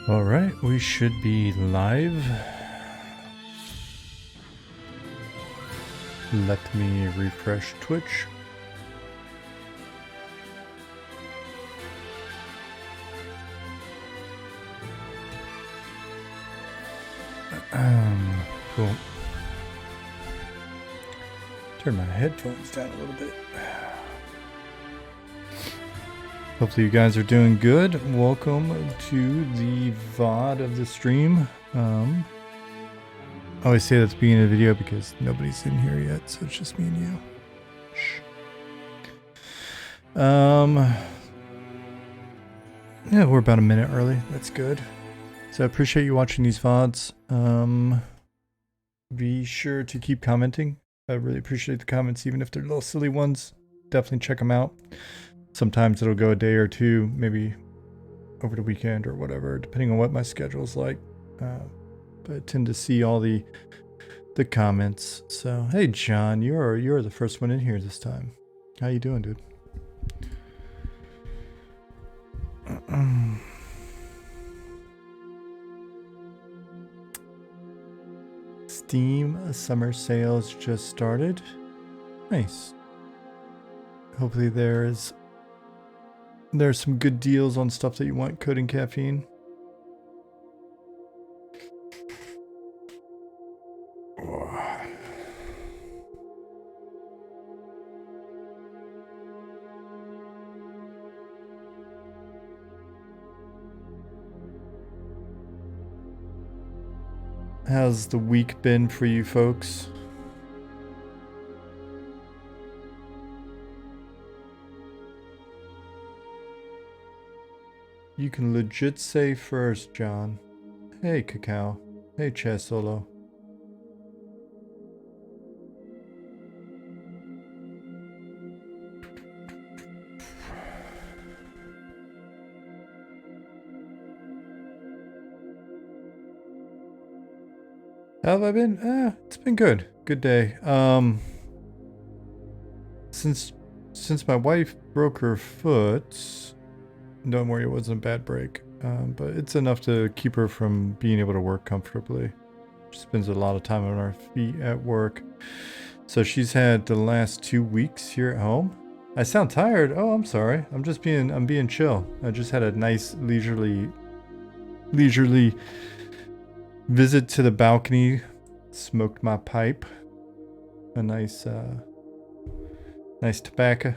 All right, we should be live. Let me refresh Twitch. Cool. Turn my headphones down a little bit. Hopefully you guys are doing good. Welcome to the VOD of the stream. I always say that at the beginning of the video because nobody's in here yet, so it's just me and you. Shh. Yeah, we're about a minute early. That's good. So I appreciate you watching these VODs. Be sure to keep commenting. I really appreciate the comments, even if they're little silly ones. Definitely check them out. Sometimes it'll go a day or two, maybe over the weekend or whatever, depending on what my schedule's like. But I tend to see all the comments. So hey, John, you're the first one in here this time. How you doing, dude? Steam summer sales just started. Nice. Hopefully there's some good deals on stuff that you want, coding caffeine. How's the week been for you folks? You can legit say first, John. Hey, Cacao. Hey, Chess Solo. How have I been? It's been good. Good day. Since my wife broke her foot, don't worry, it wasn't a bad break. But it's enough to keep her from being able to work comfortably. She spends a lot of time on her feet at work. So she's had the last 2 weeks here at home. I sound tired. Oh, I'm sorry. I'm being chill. I just had a nice leisurely visit to the balcony, smoked my pipe, a nice tobacco.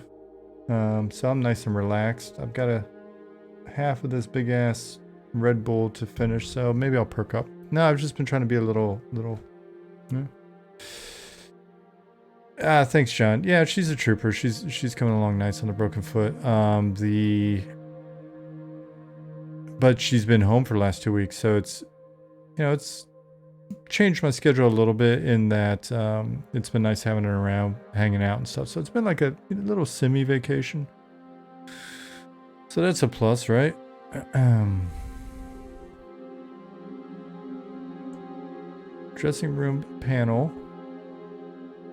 So I'm nice and relaxed. I've got a half of this big ass Red Bull to finish, so maybe I'll perk up. No, I've just been trying to be a little. Yeah. Thanks, John. Yeah, she's a trooper. She's coming along nice on the broken foot. But she's been home for the last 2 weeks, so it's changed my schedule a little bit in that it's been nice having her around, hanging out and stuff. So it's been like a little semi-vacation. So that's a plus, right? Dressing room panel.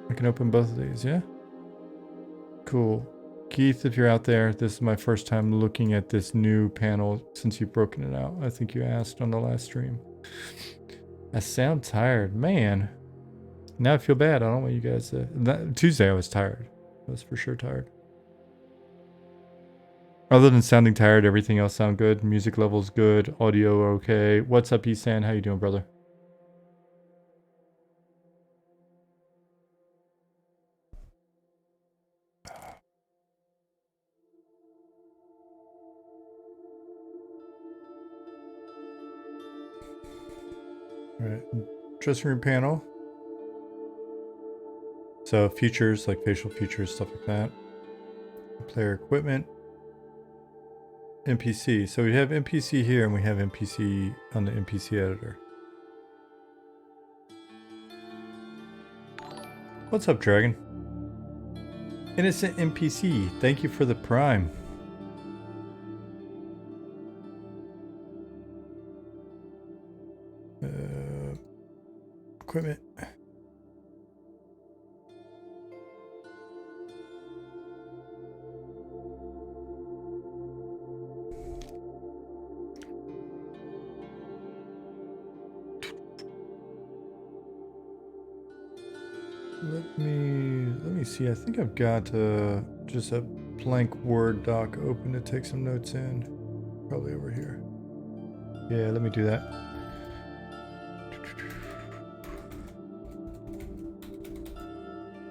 I can open both of these, yeah? Cool. Keith, if you're out there, this is my first time looking at this new panel since you've broken it out. I think you asked on the last stream. I sound tired. Man. Now I feel bad. I don't want you guys to... Tuesday I was tired. I was for sure tired. Other than sounding tired, everything else sound good. Music level's good. Audio okay. What's up, Esan? How you doing, brother? Alright. Dressing room panel. So features like facial features, stuff like that. Player equipment. NPC. So we have NPC here and we have NPC on the NPC editor. What's up, Dragon? Innocent NPC, thank you for the prime. Equipment. Let me see. I think I've got just a blank Word doc open to take some notes in. Probably over here. Yeah, let me do that.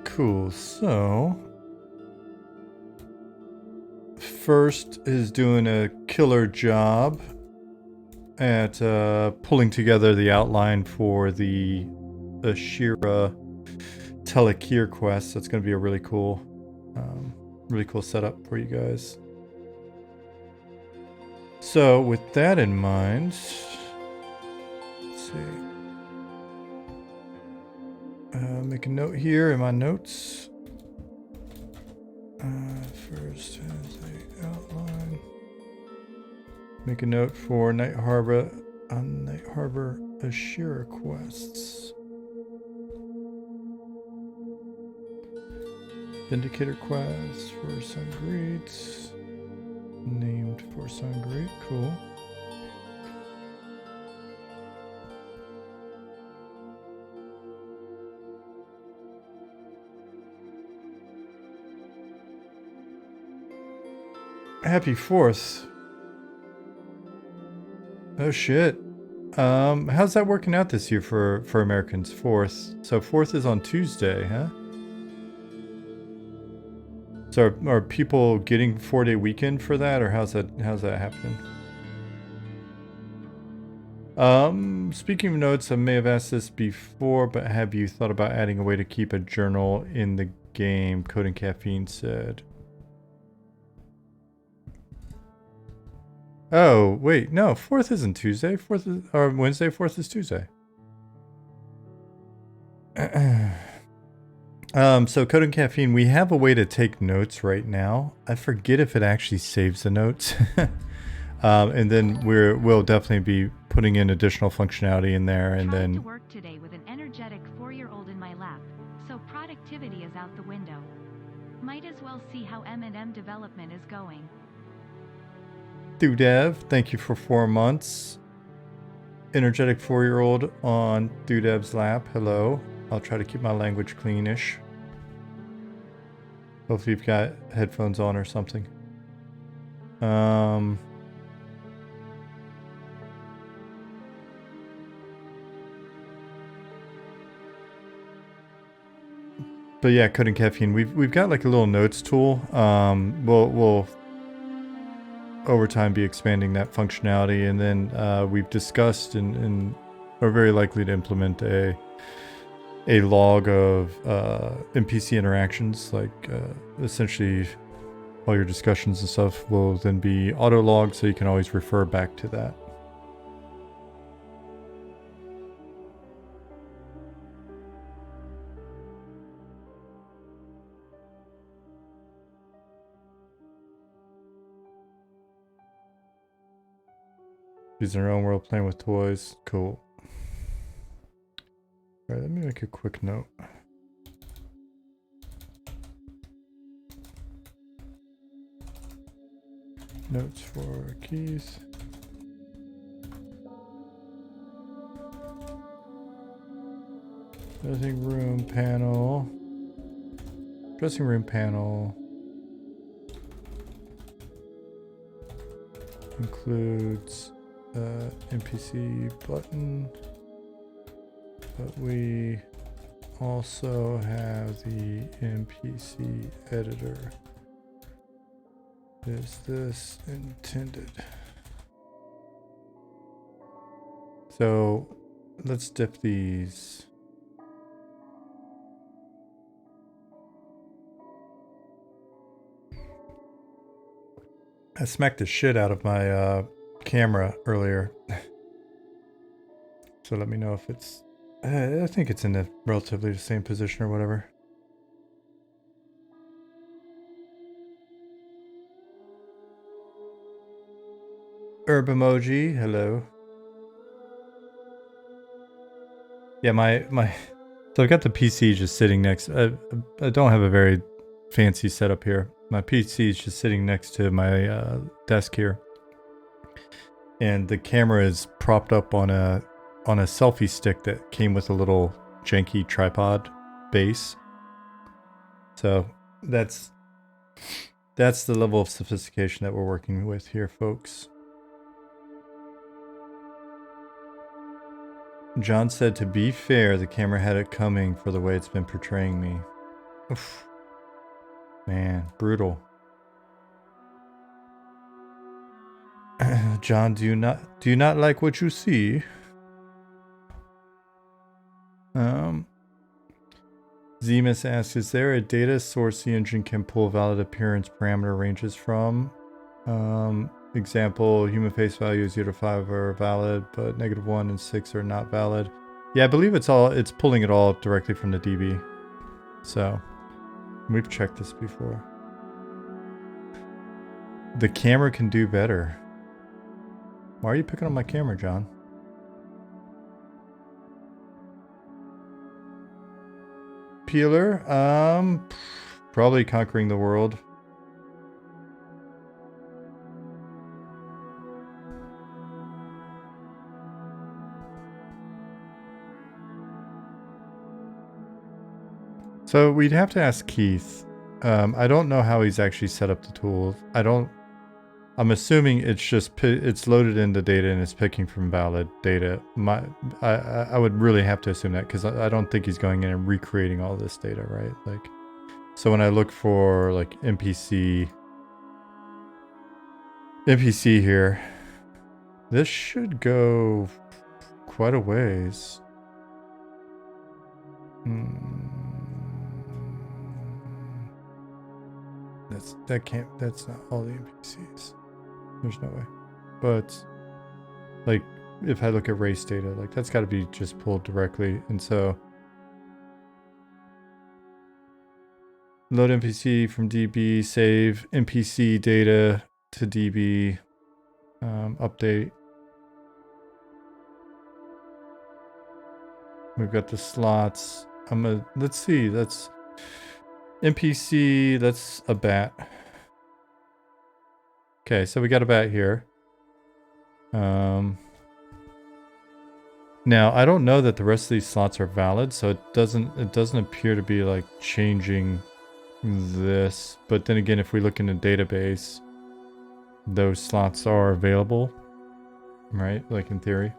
Cool. So first is doing a killer job at pulling together the outline for the Ashira Telekir quest. That's going to be a really cool setup for you guys. So with that in mind, let's see. Make a note here in my notes. First has the outline. Make a note for Night Harbor Ashira quests. Vindicator quest for Sangreet. Named for Sangreet. Cool. Happy 4th. Oh shit. How's that working out this year for Americans? 4th. So 4th is on Tuesday, huh? So are people getting 4-day weekend for that, or how's that happening? Speaking of notes, I may have asked this before, but have you thought about adding a way to keep a journal in the game? Coding Caffeine said. Oh, wait, no, 4th isn't Tuesday. 4th is, or Wednesday, 4th is Tuesday. So Coding Caffeine, we have a way to take notes right now. I forget if it actually saves the notes. And then we'll definitely be putting in additional functionality in there, and then... to work today with an energetic 4-year-old in my lap, so productivity is out the window. Might as well see how M&M development is going. Thudev, thank you for 4 months. Energetic 4-year-old on Thudev's lap. Hello. I'll try to keep my language cleanish. Hopefully you've got headphones on or something. But yeah, Coding Caffeine. We've got like a little notes tool. We'll over time be expanding that functionality, and then we've discussed and are very likely to implement a log of NPC interactions. Like essentially all your discussions and stuff will then be auto-logged, so you can always refer back to that. Using our own world, playing with toys. Cool. Alright, let me make a quick note. Notes for keys. Dressing room panel. Dressing room panel includes NPC button, but we also have the NPC editor. Is this intended? So let's dip these. I smacked the shit out of my camera earlier. So let me know if it's... I think it's in the relatively the same position or whatever. Herb emoji, hello. Yeah, my so I've got the PC just sitting next. I don't have a very fancy setup here. My PC is just sitting next to my desk here, and the camera is propped up on a selfie stick that came with a little janky tripod base. So that's the level of sophistication that we're working with here, folks. John said, to be fair, the camera had it coming for the way it's been portraying me. Oof. Man, brutal. John, do you not like what you see? Zemus asks, is there a data source the engine can pull valid appearance parameter ranges from? Example, human face value 0 to 5 are valid, but -1 and 6 are not valid. Yeah, I believe it's pulling it all directly from the DB. So, we've checked this before. The camera can do better. Why are you picking on my camera, John? Peeler? Probably conquering the world. So we'd have to ask Keith. I don't know how he's actually set up the tools. I'm assuming it's just it's loaded into data and it's picking from valid data. I would really have to assume that because I don't think he's going in and recreating all this data, right? Like, so when I look for like NPC here, this should go quite a ways. That's not all the NPCs. There's no way. But like if I look at race data, like that's got to be just pulled directly. And so load NPC from DB, save NPC data to DB, update. We've got the slots. Let's see, that's NPC, that's a bat. Okay, so we got a bat here. Now I don't know that the rest of these slots are valid, so it doesn't appear to be like changing this. But then again, if we look in the database, those slots are available, right? Like in theory.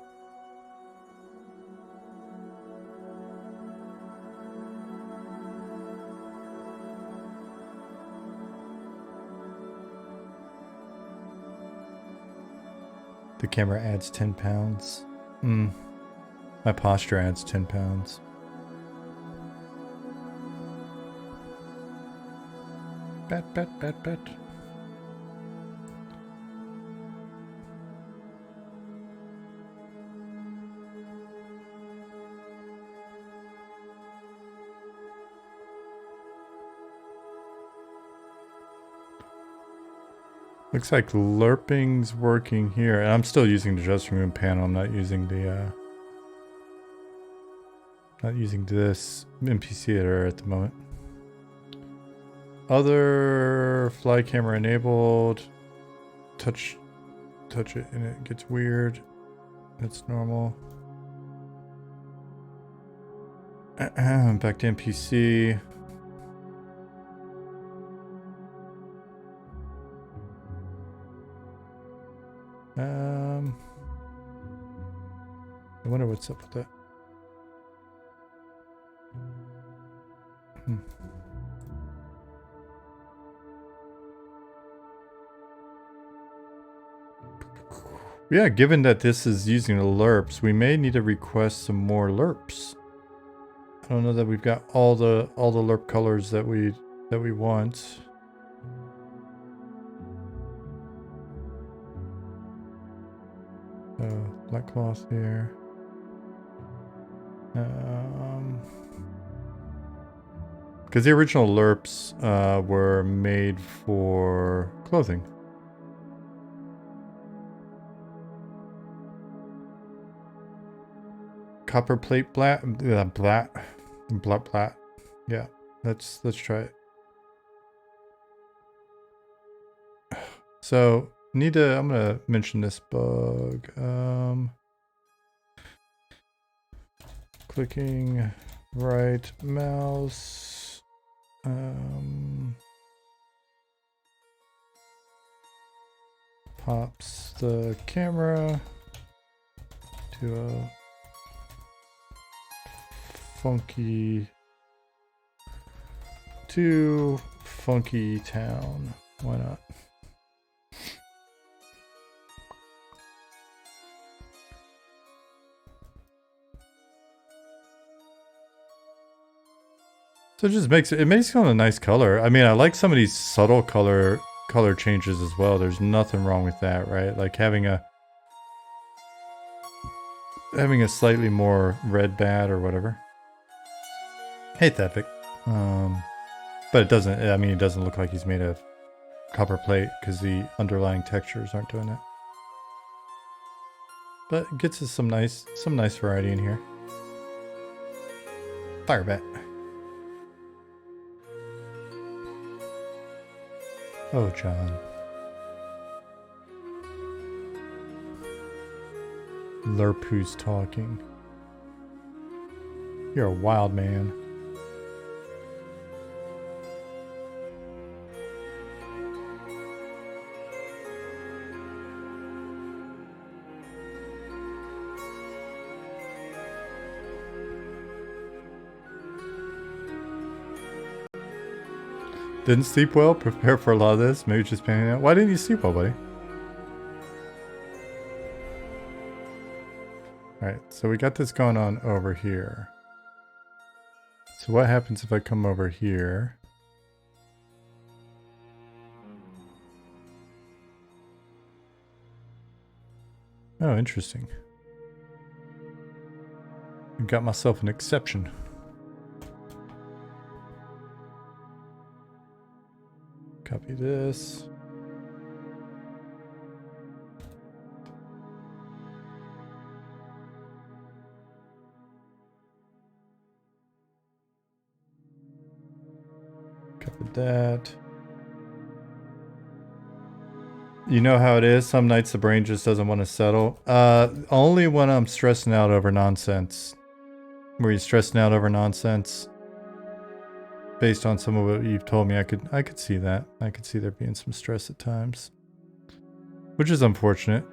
The camera adds 10 pounds. My posture adds 10 pounds. Bet. Looks like lerping's working here. And I'm still using the dressing room panel. I'm not using the not using this NPC editor at the moment. Other fly camera enabled. Touch it and it gets weird. That's normal. Back to NPC. I wonder what's up with that. Yeah, given that this is using the lerps, we may need to request some more lerps. I don't know that we've got all the lerp colors that we want. Black cloth here. Because the original lerps were made for clothing. Copper plate blat. Yeah, let's try it. So I'm gonna mention this bug. Clicking right mouse Pops the camera to a funky town. Why not? So it just makes it makes kind of a nice color. I mean, I like some of these subtle color changes as well. There's nothing wrong with that, right? Like having a slightly more red bat or whatever. Hey, Thadvik. But it doesn't. I mean, it doesn't look like he's made of copper plate because the underlying textures aren't doing it. But it gets us some nice variety in here. Fire bat. Oh, John. Lerp who's talking. You're a wild man. Didn't sleep well? Prepare for a lot of this? Maybe just panning out? Why didn't you sleep well, buddy? Alright, so we got this going on over here. So what happens if I come over here? Oh, interesting. I got myself an exception. Copy this. Copy that. You know how it is. Some nights the brain just doesn't want to settle. Only when I'm stressing out over nonsense. Were you stressing out over nonsense? Based on some of what you've told me, I could see that. I could see there being some stress at times, which is unfortunate.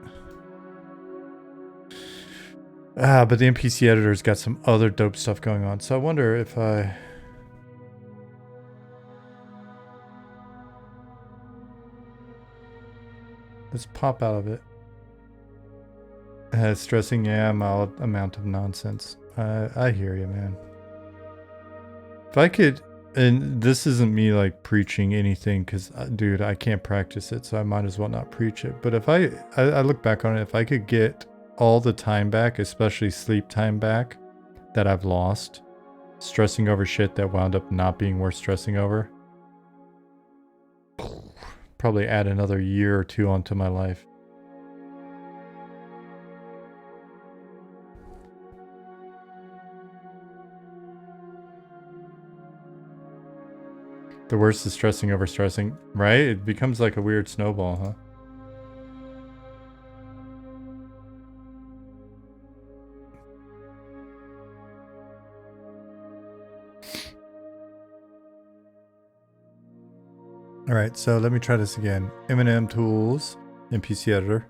But the NPC editor's got some other dope stuff going on, so I wonder if I... Let's pop out of it. Stressing, yeah, mild amount of nonsense. I hear you, man. If I could... And this isn't me like preaching anything because, dude, I can't practice it, so I might as well not preach it. But if I look back on it, if I could get all the time back, especially sleep time back that I've lost, stressing over shit that wound up not being worth stressing over, probably add another year or two onto my life. The worst is stressing over stressing, right? It becomes like a weird snowball, huh? All right, so let me try this again. M&M tools, NPC editor.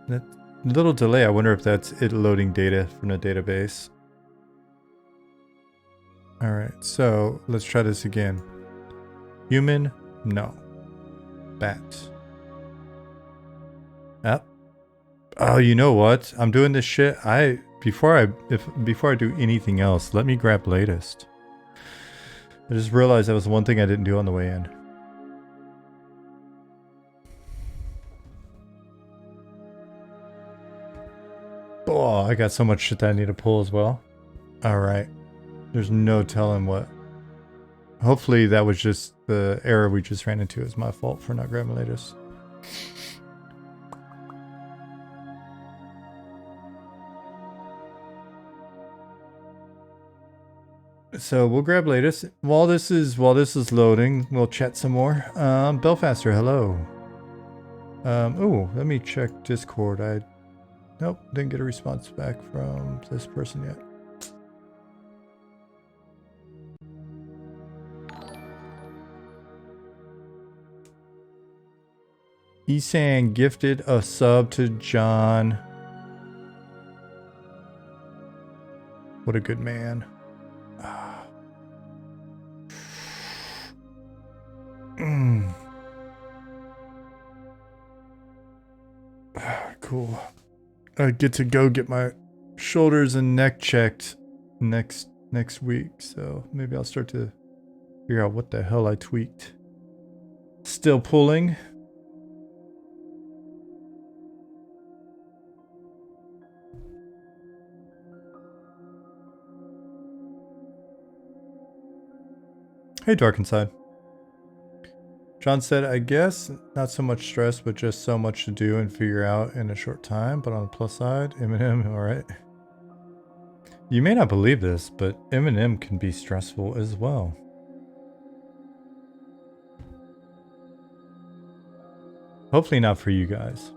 That little delay, I wonder if that's it loading data from the database. All right, so let's try this again. Human, no. Bat. Up. Oh, you know what? I'm doing this shit. Before I do anything else, let me grab latest. I just realized that was one thing I didn't do on the way in. Oh, I got so much shit that I need to pull as well. All right. There's no telling what. Hopefully that was just the error we just ran into. Is my fault for not grabbing latest. So we'll grab latest. While this is loading, we'll chat some more. Belfaster, hello. Oh, let me check Discord. Nope, didn't get a response back from this person yet. Isan gifted a sub to John. What a good man. Cool. I get to go get my shoulders and neck checked next week, so maybe I'll start to figure out what the hell I tweaked. Still pulling. Hey, Dark Inside. John said, I guess not so much stress, but just so much to do and figure out in a short time. But on the plus side, Eminem, alright. You may not believe this, but Eminem can be stressful as well. Hopefully not for you guys.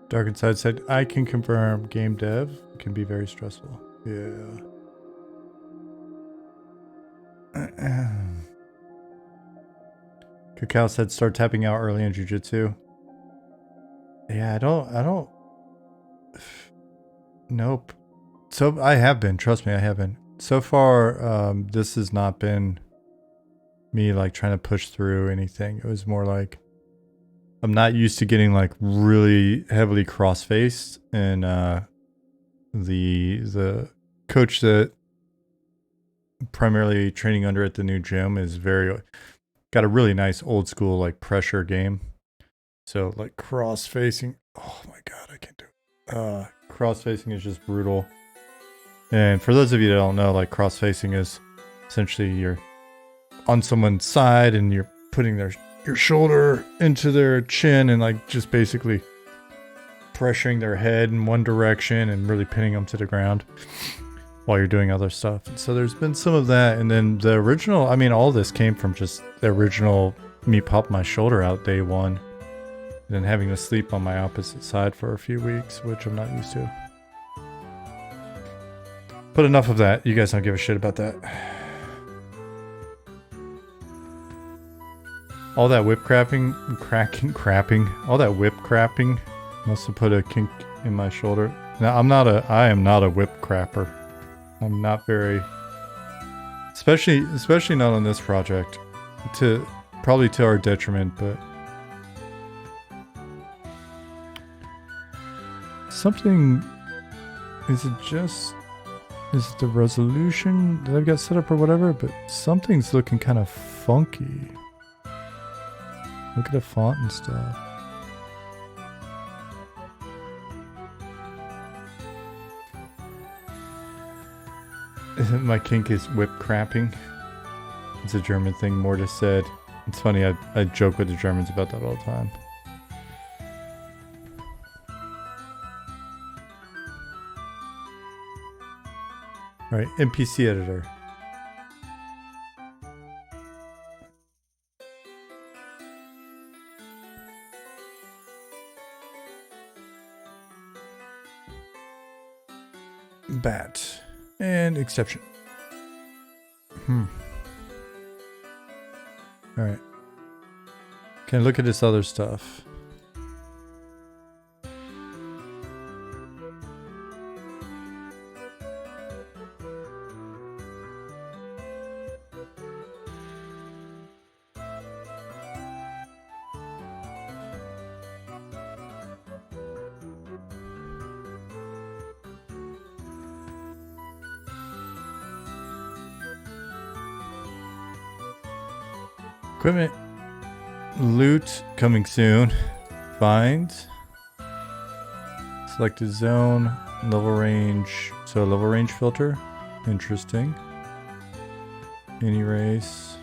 Dark Inside said, I can confirm game dev can be very stressful. Yeah. Cacao said, start tapping out early in jiu-jitsu. Yeah, I don't. Nope. So I have been, trust me, I have been. So far, this has not been me like trying to push through anything. It was more like, I'm not used to getting like really heavily cross-faced, and the coach that primarily training under at the new gym is got a really nice old school like pressure game. So like cross-facing, oh my god, I can't do it. Cross-facing is just brutal. And for those of you that don't know, like cross-facing is essentially you're on someone's side and you're putting your shoulder into their chin and like just basically pressuring their head in one direction and really pinning them to the ground while you're doing other stuff. And so there's been some of that, and then the original, I mean, all this came from just the original me pop my shoulder out day one and then having to sleep on my opposite side for a few weeks, which I'm not used to. But enough of that. You guys don't give a shit about that. All that whip crapping, all that whip crapping must have put a kink in my shoulder. Now, I am not a whip crapper. I'm not very, especially not on this project, probably to our detriment, but something, is it the resolution that I've got set up or whatever, but something's looking kind of funky. Look at the font and stuff. My kink is whip crapping. It's a German thing, Mortis said. It's funny, I joke with the Germans about that all the time. Alright, NPC editor. Bat. And exception. Alright. Can I look at this other stuff? Equipment. Loot coming soon. Find. Selected zone, level range. So level range filter. Interesting. Any race.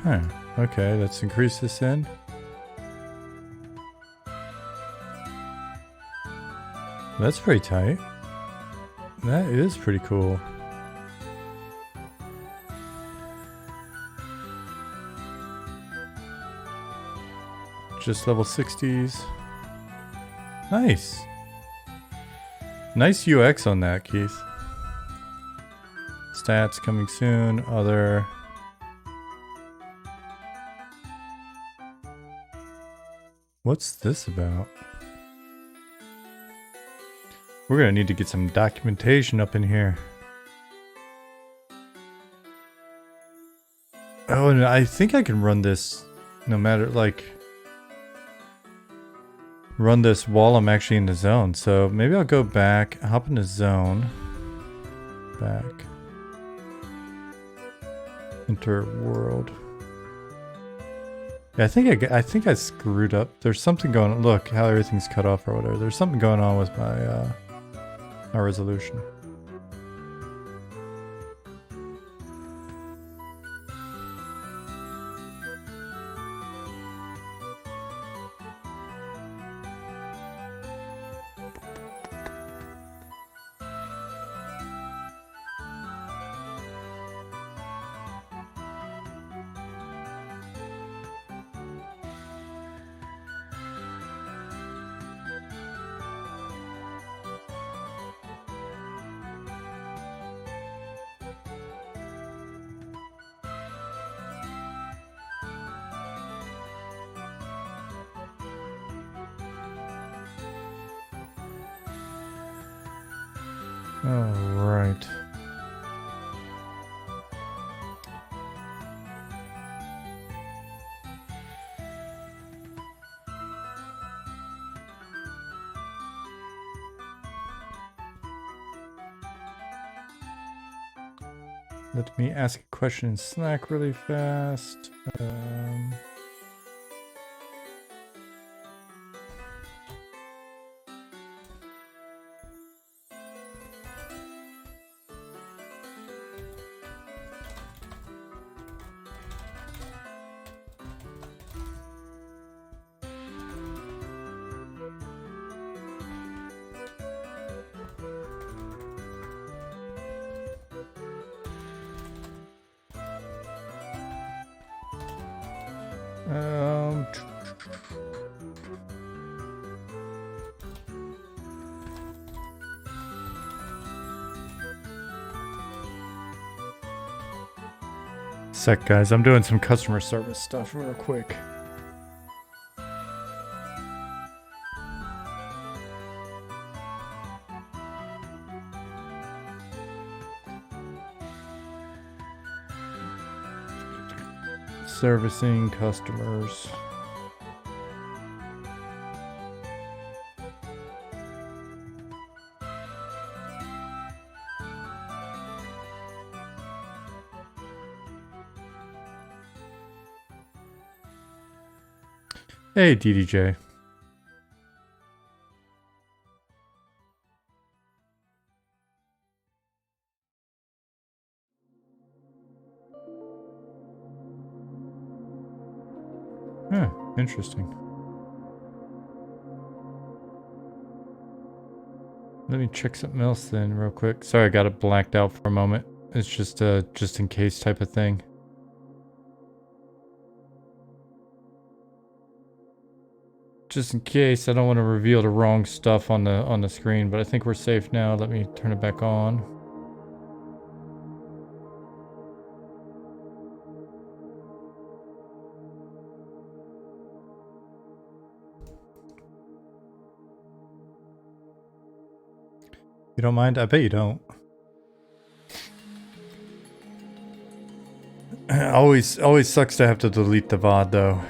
Huh. Okay, let's increase this in. That's pretty tight. That is pretty cool. Just level 60s. Nice. Nice UX on that, Keith. Stats coming soon. Other. What's this about? We're gonna need to get some documentation up in here. Oh, and I think I can run this no matter, like, run this while I'm actually in the zone. So maybe I'll go back, hop in the zone. Back. Enter world. Yeah, I think I screwed up. There's something going on. Look how everything's cut off or whatever. There's something going on with my my resolution. All right. Let me ask a question in Slack really fast. Um, Sec, guys. I'm doing some customer service stuff real quick. Servicing customers. Hey, DDJ. Huh, interesting. Let me check something else then real quick. Sorry, I got it blacked out for a moment. It's just a just in case type of thing. Just in case, I don't want to reveal the wrong stuff on the screen, but I think we're safe now. Let me turn it back on. You don't mind? I bet you don't. Always sucks to have to delete the VOD though.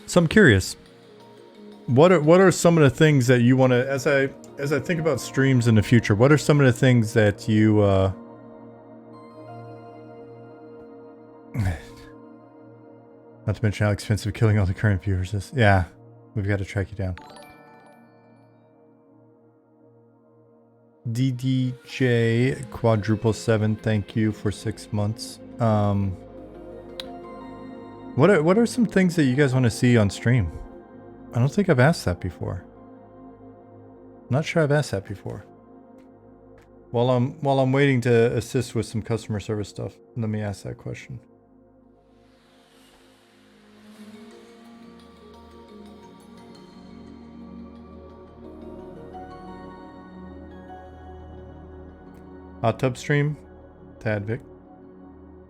So I'm curious. What are some of the things that you want to, as I think about streams in the future, what are some of the things that you not to mention how expensive killing all the current viewers is. Yeah, we've got to track you down. DDJ quadruple 7, thank you for 6 months. What are some things that you guys want to see on stream? I don't think I've asked that before. I'm not sure I've asked that before. While I'm waiting to assist with some customer service stuff, let me ask that question. Hot tub stream? Tadvic.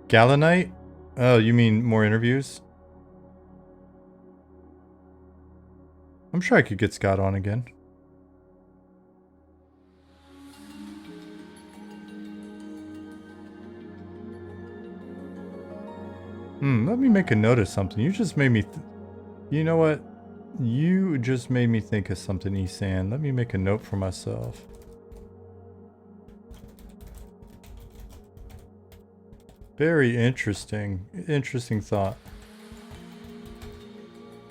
Galanite? Oh, you mean more interviews? I'm sure I could get Scott on again. Let me make a note of something. You just made me... you know what? You just made me think of something, Esan. Let me make a note for myself. Very interesting. Interesting thought.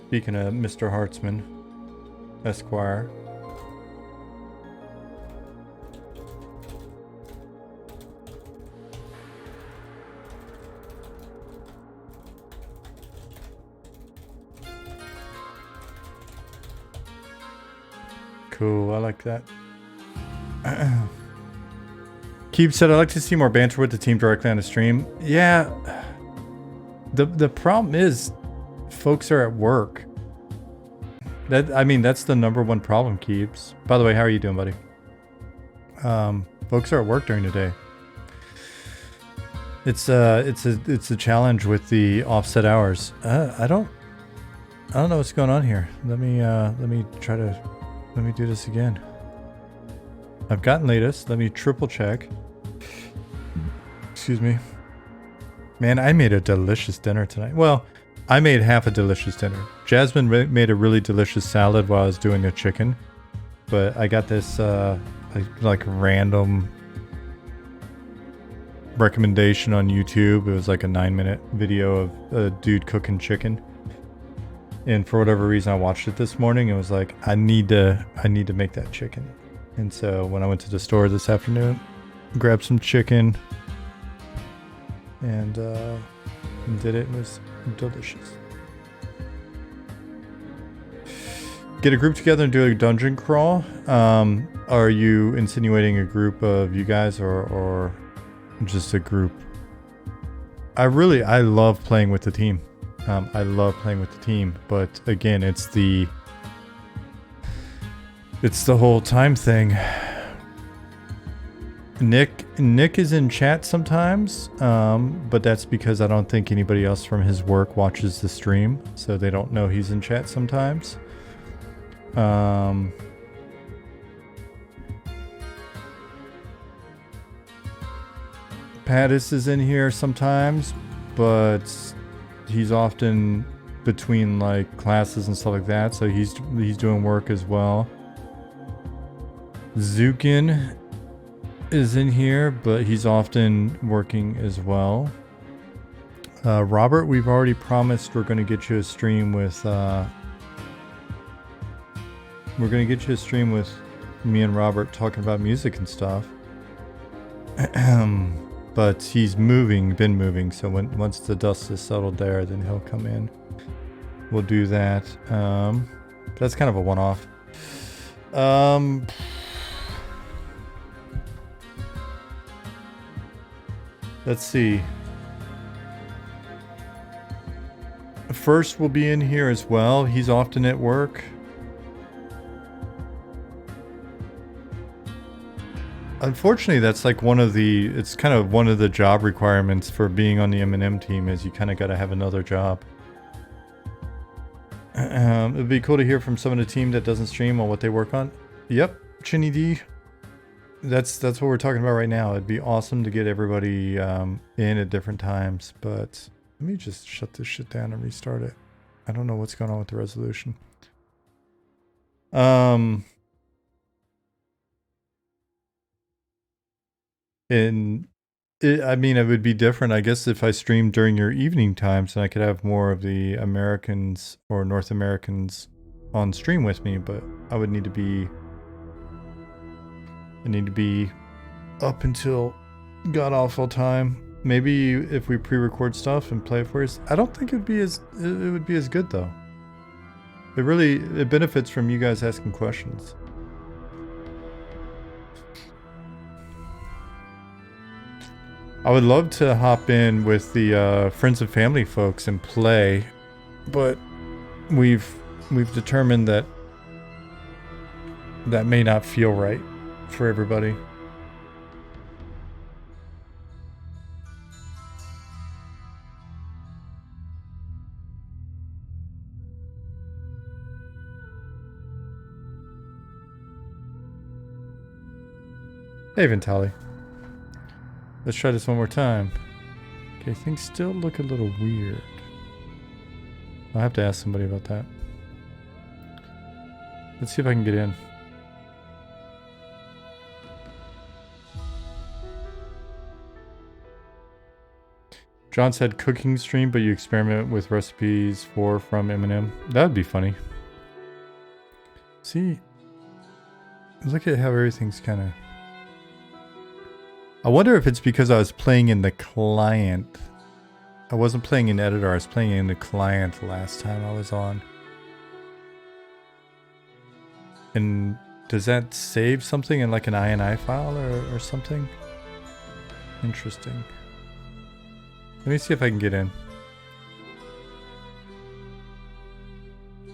Speaking of Mr. Hartzman, Esquire. Cool, I like that. Keep said, I'd like to see more banter with the team directly on the stream. Yeah. The problem is, folks are at work. I mean, that's the #1 problem, Keeps. By the way, how are you doing, buddy? Folks are at work during the day. It's a challenge with the offset hours. I don't know what's going on here. Let me do this again. I've gotten latest. Let me triple check. Excuse me. Man, I made a delicious dinner tonight. Well, I made half a delicious dinner. Jasmine made a really delicious salad while I was doing a chicken. But I got this like random recommendation on YouTube. It was like a 9-minute video of a dude cooking chicken. And for whatever reason, I watched it this morning and was like, I need to make that chicken. And so when I went to the store this afternoon, grabbed some chicken and did it. It was delicious. Get a group together and do a dungeon crawl. Are you insinuating a group of you guys or just a group? I love playing with the team. I love playing with the team, but again, it's the whole time thing. Nick is in chat sometimes, but that's because I don't think anybody else from his work watches the stream, so they don't know he's in chat sometimes. Pattis is in here sometimes, but he's often between like classes and stuff like that, so he's doing work as well. Zukin is in here, but he's often working as well. Robert, we've already promised we're going to get you a stream with me and Robert talking about music and stuff. But he's been moving, so once the dust is settled there, then he'll come in. We'll do that. That's kind of a one-off. Let's see. First will be in here as well. He's often at work. Unfortunately, that's like it's kind of one of the job requirements for being on the M&M team is you kind of got to have another job. It'd be cool to hear from some of the team that doesn't stream on what they work on. Yep, Chinny D. That's what we're talking about right now. It'd be awesome to get everybody in at different times, but let me just shut this shit down and restart it. I don't know what's going on with the resolution. And I mean, it would be different, I guess, if I streamed during your evening times, and I could have more of the Americans or North Americans on stream with me. But I would need to be up until god awful time. Maybe if we pre-record stuff and play it for us. I don't think it would be as good though. It benefits from you guys asking questions. I would love to hop in with the friends and family folks and play, but we've determined that may not feel right for everybody. Hey, Ventali. Let's try this one more time. Okay, things still look a little weird. I'll have to ask somebody about that. Let's see if I can get in. John said cooking stream, but you experiment with recipes from M&M. That would be funny. See, look at how everything's kind of... I wonder if it's because I was playing in the client. I wasn't playing in editor, I was playing in the client last time I was on. And does that save something in like an INI file or something? Interesting. Let me see if I can get in.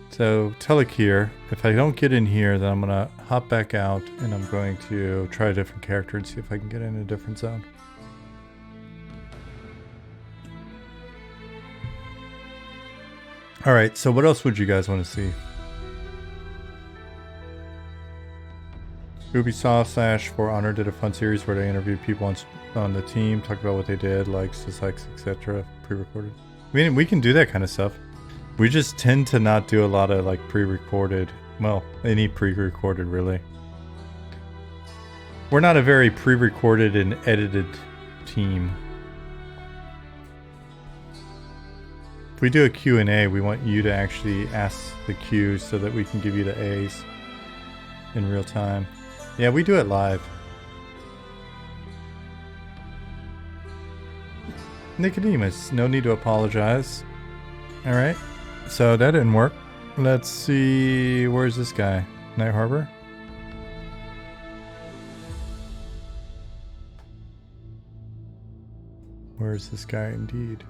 So, Telek here. If I don't get in here, then I'm going to hop back out and I'm going to try a different character and see if I can get in a different zone. Alright, so what else would you guys want to see? Ubisoft / For Honor did a fun series where they interviewed people on the team, talked about what they did, likes, dislikes, etc. Pre-recorded. I mean, we can do that kind of stuff. We just tend to not do a lot of like pre-recorded, well, any pre-recorded really. We're not a very pre-recorded and edited team. If we do a Q&A, we want you to actually ask the Q's so that we can give you the A's in real time. Yeah, we do it live. Nicodemus, no need to apologize. Alright, so that didn't work. Let's see, where's this guy? Night Harbor? Where's this guy indeed?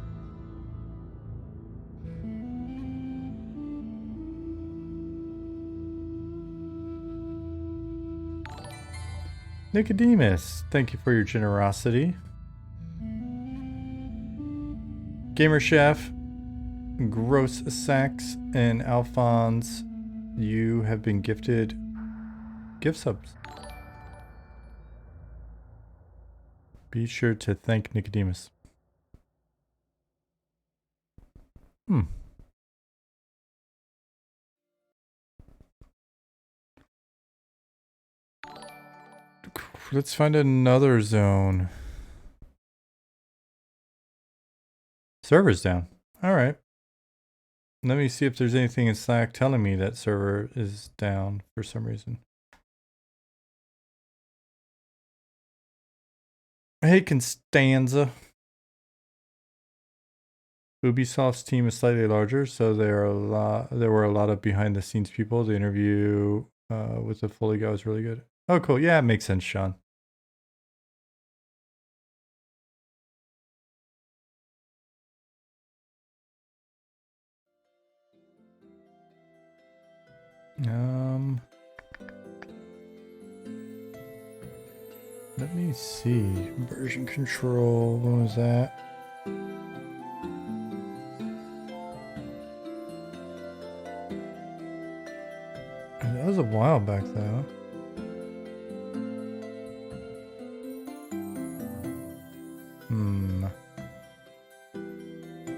Nicodemus, thank you for your generosity. Gamer Chef, Gross Sacks, and Alphonse, you have been gifted gift subs. Be sure to thank Nicodemus. Let's find another zone. Server's down. Alright. Let me see if there's anything in Slack telling me that server is down for some reason. Hey, Constanza. Ubisoft's team is slightly larger, so there were a lot of behind-the-scenes people. The interview with the Foley guy was really good. Oh, cool. Yeah, it makes sense, Sean. Let me see. Version control. What was that? That was a while back, though.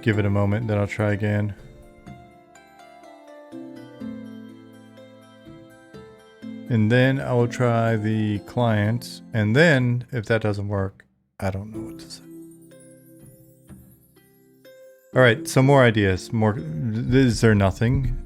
Give it a moment, then I'll try again. And then I will try the client. And then, if that doesn't work, I don't know what to say. All right, some more ideas. More. Is there nothing?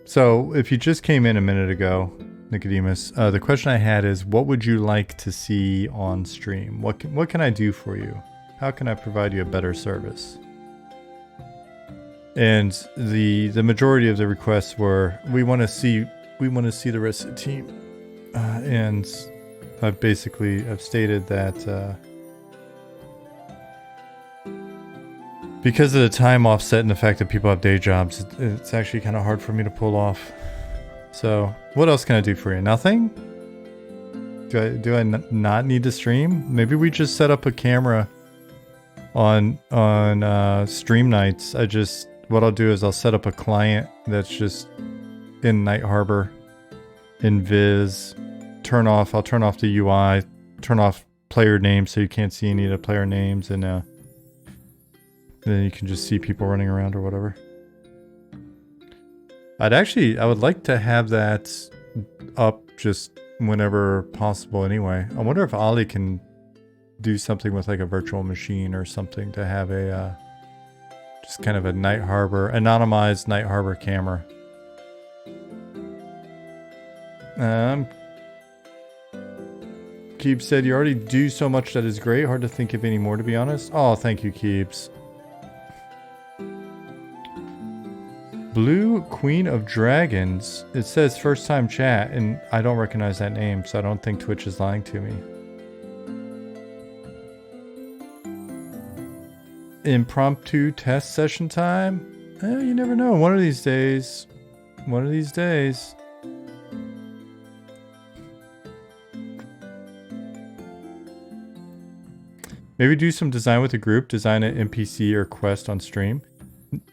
So, if you just came in a minute ago, Nicodemus, the question I had is, what would you like to see on stream? What can I do for you? How can I provide you a better service? And the majority of the requests were, we want to see the rest of the team. And I've stated that because of the time offset and the fact that people have day jobs, it's actually kind of hard for me to pull off. So, what else can I do for you? Nothing? Do I not need to stream? Maybe we just set up a camera on stream nights. What I'll do is I'll set up a client that's just in Night Harbor, in Viz. I'll turn off the UI, turn off player names so you can't see any of the player names, and then you can just see people running around or whatever. I would like to have that up just whenever possible anyway. I wonder if Ollie can do something with like a virtual machine or something to have a just kind of a Night Harbor, anonymized Night Harbor camera. Keebs said, you already do so much that is great. Hard to think of any more, to be honest. Oh, thank you, Keebs. Blue Queen of Dragons. It says first time chat, and I don't recognize that name, so I don't think Twitch is lying to me. Impromptu test session time? You never know. One of these days. Maybe do some design with a group, design an NPC or quest on stream.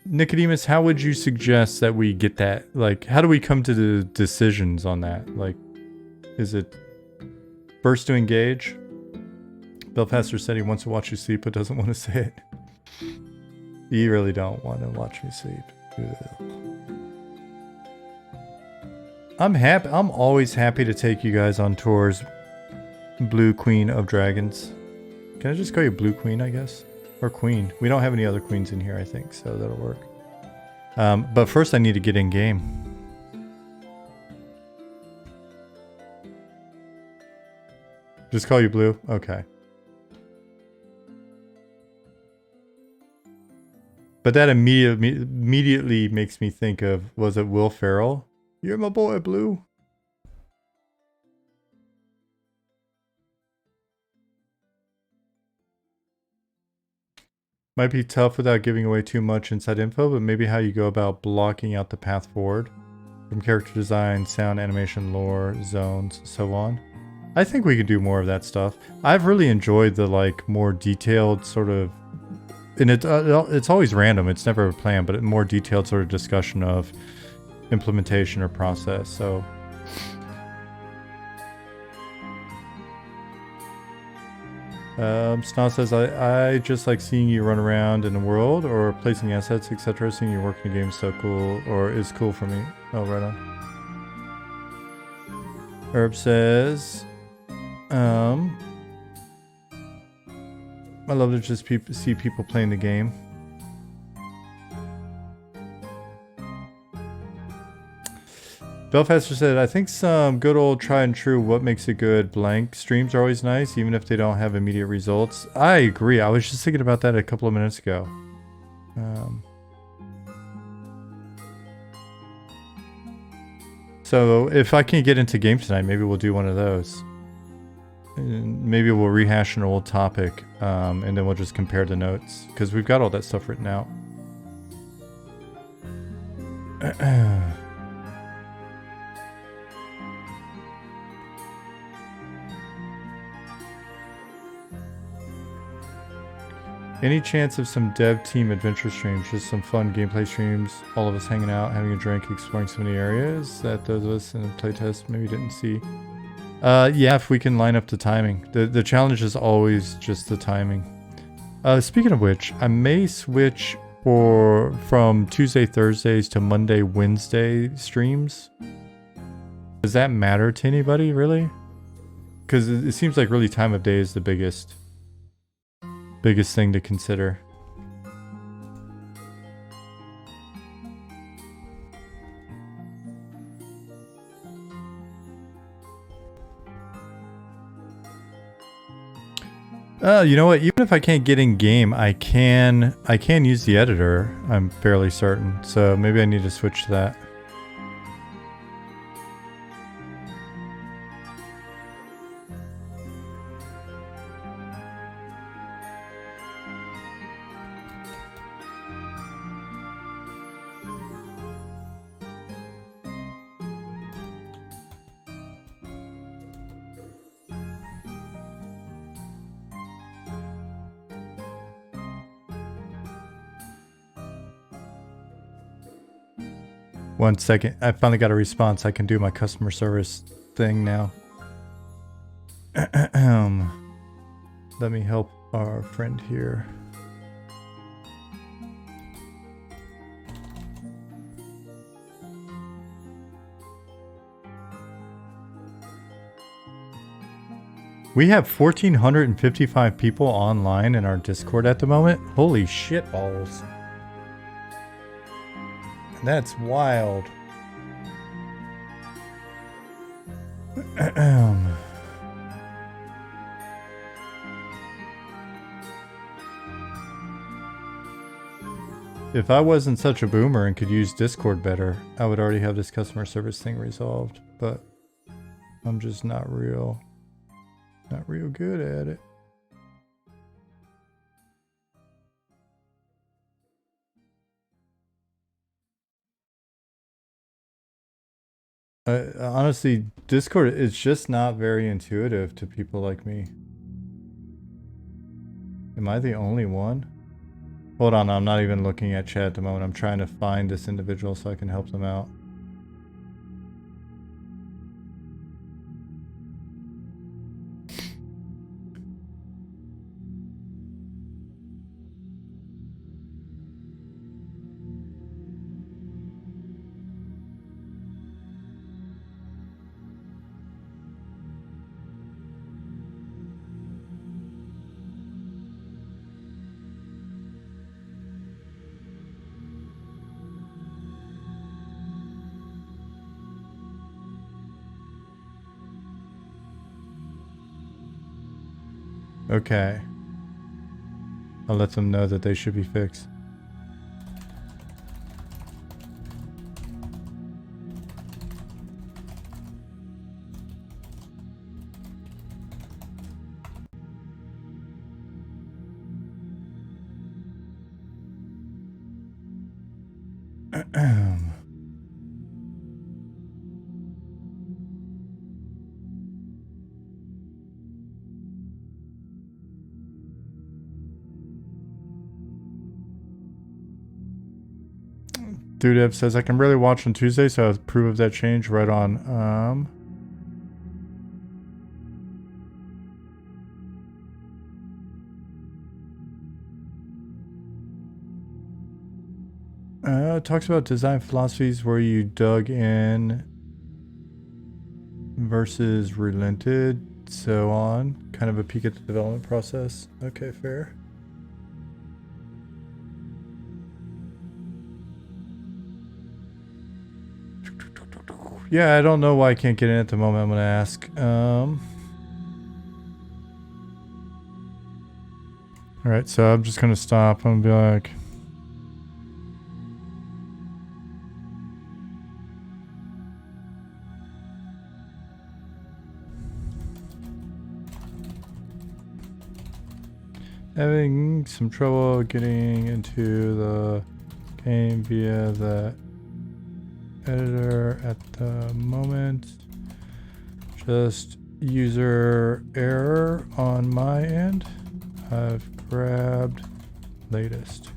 Nicodemus, how would you suggest that we get that? Like, how do we come to the decisions on that? Like, is it burst to engage? Belfaster said he wants to watch you sleep but doesn't want to say it. You really don't want to watch me sleep. Ugh. I'm happy. I'm always happy to take you guys on tours. Blue Queen of Dragons. Can I just call you Blue Queen, I guess? Or Queen. We don't have any other queens in here, I think, so that'll work. But first I need to get in game. Just call you Blue? Okay. But that immediately makes me think of, was it Will Ferrell? You're my boy, Blue. Might be tough without giving away too much inside info, but maybe how you go about blocking out the path forward from character design, sound, animation, lore, zones, so on. I think we could do more of that stuff. I've really enjoyed the like more detailed sort of, and it's always random. It's never a plan, but a more detailed sort of discussion of implementation or process. So. Snow says, I just like seeing you run around in the world or placing assets, etc. Seeing you work in the game is so cool, or is cool for me. Oh, right on. Herb says, I love to just see people playing the game. Belfaster said, I think some good old tried and true what makes it good blank streams are always nice, even if they don't have immediate results. I agree. I was just thinking about that a couple of minutes ago. So if I can get into game tonight, maybe we'll do one of those. And maybe we'll rehash an old topic, and then we'll just compare the notes, because we've got all that stuff written out. Any chance of some dev team adventure streams, just some fun gameplay streams, all of us hanging out, having a drink, exploring some of the areas that those of us in the playtest maybe didn't see? Yeah, if we can line up the timing. The challenge is always just the timing. Speaking of which, I may switch from Tuesday, Thursdays to Monday, Wednesday streams. Does that matter to anybody, really? Because it seems like really time of day is the biggest thing to consider. You know what? Even if I can't get in game, I can use the editor. I'm fairly certain. So maybe I need to switch to that. One second. I finally got a response. I can do my customer service thing now. Let me help our friend here. We have 1,455 people online in our Discord at the moment. Holy shit balls. That's wild. If I wasn't such a boomer and could use Discord better, I would already have this customer service thing resolved, but I'm just not real good at it. Honestly, Discord is just not very intuitive to people like me. Am I the only one? Hold on, I'm not even looking at chat at the moment. I'm trying to find this individual so I can help them out. Okay. I'll let them know that they should be fixed. Dudev says I can barely watch on Tuesday, so I approve of that change. Right on. It talks about design philosophies where you dug in versus relented, so on. Kind of a peek at the development process. Okay, fair. Yeah, I don't know why I can't get in at the moment. I'm gonna ask. Alright, so I'm just gonna stop and be like... having some trouble getting into the game via the editor at the moment. Just user error on my end. I've grabbed latest.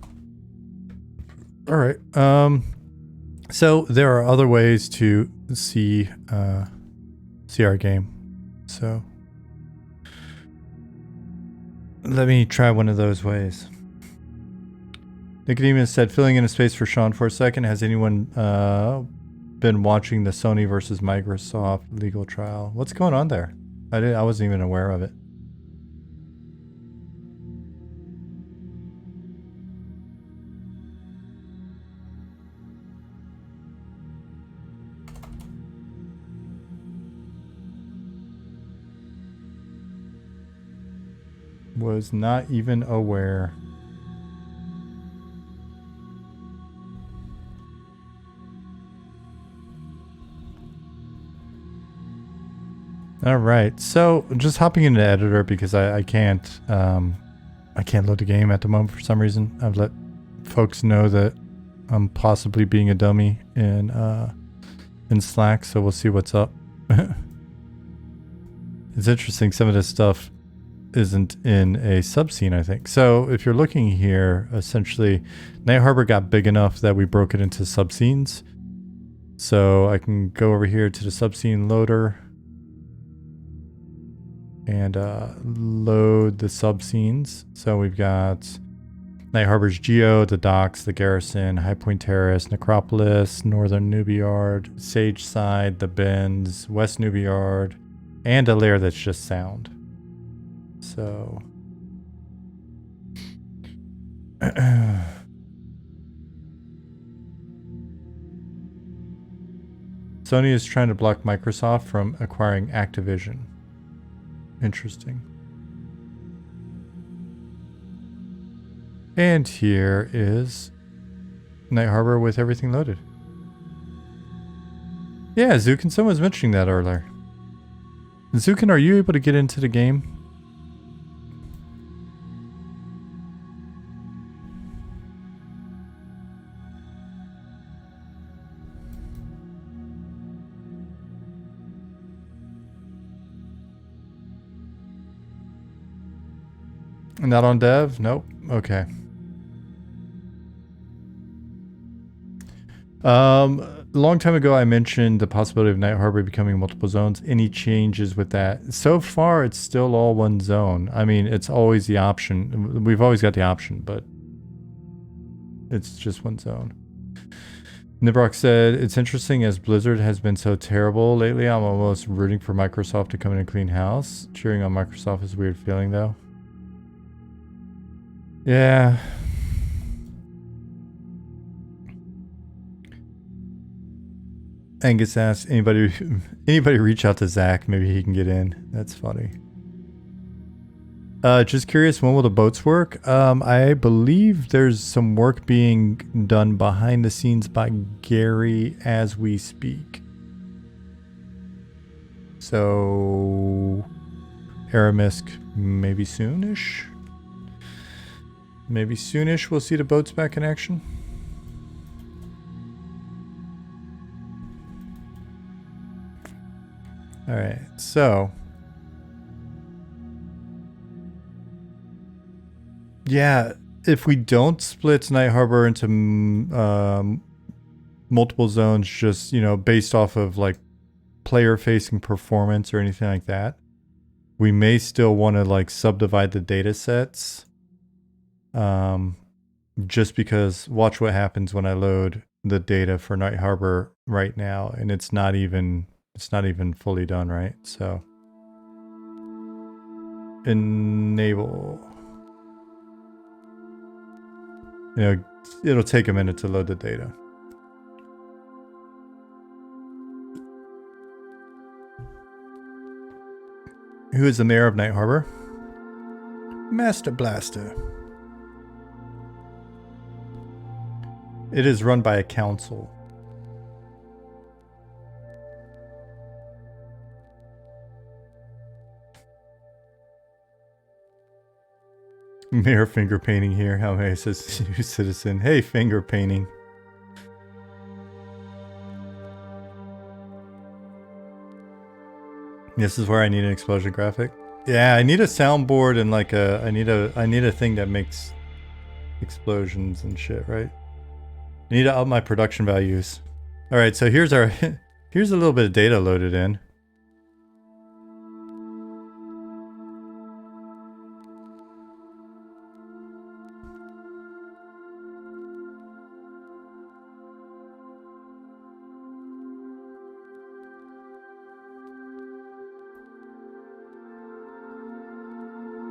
All right. So there are other ways to see our game. So let me try one of those ways. Nicodemus said, filling in a space for Sean for a second. Has anyone been watching the Sony versus Microsoft legal trial? What's going on there? I wasn't even aware of it. Was not even aware. All right, so just hopping into editor because I can't load the game at the moment for some reason. I've let folks know that I'm possibly being a dummy in Slack, so we'll see what's up. It's interesting, some of this stuff isn't in a subscene, I think. So if you're looking here, essentially Night Harbor got big enough that we broke it into subscenes. So I can go over here to the subscene loader and load the subscenes. So we've got Night Harbor's Geo, the docks, the garrison, High Point Terrace, Necropolis, Northern Newbie Yard, Sage Side, the Bends, West Newbie Yard, and a layer that's just sound. So Sony is trying to block Microsoft from acquiring Activision. Interesting. And here is Night Harbor with everything loaded. Yeah, Zukin, someone was mentioning that earlier. Zukin, are you able to get into the game? Not on dev? Nope. Okay. A long time ago, I mentioned the possibility of Night Harbor becoming multiple zones. Any changes with that? So far, it's still all one zone. I mean, it's always the option. We've always got the option, but it's just one zone. Nibrock said, it's interesting as Blizzard has been so terrible lately. I'm almost rooting for Microsoft to come in and clean house. Cheering on Microsoft is a weird feeling, though. Yeah. Angus asks, anybody reach out to Zach? Maybe he can get in. That's funny. Just curious, when will the boats work? I believe there's some work being done behind the scenes by Gary as we speak. So, Aramisk, maybe soonish? Maybe soonish we'll see the boats back in action. All right, so yeah, if we don't split Night Harbor into multiple zones, just, you know, based off of like player-facing performance or anything like that, we may still want to like subdivide the data sets. Just because watch what happens when I load the data for Night Harbor right now, and it's not even fully done, right? So enable. You know, it'll take a minute to load the data. Who is the mayor of Night Harbor? Master Blaster. It is run by a council. Mayor finger painting here. How may I says you citizen? Hey, finger painting. This is where I need an explosion graphic. Yeah, I need a soundboard and like I need a thing that makes explosions and shit, right? I need to up my production values. All right, so here's our here's a little bit of data loaded in.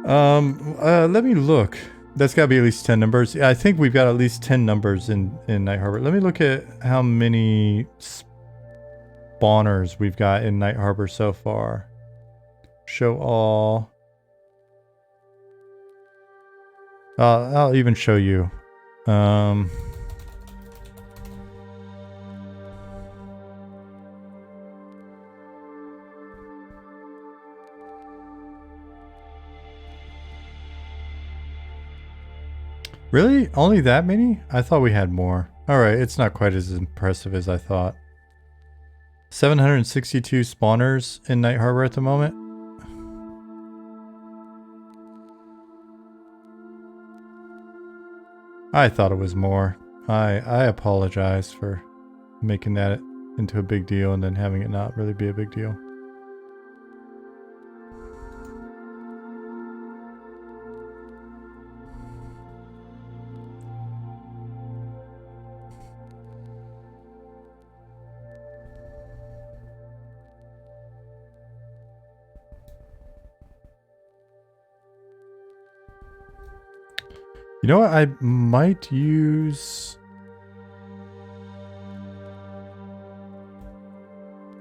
Let me look. That's got to be at least 10 numbers. I think we've got at least 10 numbers in Night Harbor. Let me look at how many spawners we've got in Night Harbor so far. Show all. I'll even show you. Really? Only that many? I thought we had more. Alright, it's not quite as impressive as I thought. 762 spawners in Night Harbor at the moment. I thought it was more. I apologize for making that into a big deal and then having it not really be a big deal. You know what? I might use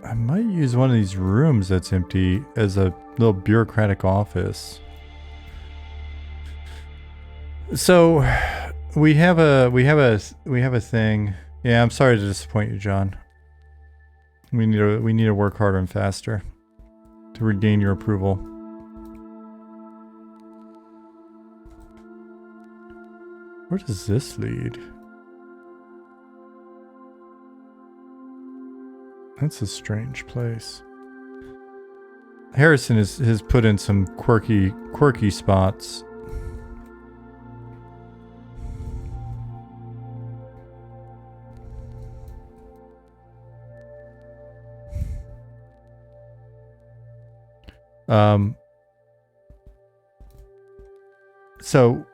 one of these rooms that's empty as a little bureaucratic office. So we have a thing. Yeah, I'm sorry to disappoint you, John. We need to work harder and faster to regain your approval. Where does this lead? That's a strange place. Harrison has put in some quirky spots. So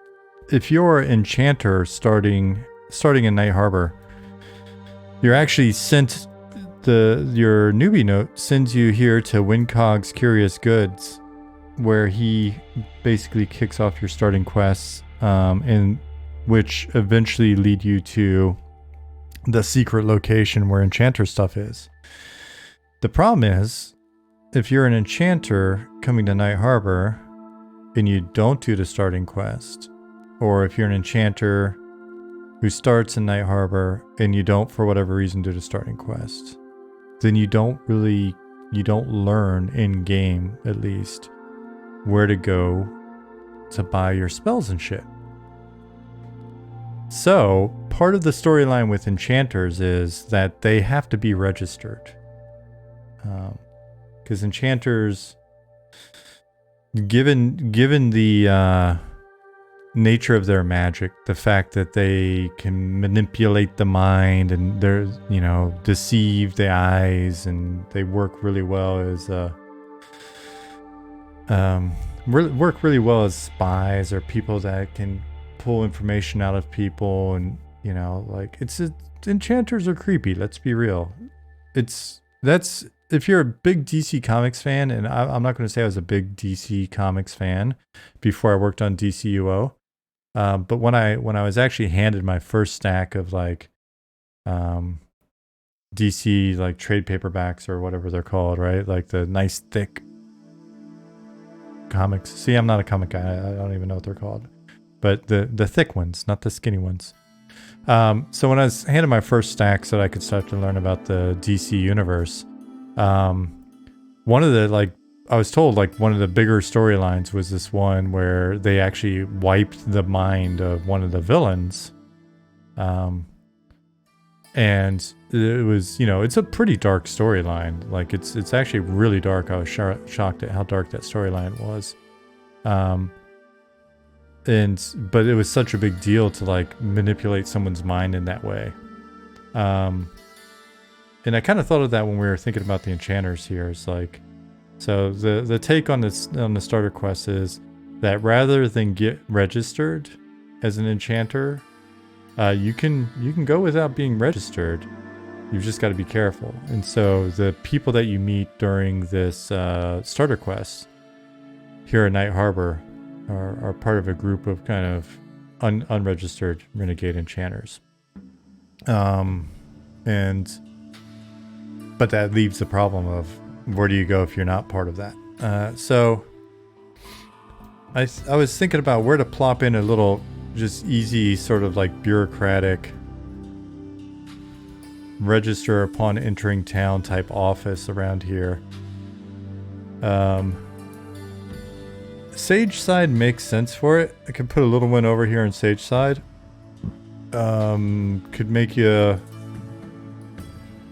if you're an enchanter starting in Night Harbor, you're actually sent your newbie note sends you here to Windcog's Curious Goods, where he basically kicks off your starting quests, and which eventually lead you to the secret location where enchanter stuff is. The problem is, if you're an enchanter coming to Night Harbor and you don't do the starting quest, or if you're an enchanter who starts in Night Harbor and you don't, for whatever reason, do the starting quest, then you don't learn in game, at least, where to go to buy your spells and shit. So part of the storyline with enchanters is that they have to be registered, because enchanters, given the nature of their magic, the fact that they can manipulate the mind and they're, deceive the eyes, and they work really well as spies, or people that can pull information out of people, and enchanters are creepy, let's be real. That's if you're a big DC Comics fan, and I'm not going to say I was a big DC Comics fan before I worked on DCUO. But when I was actually handed my first stack of DC trade paperbacks, or whatever they're called, right? Like the nice thick comics. See, I'm not a comic guy. I don't even know what they're called. But the thick ones, not the skinny ones. So when I was handed my first stack so that I could start to learn about the DC universe, one of the I was told one of the bigger storylines was this one where they actually wiped the mind of one of the villains. And it was, it's a pretty dark storyline. It's actually really dark. I was shocked at how dark that storyline was. But it was such a big deal to manipulate someone's mind in that way. And I kind of thought of that when we were thinking about the enchanters here. It's so the take on this, on the starter quest, is that rather than get registered as an enchanter, you can go without being registered. You've just got to be careful. And so the people that you meet during this starter quest here in Night Harbor are part of a group of kind of unregistered renegade enchanters. But that leaves the problem of where do you go if you're not part of that? So I was thinking about where to plop in a little just easy sort of like bureaucratic register upon entering town type office around here. Sage side makes sense for it. I could put a little one over here in Sage side. Could make you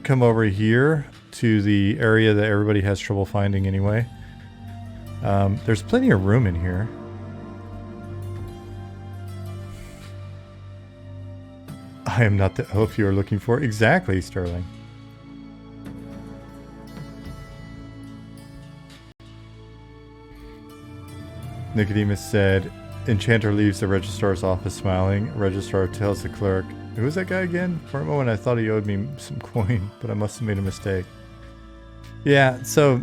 come over here to the area that everybody has trouble finding anyway. There's plenty of room in here. I am not the elf you are looking for. Exactly, Sterling. Nicodemus said, Enchanter leaves the registrar's office smiling. Registrar tells the clerk, who was that guy again? For a moment I thought he owed me some coin, but I must have made a mistake. Yeah, so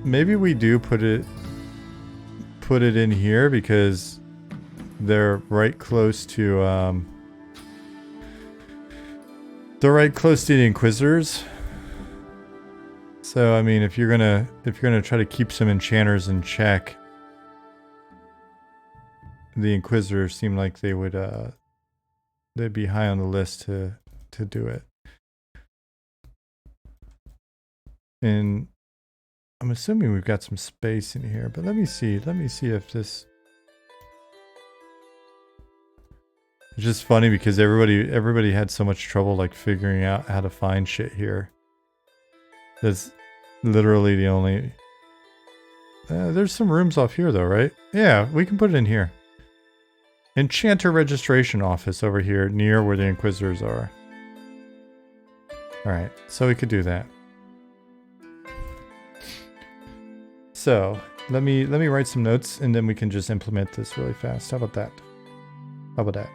maybe we do put it in here because they're right close to the Inquisitors. So I mean, if you're gonna try to keep some enchanters in check, the Inquisitors seem like they would they'd be high on the list to do it. And I'm assuming we've got some space in here, but let me see if this. It's just funny because everybody had so much trouble like figuring out how to find shit here. That's literally the only. There's some rooms off here though, right? Yeah, we can put it in here. Enchanter registration office over here near where the Inquisitors are. Alright, so we could do that. So, let me write some notes and then we can just implement this really fast. How about that? How about that?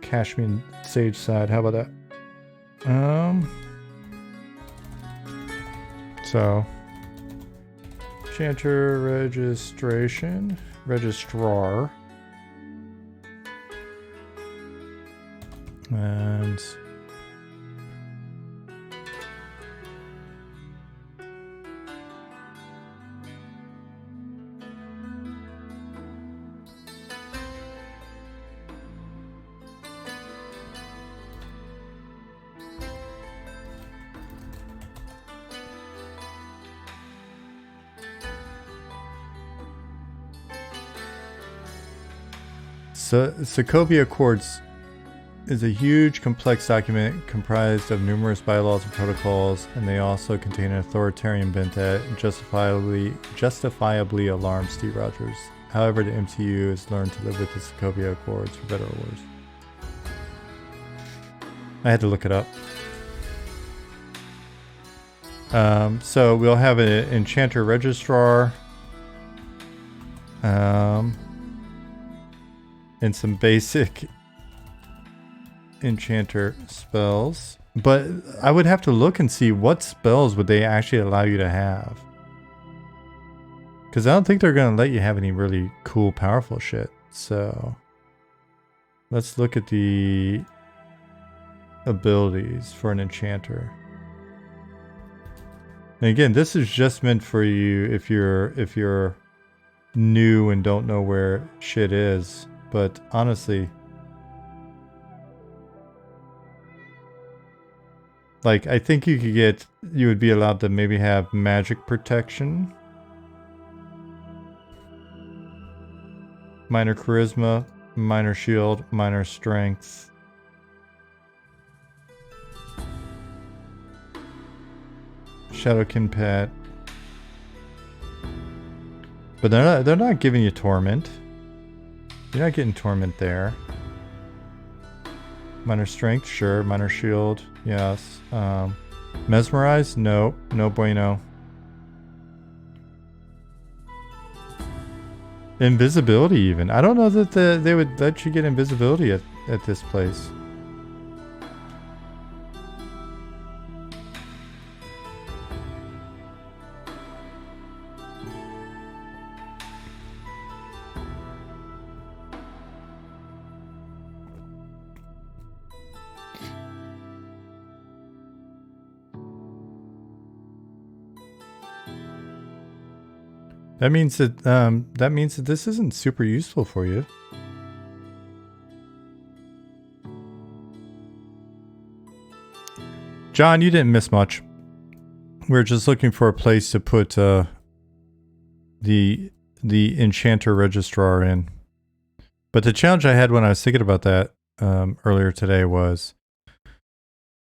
Cashman Sage side, how about that? So Enchanter registration. Registrar. And Sokovia Accords is a huge, complex document comprised of numerous bylaws and protocols, and they also contain an authoritarian bent that justifiably alarms Steve Rogers. However, the MCU has learned to live with the Sokovia Accords for better or worse. I had to look it up. So we'll have an Enchanter Registrar. And some basic enchanter spells. But I would have to look and see what spells would they actually allow you to have. Because I don't think they're going to let you have any really cool, powerful shit. So let's look at the abilities for an enchanter. And again, this is just meant for you if you're new and don't know where shit is. But honestly, like I think you would be allowed to maybe have magic protection, minor charisma, minor shield, minor strength. Shadowkin pet. But they're not giving you torment. You're not getting torment there. Minor strength, sure. Minor shield, yes. Mesmerize, no, no bueno. Invisibility, even. I don't know that they would let you get invisibility at this place. That means that this isn't super useful for you. John, you didn't miss much. We're just looking for a place to put the enchanter registrar in. But the challenge I had when I was thinking about that earlier today was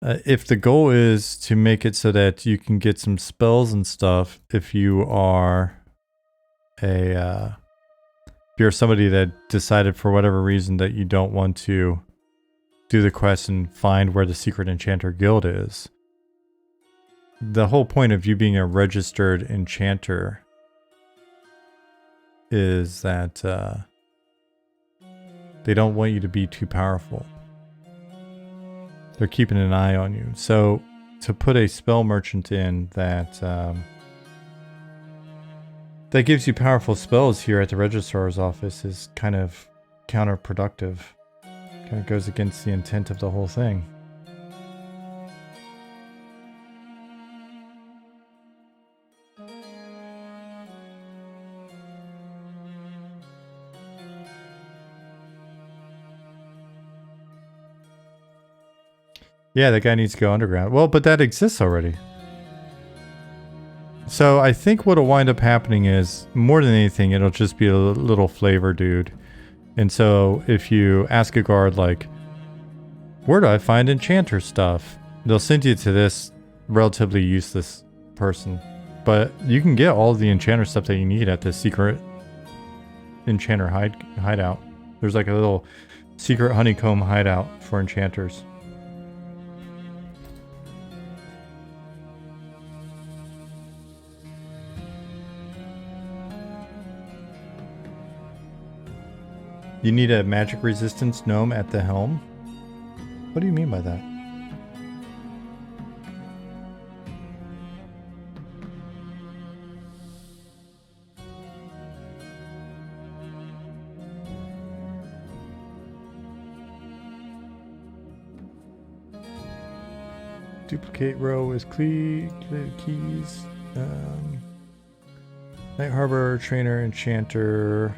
if the goal is to make it so that you can get some spells and stuff if you are if you're somebody that decided for whatever reason that you don't want to do the quest and find where the secret enchanter guild is. The whole point of you being a registered enchanter is that they don't want you to be too powerful. They're keeping an eye on you. So to put a spell merchant in that that gives you powerful spells here at the registrar's office is kind of counterproductive. Kind of goes against the intent of the whole thing. Yeah, that guy needs to go underground. Well, but that exists already. So I think what'll wind up happening is, more than anything, it'll just be a little flavor dude. And so if you ask a guard, like, where do I find enchanter stuff? They'll send you to this relatively useless person. But you can get all of the enchanter stuff that you need at the secret enchanter hideout. There's like a little secret honeycomb hideout for enchanters. You need a magic resistance gnome at the helm? What do you mean by that? Duplicate row with keys. Night Harbor, Trainer, Enchanter.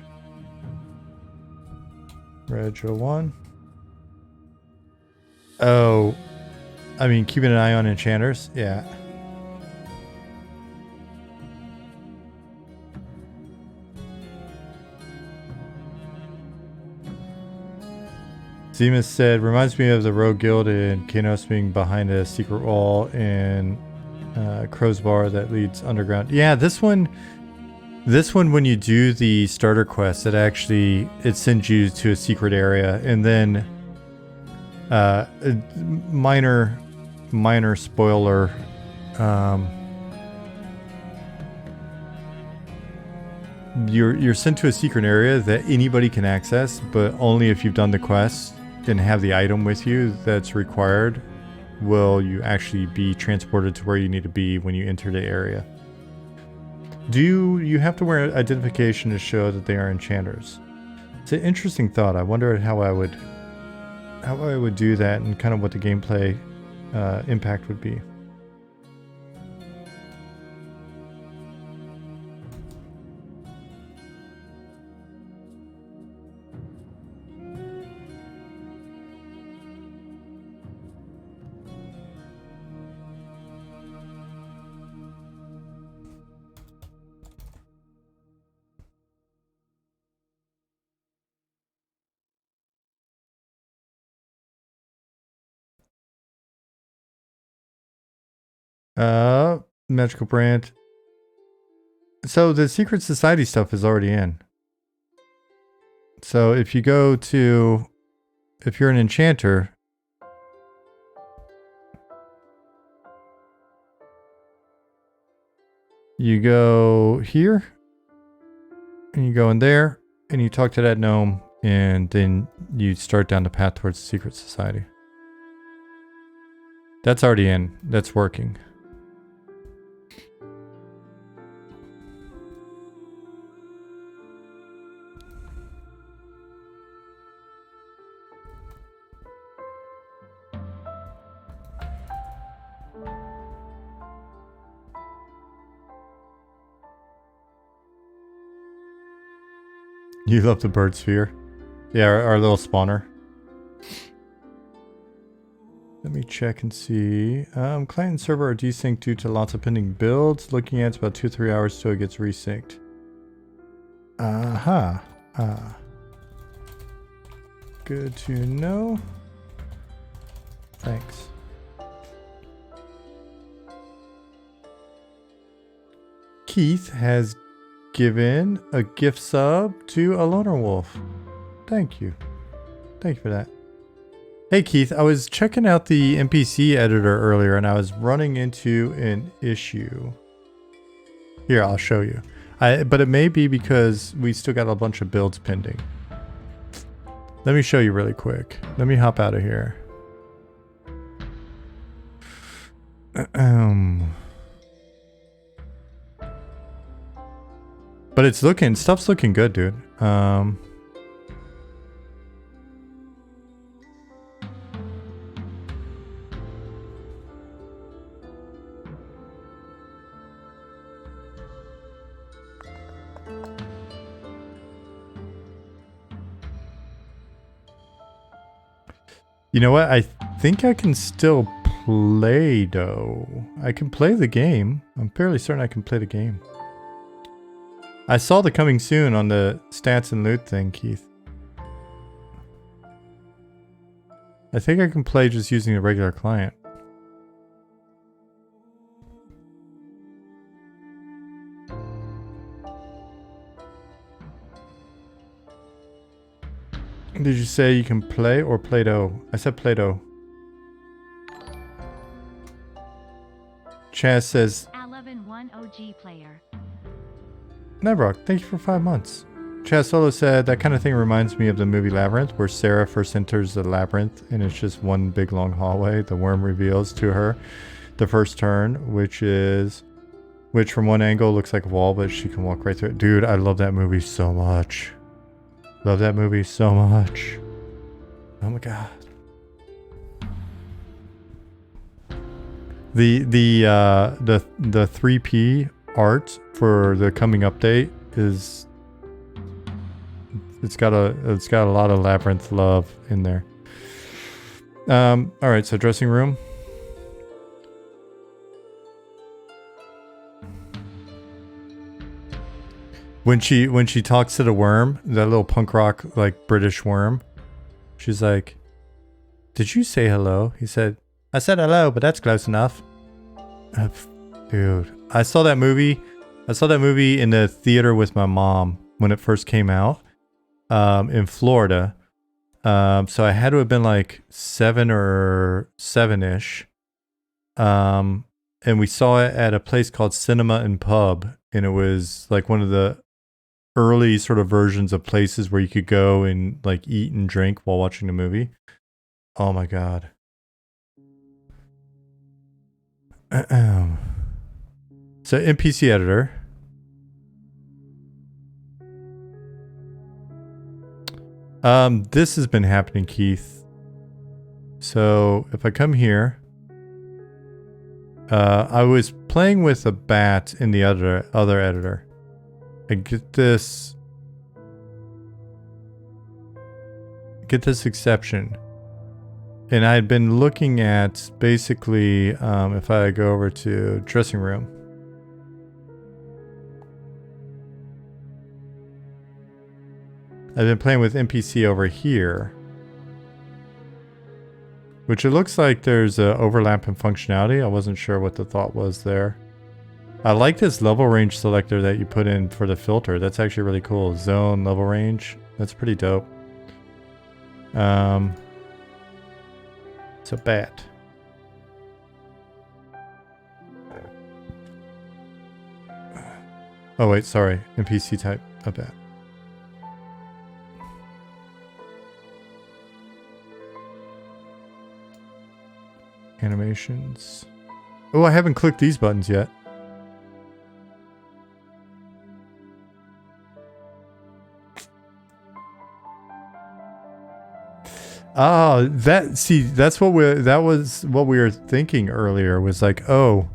Reg 01. Oh, I mean, keeping an eye on enchanters? Yeah. Zemus said, reminds me of the Rogue Guild in Kanos being behind a secret wall in Crow's Bar that leads underground. Yeah, this one, when you do the starter quest, it sends you to a secret area, and then minor spoiler, you're sent to a secret area that anybody can access, but only if you've done the quest and have the item with you that's required will you actually be transported to where you need to be when you enter the area. Do you have to wear identification to show that they are enchanters? It's an interesting thought. I wonder how I would do that and kind of what the gameplay impact would be. Magical brand. So the secret society stuff is already in. So if you go to, if you're an enchanter, you go here, and you go in there, and you talk to that gnome, and then you start down the path towards the secret society. That's already in. That's working. You love the bird sphere. Yeah, our little spawner. Let me check and see. Client and server are desynced due to lots of pending builds. Looking at it's about 2-3 hours till it gets resynced. Aha. Good to know. Thanks. Keith has given a gift sub to a loner wolf. Thank you. Thank you for that. Hey Keith, I was checking out the NPC editor earlier and I was running into an issue. Here, I'll show you. But it may be because we still got a bunch of builds pending. Let me show you really quick. Let me hop out of here. But it's stuff's looking good, dude. You know what? I think I can still play, though. I can play the game. I'm fairly certain I can play the game. I saw the coming soon on the stats and loot thing, Keith. I think I can play just using a regular client. Did you say you can play or Play-Doh? I said Play-Doh. Chaz says... One OG player. Nebrock, thank you for 5 months. Chaz Solo said, that kind of thing reminds me of the movie Labyrinth, where Sarah first enters the labyrinth and it's just one big long hallway. The worm reveals to her the first turn, which from one angle looks like a wall, but she can walk right through it. Dude, I love that movie so much. Love that movie so much. Oh my god. The 3P art for the coming update is it's got a lot of Labyrinth love in there. All right, so dressing room. When she talks to the worm, that little punk rock like British worm, she's like, "Did you say hello?" He said, "I said hello, but that's close enough." Dude, I saw that movie in the theater with my mom when it first came out, in Florida. So I had to have been like 7 or 7-ish. And we saw it at a place called Cinema and Pub, and it was like one of the early sort of versions of places where you could go and like eat and drink while watching the movie. Oh my god. So NPC editor. This has been happening, Keith. So if I come here, I was playing with a bat in the other editor. I get this exception. And I had been looking at basically, if I go over to dressing room. I've been playing with NPC over here. Which it looks like there's an overlap in functionality. I wasn't sure what the thought was there. I like this level range selector that you put in for the filter. That's actually really cool. Zone, level range. That's pretty dope. It's a bat. Oh wait, sorry. NPC type, a bat. Animations. Oh, I haven't clicked these buttons yet. Oh, that's what was what we were thinking earlier, was like, oh,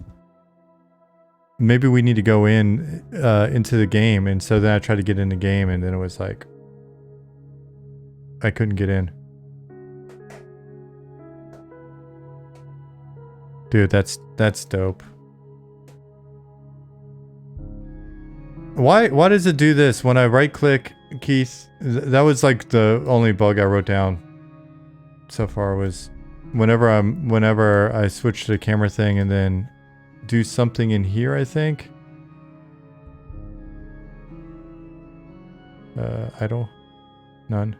maybe we need to go into the game. And so then I tried to get in the game and then it was like, I couldn't get in. Dude, that's dope. Why does it do this when I right click, Keith? That was like the only bug I wrote down so far was whenever I switch to the camera thing and then do something in here, I think. Idle? None.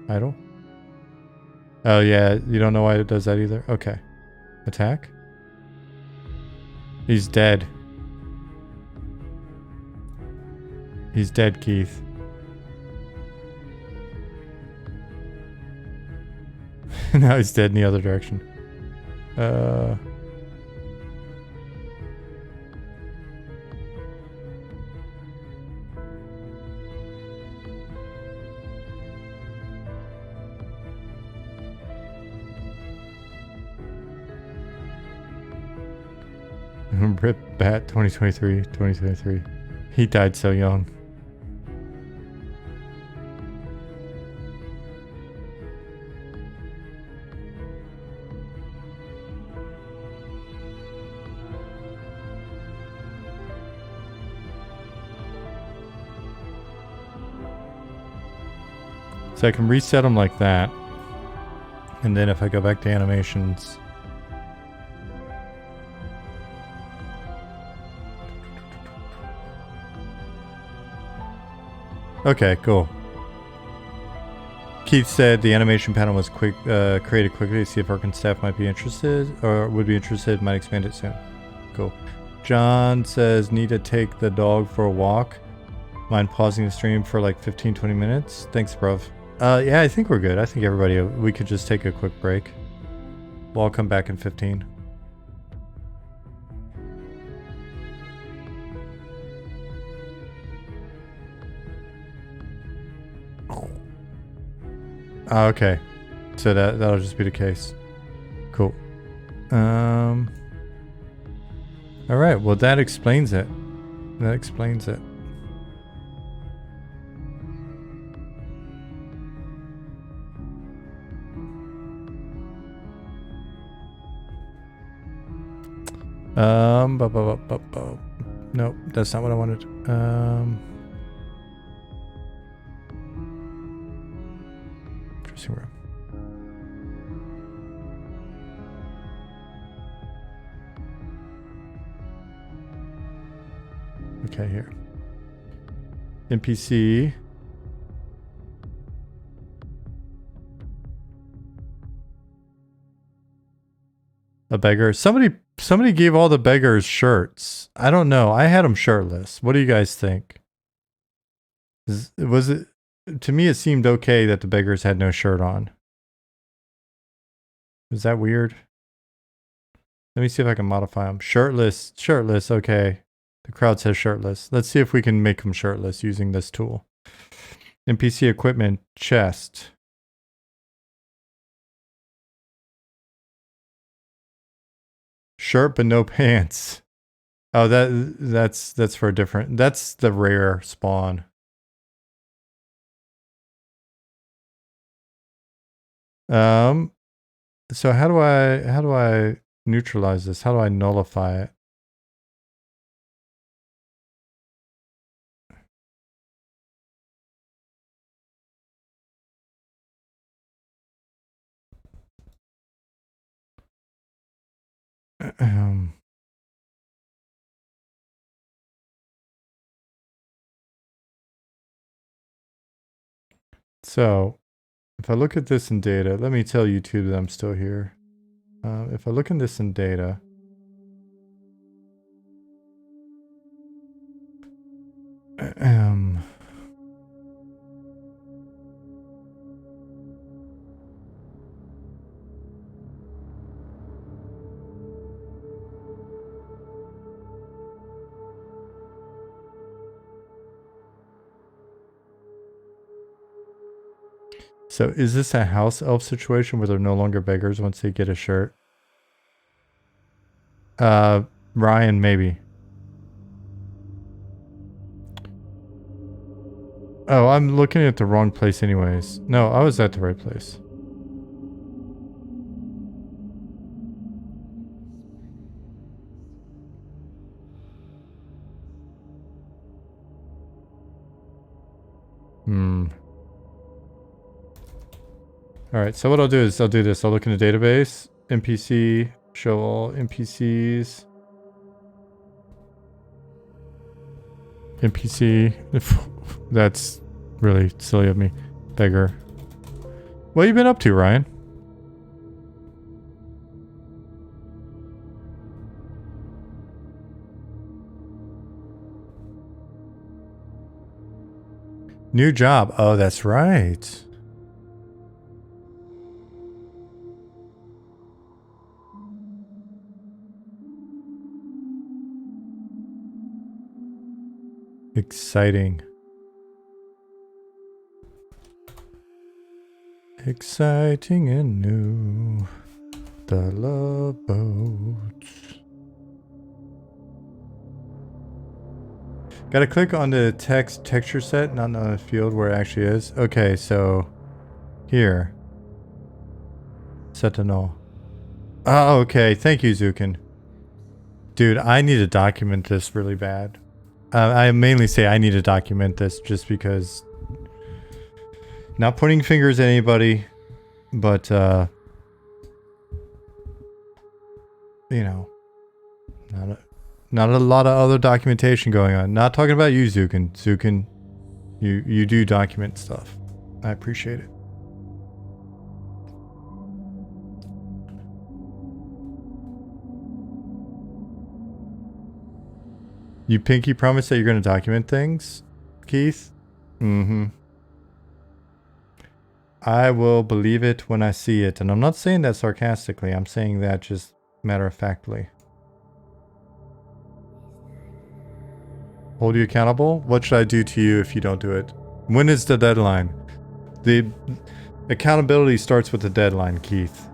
Idle? Oh yeah, you don't know why it does that either? Okay. Attack? He's dead. He's dead, Keith. Now he's dead in the other direction. Rip Bat 2023. He died so young. So I can reset them like that. And then if I go back to animations. Okay, cool. Keith said the animation panel was created quickly to see if Arkan staff might be interested or would be interested, might expand it soon. Cool. John says need to take the dog for a walk. Mind pausing the stream for like 15-20 minutes? Thanks, bruv. Yeah, I think we're good. I think everybody, we could just take a quick break. We'll all come back in 15. Okay. So that'll just be the case. Cool. All right. Well, that explains it. That explains it. Nope, that's not what I wanted. Dressing room. Okay, here. NPC. A beggar. Somebody gave all the beggars shirts. I don't know. I had them shirtless. What do you guys think? Was it, to me it seemed okay that the beggars had no shirt on. Is that weird? Let me see if I can modify them. Shirtless, okay. The crowd says shirtless. Let's see if we can make them shirtless using this tool. NPC equipment, chest. Shirt but no pants. Oh, that's for a different. That's the rare spawn. So how do I neutralize this? How do I nullify it? So if I look at this in data, let me tell YouTube that I'm still here. If I look in this in data, so is this a house elf situation where they're no longer beggars once they get a shirt? Ryan, maybe. Oh, I'm looking at the wrong place anyways. No, I was at the right place. Alright, so what I'll do is I'll do this. I'll look in the database. NPC. Show all NPCs. NPC. That's really silly of me. Beggar. What have you been up to, Ryan? New job. Oh, that's right. Exciting. Exciting and new. The love boats. Gotta click on the texture set, not on the field where it actually is. Okay, so here. Set to null. Oh, okay. Thank you, Zukin. Dude, I need to document this really bad. I mainly say I need to document this just because... Not pointing fingers at anybody, but, you know, not a lot of other documentation going on. Not talking about you, Zukin. Zukin, you do document stuff. I appreciate it. You pinky promise that you're going to document things, Keith? Mm-hmm. I will believe it when I see it. And I'm not saying that sarcastically. I'm saying that just matter-of-factly. Hold you accountable? What should I do to you if you don't do it? When is the deadline? The accountability starts with the deadline, Keith.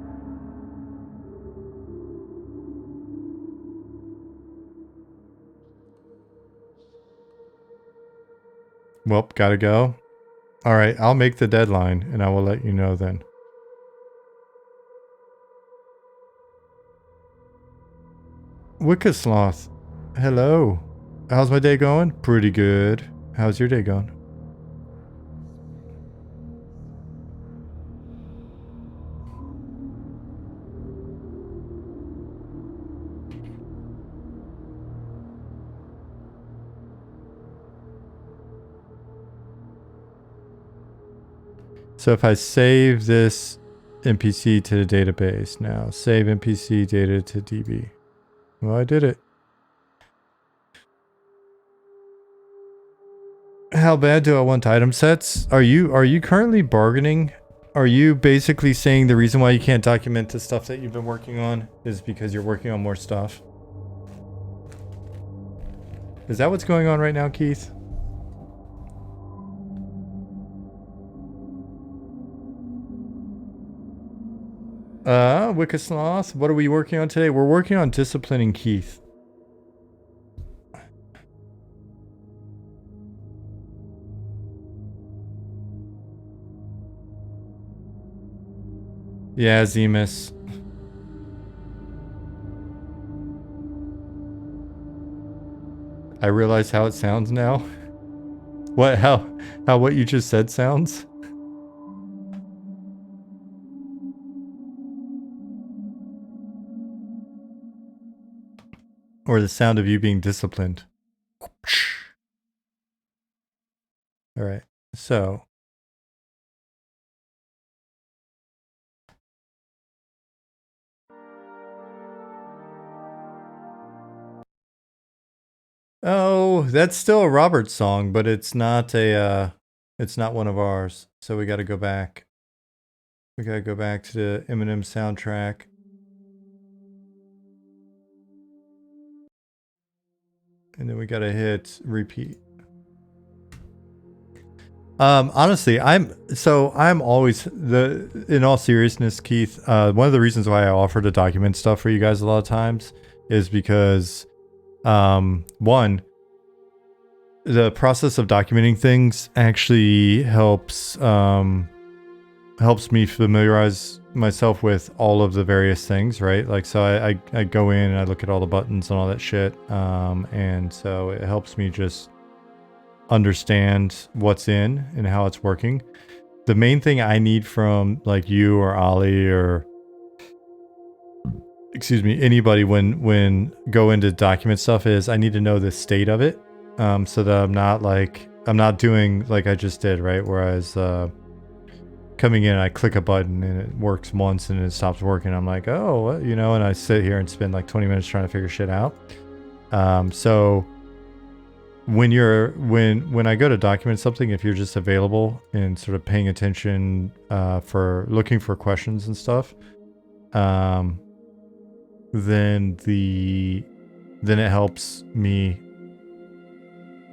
Well, gotta go. Alright, I'll make the deadline and I will let you know then. Wickesloth. Hello. How's my day going? Pretty good. How's your day going? So if I save this NPC to the database now, save NPC data to DB. Well, I did it. How bad do I want item sets? Are you currently bargaining? Are you basically saying the reason why you can't document the stuff that you've been working on is because you're working on more stuff? Is that what's going on right now, Keith? Wickesloth, what are we working on today? We're working on disciplining Keith. Yeah, Zemus. I realize how it sounds now. What, how what you just said sounds? Or the sound of you being disciplined. Alright, so. Oh, that's still a Robert song, but it's not a, it's not one of ours. So we gotta go back. We gotta go back to the Eminem soundtrack. And then we gotta hit repeat. Honestly, I'm always in all seriousness, Keith, one of the reasons why I offer to document stuff for you guys a lot of times is because, one, the process of documenting things actually helps me familiarize myself with all of the various things, right? Like, so I go in and I look at all the buttons and all that shit. And so it helps me just understand what's in and how it's working. The main thing I need from like you or Ollie or excuse me, anybody when go into document stuff is I need to know the state of it. So that I'm not doing like I just did, right? Whereas coming in, I click a button and it works once and it stops working. I'm like, oh, what? You know, and I sit here and spend like 20 minutes trying to figure shit out. So when I go to document something, if you're just available and sort of paying attention for looking for questions and stuff, then it helps me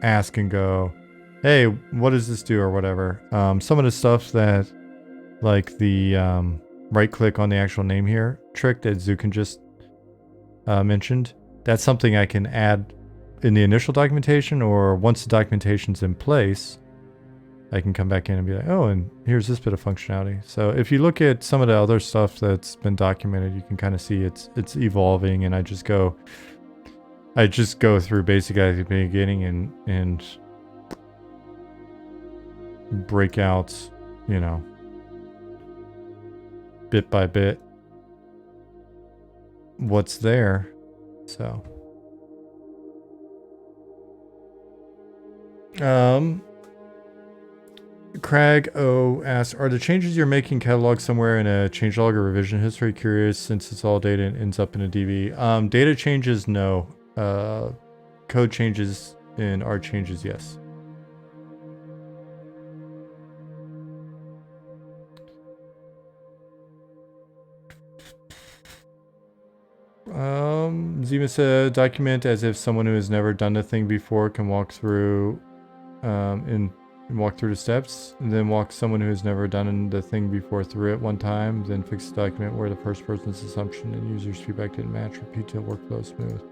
ask and go, hey, what does this do or whatever. Some of the stuff that like the right click on the actual name here trick that Zukin just mentioned, that's something I can add in the initial documentation, or once the documentation's in place, I can come back in and be like, oh, and here's this bit of functionality. So if you look at some of the other stuff that's been documented, you can kind of see it's evolving, and I just go through basically at the beginning and break out, you know, bit by bit what's there. So Craig O asks, are the changes you're making cataloged somewhere in a changelog or revision history? Curious, since it's all data and ends up in a DB. Data changes, no. Code changes and art changes, yes. Zima said, document as if someone who has never done the thing before can walk through and walk through the steps, and then walk someone who has never done the thing before through it one time, then fix the document where the first person's assumption and user's feedback didn't match, repeat till workflow smooth.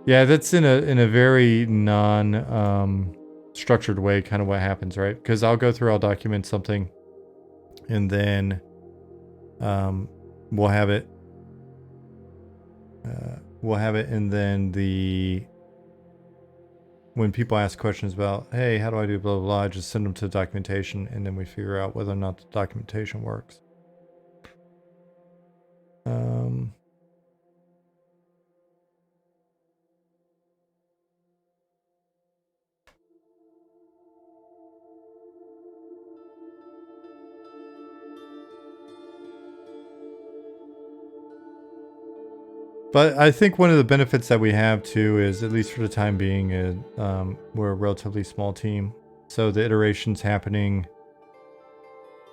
Yeah, that's in a very non structured way kind of what happens, right? Because I'll document something, and then we'll have it and then when people ask questions about, hey, how do I do blah, blah, blah, I just send them to the documentation, and then we figure out whether or not the documentation works. But I think one of the benefits that we have too is, at least for the time being, we're a relatively small team, so the iterations happening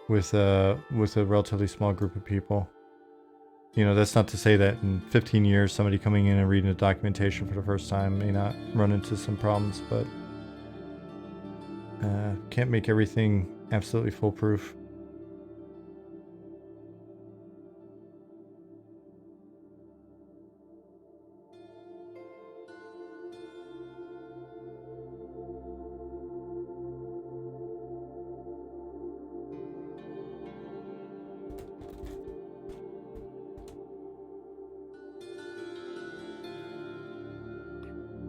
with a relatively small group of people. You know, that's not to say that in 15 years somebody coming in and reading the documentation for the first time may not run into some problems, but can't make everything absolutely foolproof.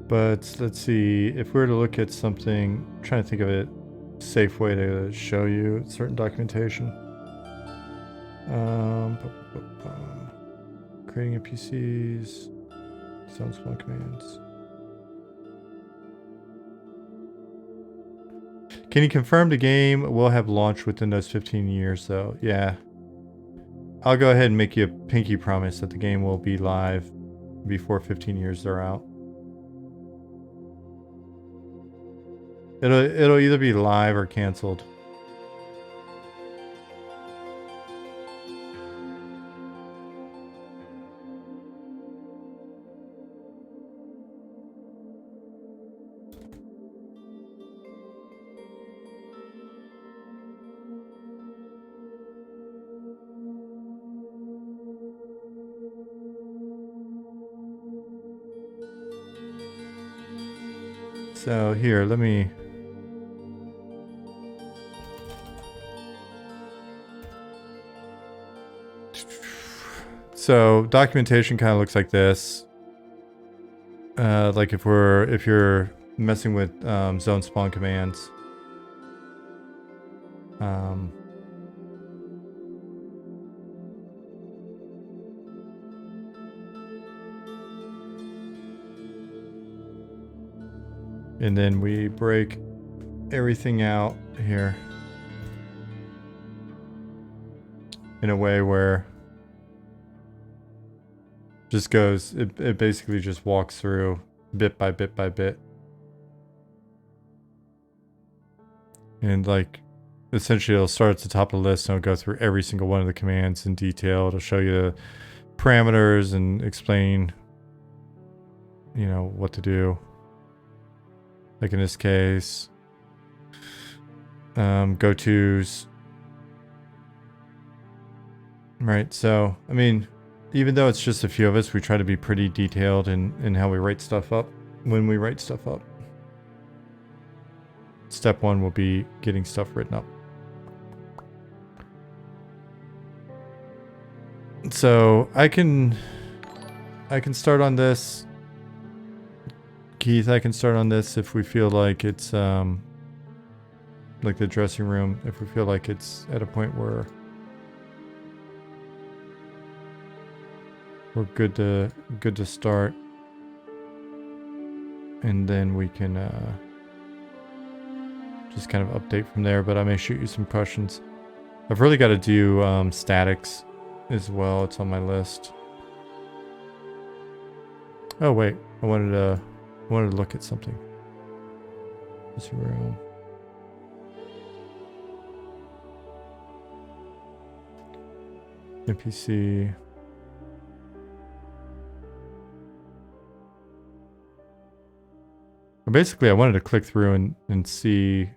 But let's see, if we were to look at something, I'm trying to think of a safe way to show you certain documentation. Creating NPCs, sound spawn commands. Can you confirm the game will have launched within those 15 years though? Yeah. I'll go ahead and make you a pinky promise that the game will be live before 15 years are out. It'll either be live or canceled. So here, let me... So documentation kind of looks like this. Like if you're messing with zone spawn commands. And then we break everything out here in a way where just goes, it basically just walks through bit by bit by bit. And like, essentially it'll start at the top of the list and it'll go through every single one of the commands in detail. It'll show you the parameters and explain, you know, what to do. Like in this case, go-tos. Right, so, I mean, even though it's just a few of us, we try to be pretty detailed in how we write stuff up, when we write stuff up. Step one will be getting stuff written up. So, I can start on this. Keith, I can start on this if we feel like it's, like the dressing room, if we feel like it's at a point where we're good to start. And then we can, just kind of update from there, but I may shoot you some questions. I've really got to do, statics as well. It's on my list. Oh, wait, I wanted to look at something. This room. NPC. Basically, I wanted to click through and see.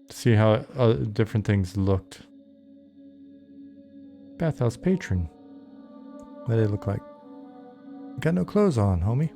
See how different things looked. Bathhouse patron. What did it look like? Got no clothes on, homie.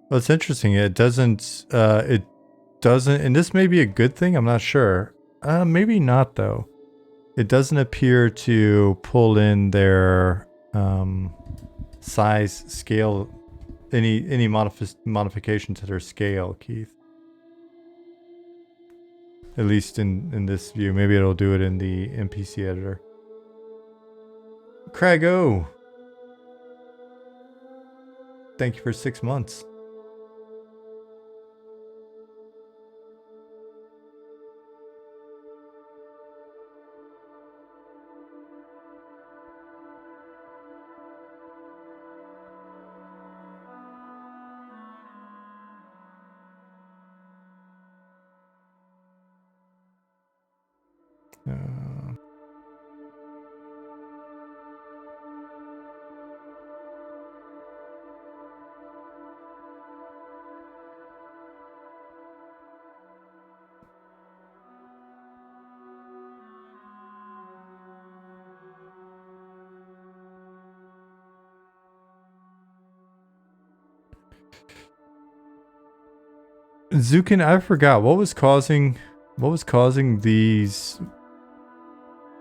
Well, it's interesting. It doesn't, and this may be a good thing. I'm not sure. Maybe not though. It doesn't appear to pull in their, size, scale, any modification to their scale, Keith. At least in this view. Maybe it'll do it in the NPC editor. Craigo! Thank you for 6 months. Zukin, I forgot what was causing these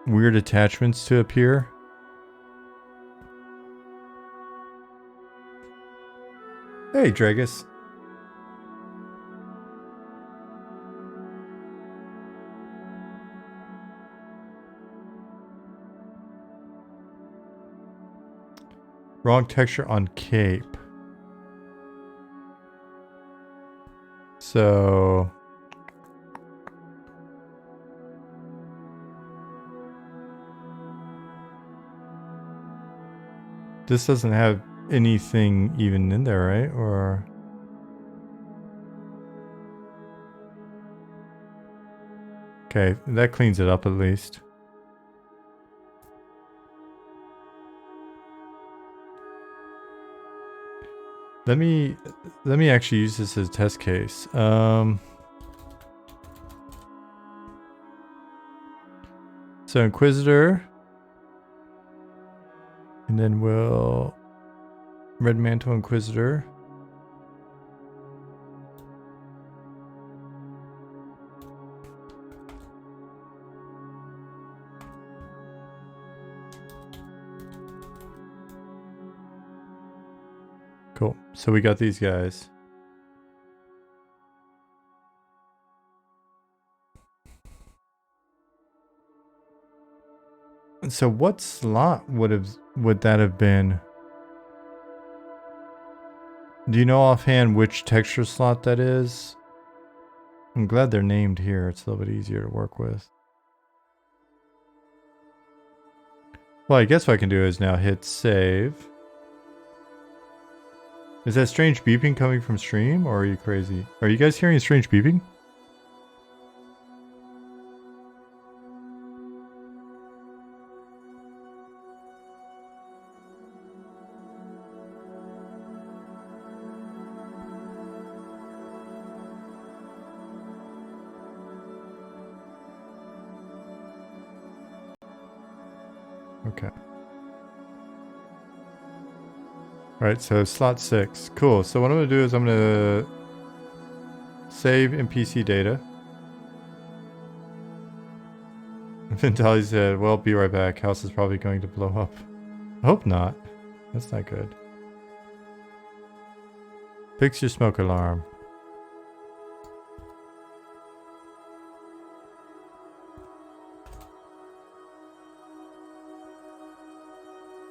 weird attachments to appear. Hey, Dragus. Wrong texture on cape. So This doesn't have anything even in there, right? Or... Okay, that cleans it up at least. Let me actually use this as a test case. So Inquisitor, and then we'll Red Mantle Inquisitor. Cool. So we got these guys. And so what slot would that have been? Do you know offhand which texture slot that is? I'm glad they're named here. It's a little bit easier to work with. Well, I guess what I can do is now hit save. Is that strange beeping coming from stream, or are you crazy? Are you guys hearing strange beeping? Okay. Alright, so slot 6. Cool. So what I'm going to do is I'm going to save NPC data. Vintali said, well, be right back. House is probably going to blow up. I hope not. That's not good. Fix your smoke alarm.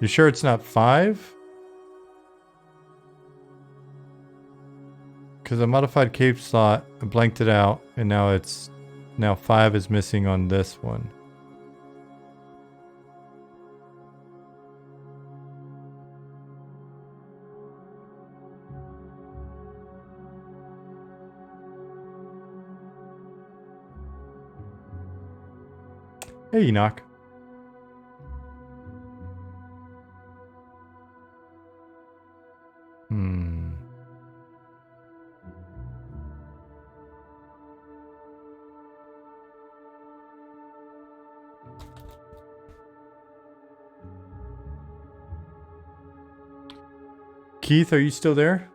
You sure it's not 5? Because I modified cape slot, I blanked it out, and now 5 is missing on this one. Hey, Enoch. Keith, are you still there?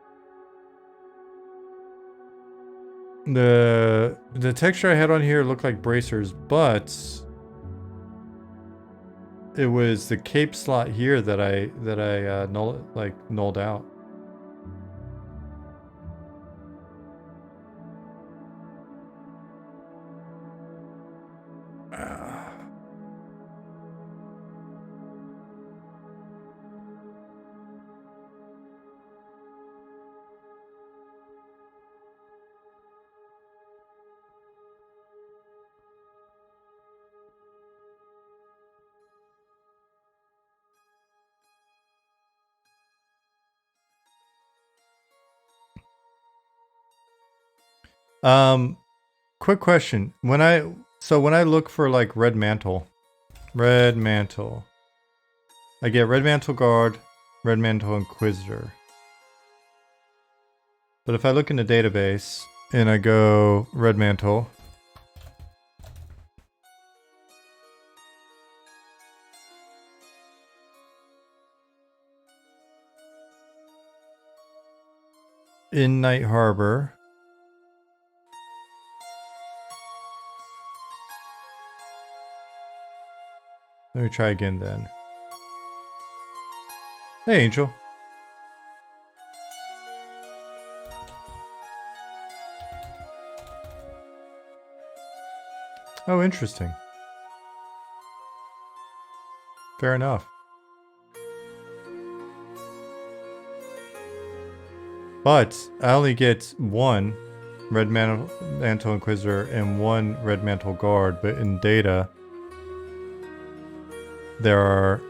The texture I had on here looked like bracers, but it was the cape slot here that I nulled out. Quick question. When I look for like red mantle, I get red mantle guard, red mantle inquisitor. But if I look in the database and I go red mantle, in Night Harbor, let me try again then. Hey, Angel. Oh, interesting. Fair enough. But I only get one red mantle inquisitor and one red mantle guard, but in data there are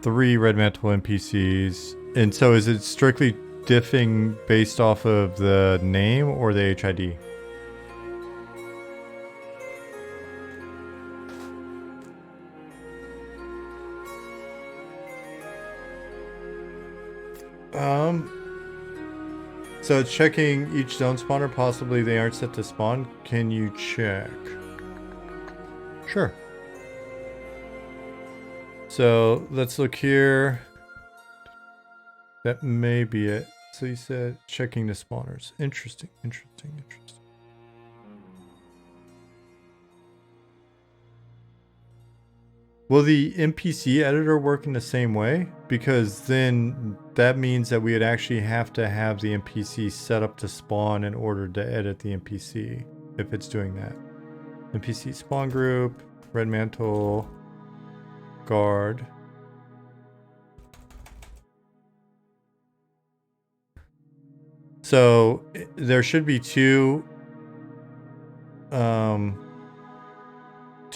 3 red mantle NPCs. And so is it strictly diffing based off of the name or the HID? So it's checking each zone spawner. Possibly they aren't set to spawn. Can you check? Sure. So let's look here. That may be it. So you said checking the spawners. Interesting, interesting, interesting. Will the NPC editor work in the same way? Because then that means that we would actually have to have the NPC set up to spawn in order to edit the NPC if it's doing that. NPC spawn group, red mantle, guard. So there should be two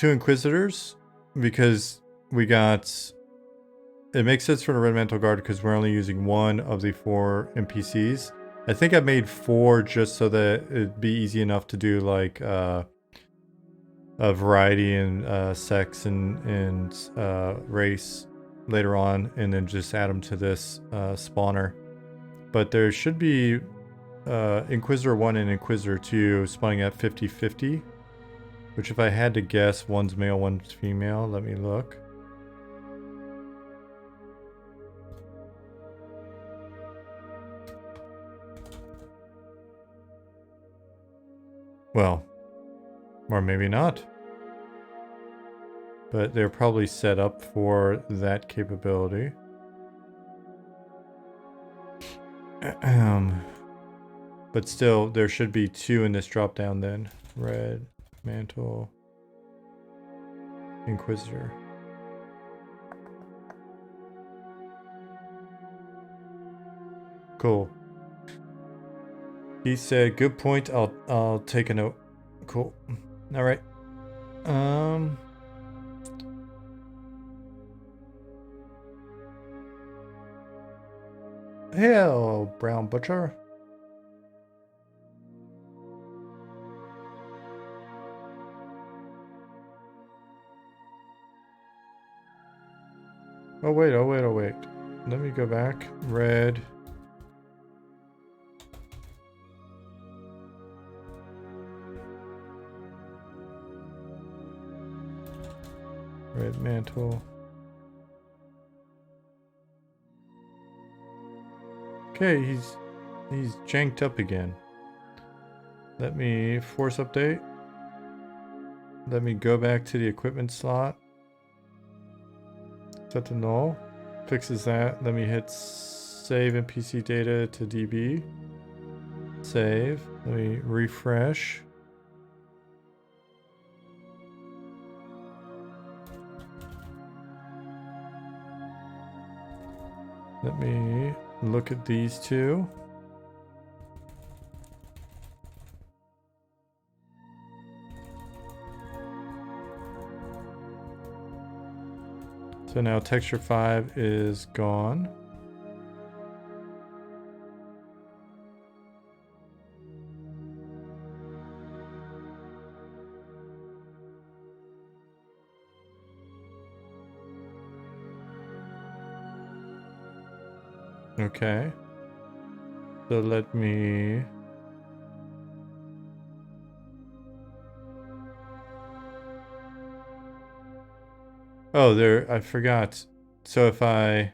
Inquisitors, because we got, it makes sense for the red mantle guard because we're only using one of the 4 NPCs. I think I made 4 just so that it'd be easy enough to do like a variety in sex and race later on, and then just add them to this spawner. But there should be Inquisitor 1 and Inquisitor 2 spawning at 50-50. Which, if I had to guess, one's male, one's female. Let me look. Well, or maybe not. But they're probably set up for that capability. But still, there should be 2 in this drop down then. Red mantle, Inquisitor. Cool. He said, "Good point. I'll take a note." Cool. All right. Hello, Brown Butcher. Oh wait, oh wait, oh wait. Let me go back. Red. Red mantle. Okay, he's janked up again. Let me force update. Let me go back to the equipment slot. Set to null. Fixes that. Let me hit save NPC data to DB. Save. Let me refresh. Let me look at these 2. So now texture 5 is gone. Okay. So let me... Oh, there, I forgot. So if I...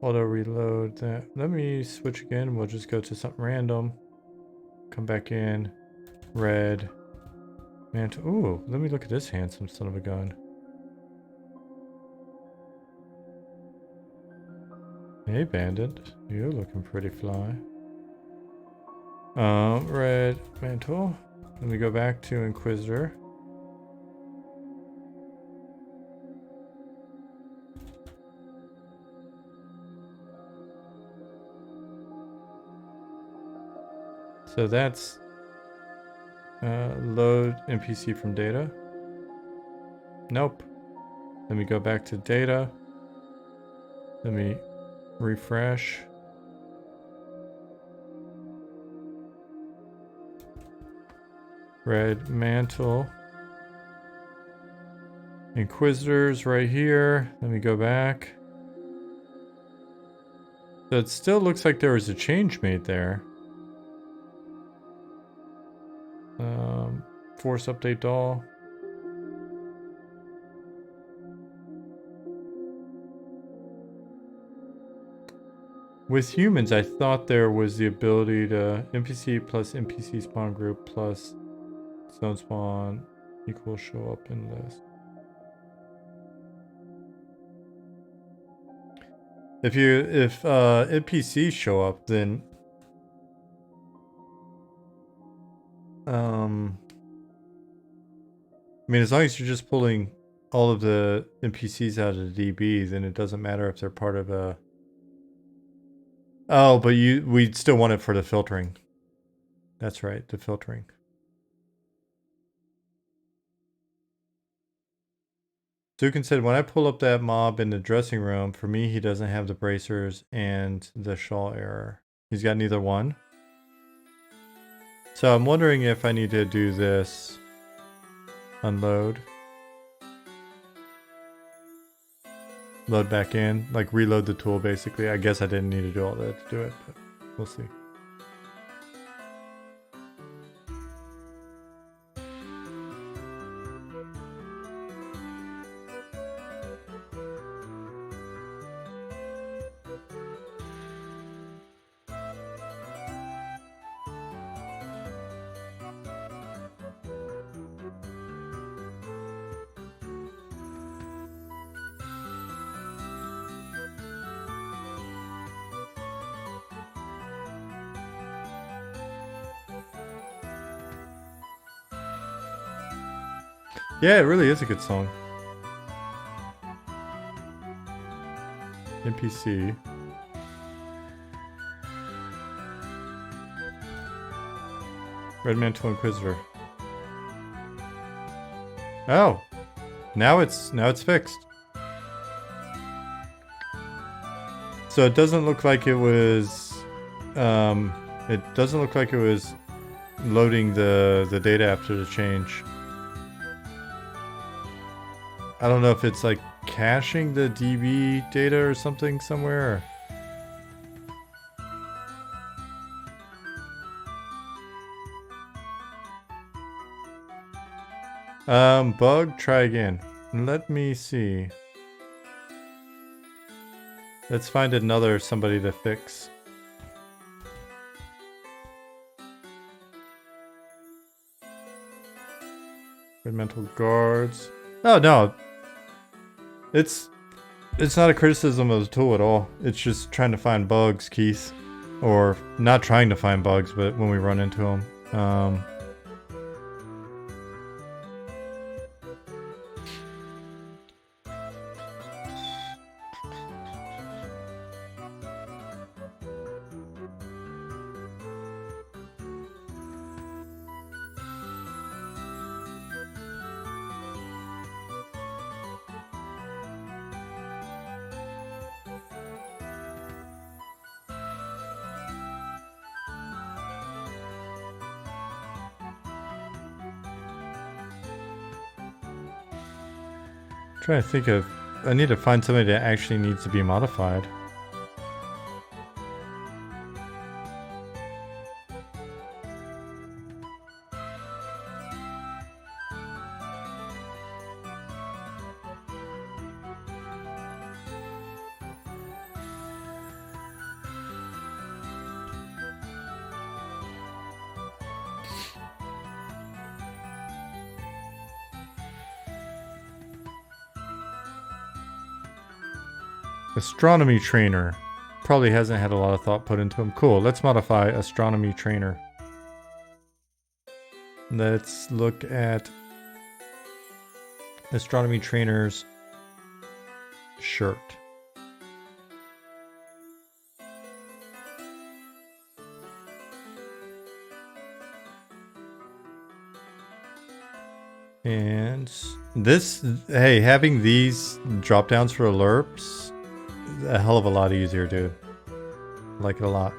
auto reload that. Let me switch again. We'll just go to something random. Come back in. Red. Mantle. Ooh, let me look at this handsome son of a gun. Hey, Bandit. You're looking pretty fly. Red mantle. Let me go back to Inquisitor. So that's load NPC from data. Nope. Let me go back to data. Let me refresh. Red mantle. Inquisitors right here. Let me go back. So it still looks like there was a change made there. Force update doll. With humans, I thought there was the ability to NPC plus NPC spawn group plus zone spawn equal show up in list. If NPCs show up, then I mean, as long as you're just pulling all of the NPCs out of the DB, then it doesn't matter if they're part of a. Oh, but we'd still want it for the filtering. That's right, the filtering. Zukin said, when I pull up that mob in the dressing room, for me, he doesn't have the bracers and the shawl error. He's got neither one. So I'm wondering if I need to do this. Unload. Load back in. Like reload the tool, basically. I guess I didn't need to do all that to do it, but we'll see. Yeah, it really is a good song. NPC. Red Mantle Inquisitor. Oh, now it's fixed. So it doesn't look like it was. It doesn't look like it was loading the data after the change. I don't know if it's like caching the DB data or something somewhere. Bug, try again. Let me see. Let's find somebody to fix. Red Mental Guards. Oh no. It's not a criticism of the tool at all. It's just trying to find bugs, Keith. Or not trying to find bugs, but when we run into them. Trying to think of. I need to find somebody that actually needs to be modified. Astronomy trainer. Probably hasn't had a lot of thought put into him. Cool, let's modify astronomy trainer. Let's look at astronomy trainer's shirt. And this, hey, having these drop downs for alerts, a hell of a lot easier, dude. I like it a lot.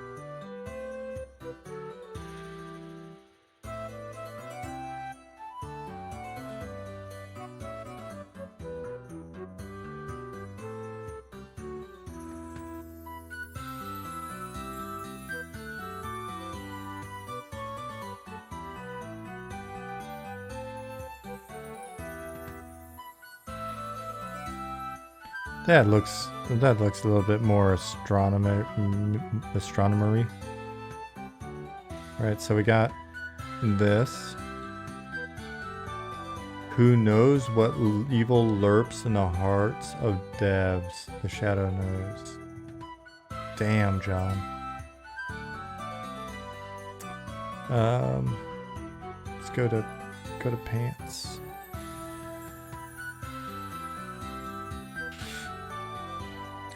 That looks a little bit more astronomery. All right, so we got this. Who knows what evil lurks in the hearts of devs? The shadow knows. Damn, John. Let's go to pants.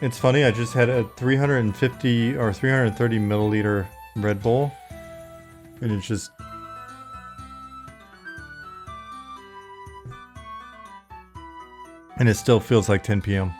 It's funny, I just had a 350 or 330 milliliter Red Bull, and it's just and it still feels like 10 p.m.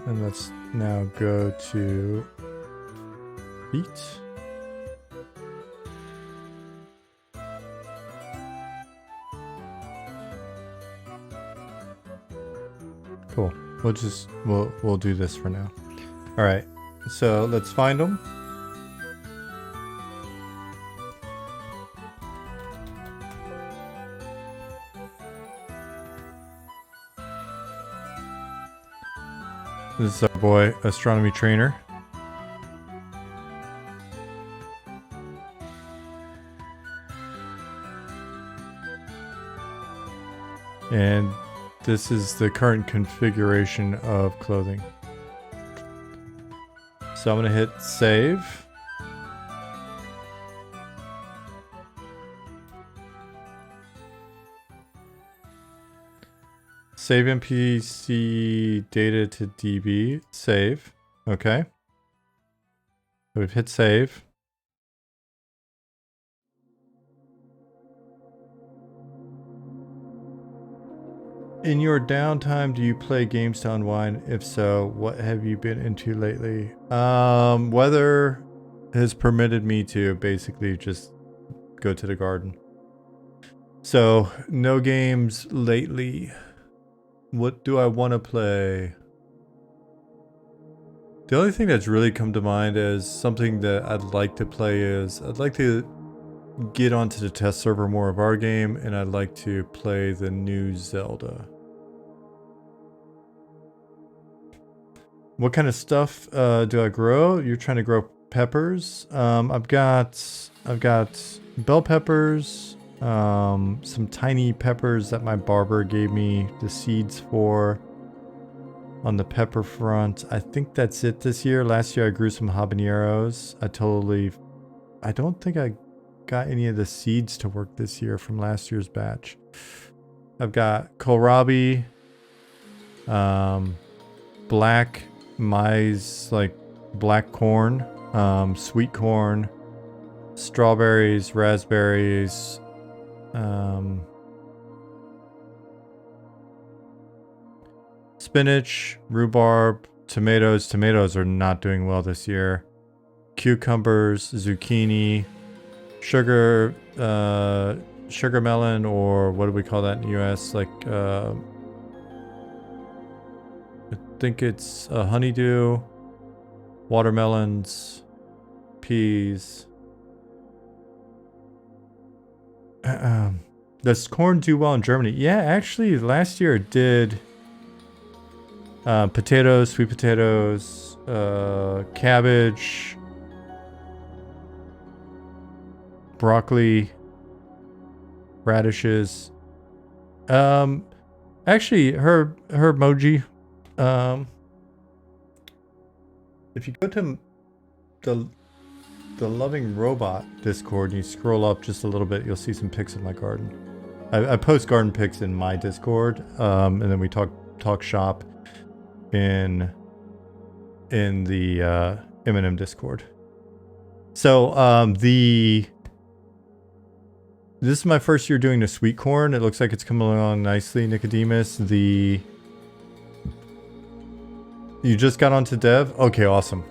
And let's now go to feet. Cool. We'll do this for now. All right. So let's find them. This is our boy, Astronomy Trainer. And this is the current configuration of clothing. So I'm going to hit save. Save NPC data to DB. Save. Okay. So we've hit save. In your downtime, do you play games to unwind? If so, what have you been into lately? Weather has permitted me to basically just go to the garden. So, no games lately. What do I want to play? The only thing that's really come to mind as something that I'd like to play is I'd like to get onto the test server more of our game, and I'd like to play the new Zelda. What kind of stuff do I grow? You're trying to grow peppers. I've got bell peppers, some tiny peppers that my barber gave me the seeds for. On the pepper front, I think that's it this year. Last year I grew some habaneros. I don't think I got any of the seeds to work this year from last year's batch. I've got kohlrabi, black maize, like black corn, sweet corn, strawberries, raspberries, spinach, rhubarb, tomatoes. Tomatoes are not doing well this year. Cucumbers, zucchini, sugar melon, or what do we call that in the US? Like, I think it's honeydew, watermelons, peas. Does corn do well in Germany? Yeah, actually, last year it did. Potatoes, sweet potatoes, cabbage, broccoli, radishes. Actually, herb emoji. If you go to the Loving Robot Discord and you scroll up just a little bit, you'll see some pics of my garden. I post garden pics in my Discord, and then we talk shop in the M&M Discord. So this is my first year doing the sweet corn. It looks like it's coming along nicely, Nicodemus. You just got onto dev? Okay, awesome.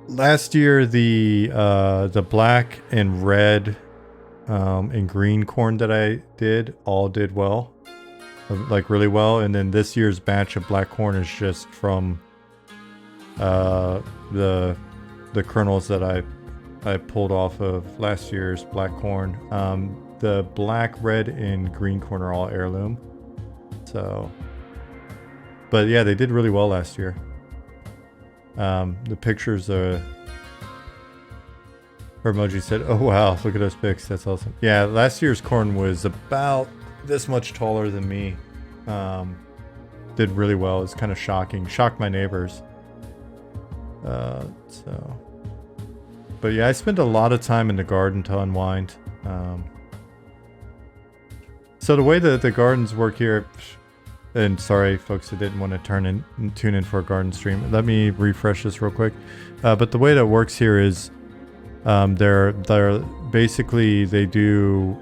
Last year the black and red and green corn that I all did well. Like really well, and then this year's batch of black corn is just from the kernels that I pulled off of last year's black corn. The black, red, and green corn are all heirloom. So, but yeah, they did really well last year. The pictures are. Emoji said, "Oh wow, look at those pics. That's awesome." Yeah, last year's corn was about this much taller than me. Did really well. It's kind of shocking. Shocked my neighbors. But yeah, I spent a lot of time in the garden to unwind. So the way that the gardens work here, and sorry folks that didn't want to tune in for a garden stream. Let me refresh this real quick. But the way that works here is they're basically they do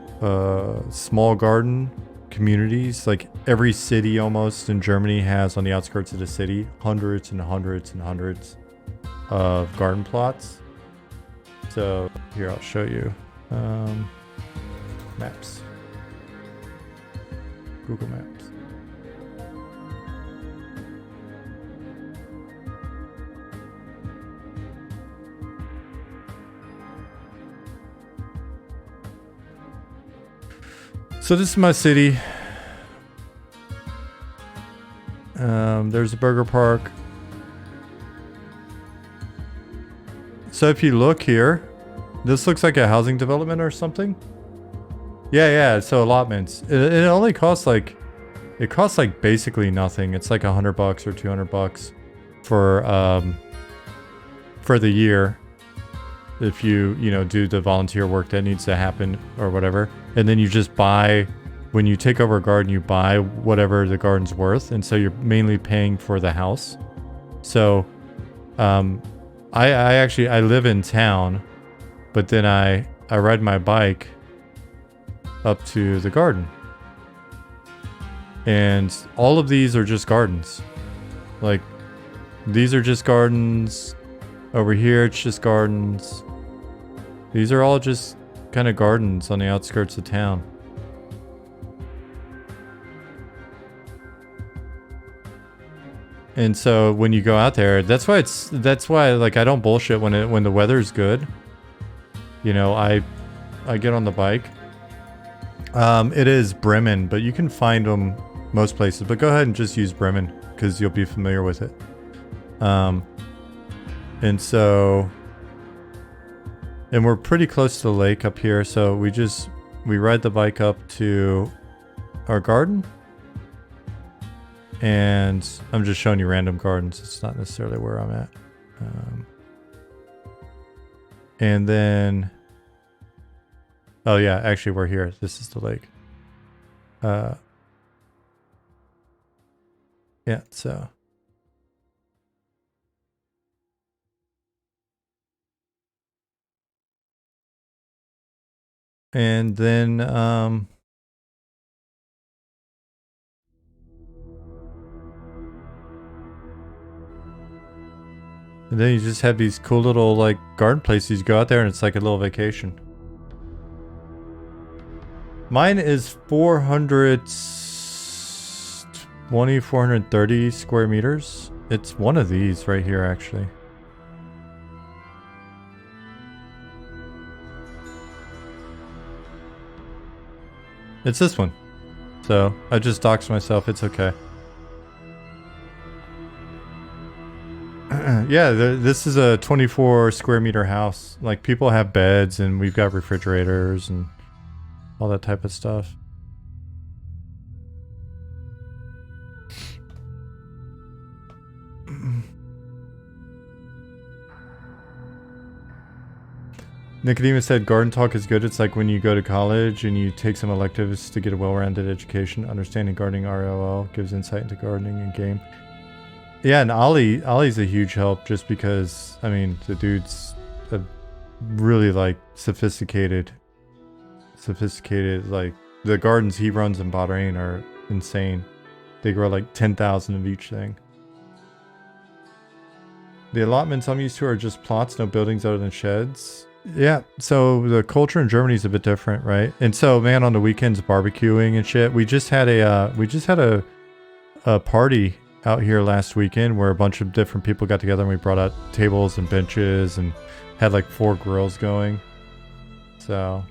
small garden communities. Like every city almost in Germany has on the outskirts of the city hundreds and hundreds and hundreds of garden plots. So here, I'll show you maps. Google Maps. So this is my city. There's a burger park. So if you look here, this looks like a housing development or something. Yeah. So allotments. It only costs like, basically nothing. It's like $100 or $200 for the year. If you do the volunteer work that needs to happen or whatever. And then you just buy, when you take over a garden, you buy whatever the garden's worth. And so you're mainly paying for the house. So I live in town, but then I ride my bike up to the garden. And all of these are just gardens. Like, these are just gardens. Over here, it's just gardens. These are all just kind of gardens on the outskirts of town. And so when you go out there, that's why like I don't bullshit when the weather's good. I get on the bike. It is Bremen, but you can find them most places. But go ahead and just use Bremen because you'll be familiar with it. And we're pretty close to the lake up here, so we ride the bike up to our garden. And I'm just showing you random gardens. It's not necessarily where I'm at. And then, oh yeah, actually we're here. This is the lake. Yeah, so. And then, and then you just have these cool little like garden places. You go out there and it's like a little vacation. Mine is 430 square meters. It's one of these right here, actually. It's this one. So I just doxed myself. It's okay. Yeah, this is a 24 square meter house. Like, people have beds and we've got refrigerators and all that type of stuff. Nicodemus said garden talk is good. It's like when you go to college and you take some electives to get a well-rounded education. Understanding gardening RLL gives insight into gardening and game. Yeah, and Ollie's a huge help just because, I mean, the dude's a really like sophisticated, like the gardens he runs in Bahrain are insane. They grow like 10,000 of each thing. The allotments I'm used to are just plots, no buildings other than sheds. Yeah, so the culture in Germany is a bit different, right? And so, man, on the weekends, barbecuing and shit. We just had a party out here last weekend where a bunch of different people got together and we brought out tables and benches and had like 4 grills going. So,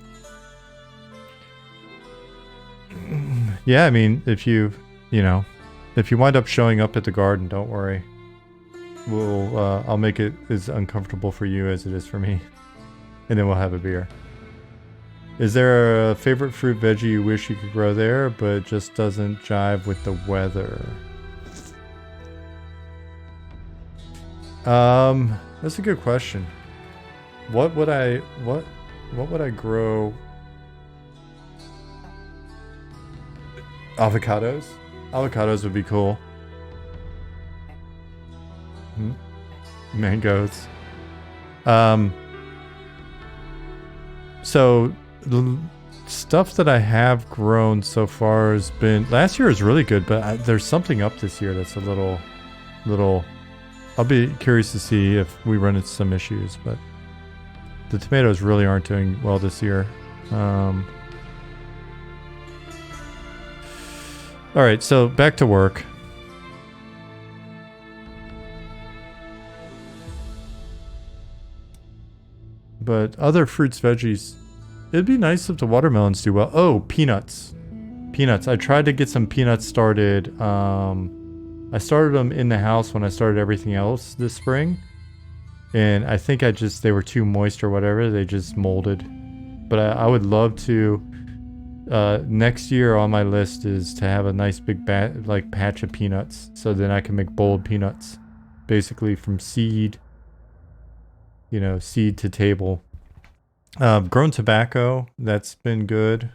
yeah, I mean, if you wind up showing up at the garden, don't worry. I'll make it as uncomfortable for you as it is for me. And then we'll have a beer. Is there a favorite fruit veggie you wish you could grow there, but just doesn't jive with the weather? That's a good question. What would I grow? Avocados? Avocados would be cool. Mangoes. So the stuff that I have grown so far has been, last year was really good, but there's something up this year that's a little, I'll be curious to see if we run into some issues, but the tomatoes really aren't doing well this year. All right, so back to work. But other fruits, veggies, it'd be nice if the watermelons do well. Oh, peanuts. Peanuts. I tried to get some peanuts started. I started them in the house when I started everything else this spring. And I think they were too moist or whatever. They just molded. But I would love to, next year on my list is to have a nice big patch of peanuts. So then I can make bold peanuts. Basically from seed. Seed to table. Grown tobacco, that's been good.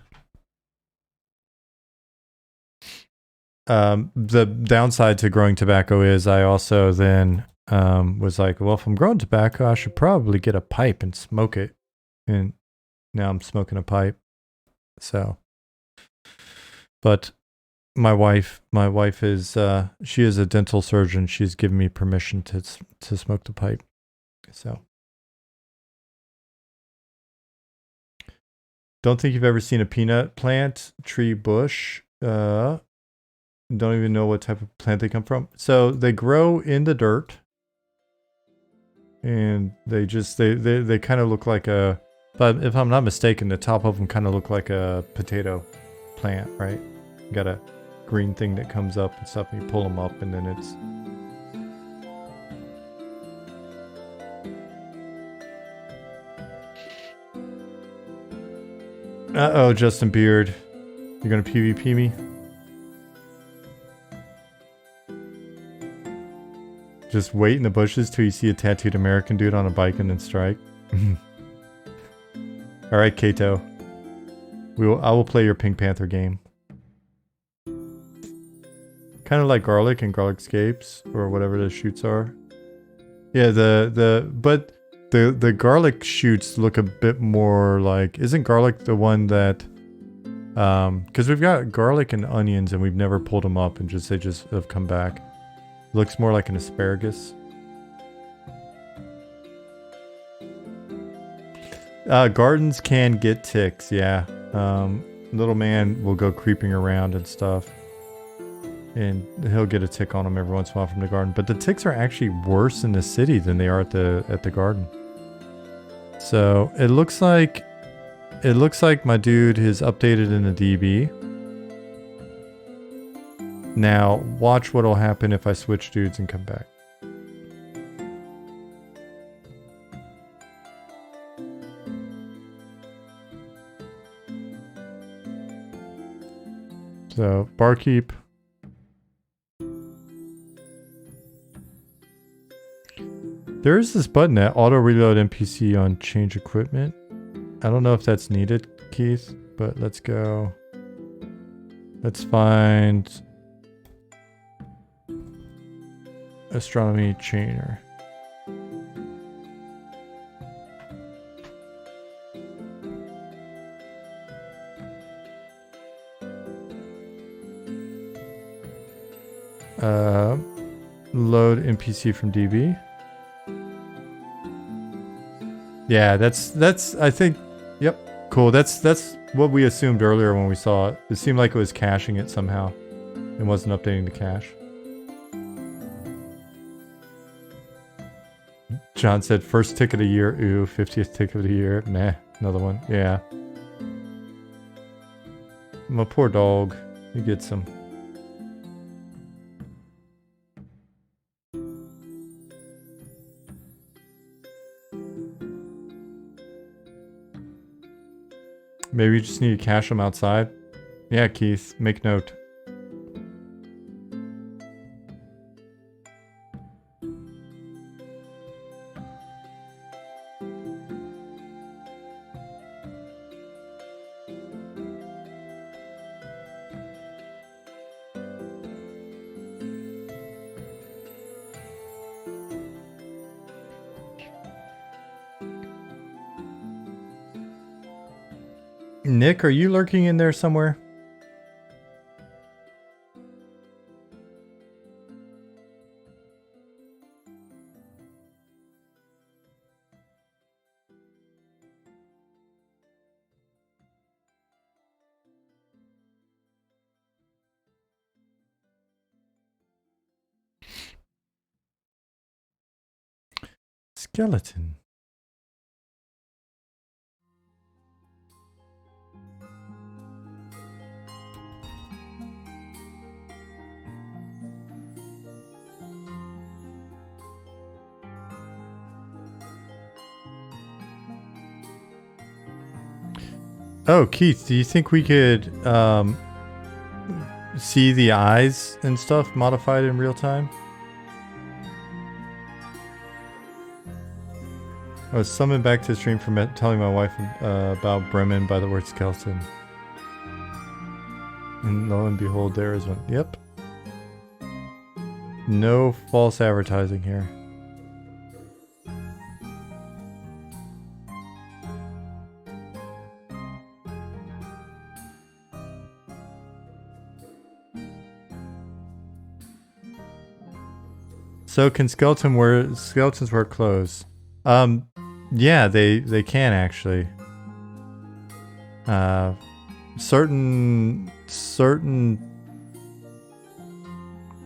The downside to growing tobacco is I also then was like, well, if I'm growing tobacco, I should probably get a pipe and smoke it. And now I'm smoking a pipe. So, but my wife is, she is a dental surgeon. She's given me permission to smoke the pipe. So. Don't think you've ever seen a peanut plant, tree, bush. Don't even know what type of plant they come from. So they grow in the dirt. And they kind of look like a, but if I'm not mistaken, the top of them kind of look like a potato plant, right? You got a green thing that comes up and stuff, and you pull them up and then it's... Uh-oh, Justin Beard. You're gonna PvP me? Just wait in the bushes till you see a tattooed American dude on a bike and then strike. Alright, Kato. I will play your Pink Panther game. Kind of like garlic and garlic scapes, or whatever the shoots are. Yeah, but the garlic shoots look a bit more like, isn't garlic the one that, because we've got garlic and onions and we've never pulled them up and they just have come back. Looks more like an asparagus. Gardens can get ticks, yeah. Little man will go creeping around and stuff. And he'll get a tick on him every once in a while from the garden. But the ticks are actually worse in the city than they are at the garden. So it looks like my dude is updated in the DB. Now watch what'll happen if I switch dudes and come back. So barkeep. There is this button at auto reload NPC on change equipment. I don't know if that's needed, Keith, but let's go. Let's find astronomy chainer. Load NPC from DB. Yeah, that's I think, yep, cool. That's what we assumed earlier when we saw it. It seemed like it was caching it somehow. It wasn't updating the cache. John said, first ticket of the year, ooh, 50th ticket of the year, meh, another one, yeah. My poor dog, he gets some. Maybe you just need to cache them outside. Yeah, Keith, make note. Nick, are you lurking in there somewhere? Skeleton. Oh, Keith, do you think we could see the eyes and stuff modified in real time? I was summoned back to the stream for telling my wife about Bremen by the word skeleton. And lo and behold, there is one. Yep. No false advertising here. So can skeletons wear clothes? Yeah, they can actually. Certain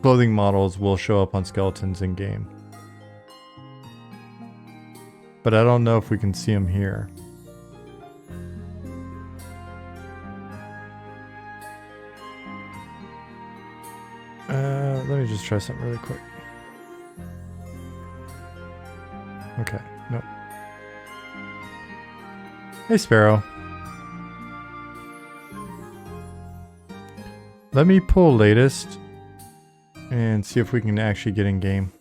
clothing models will show up on skeletons in game. But I don't know if we can see them here. Let me just try something really quick. Okay, nope. Hey, Sparrow. Let me pull latest and see if we can actually get in game.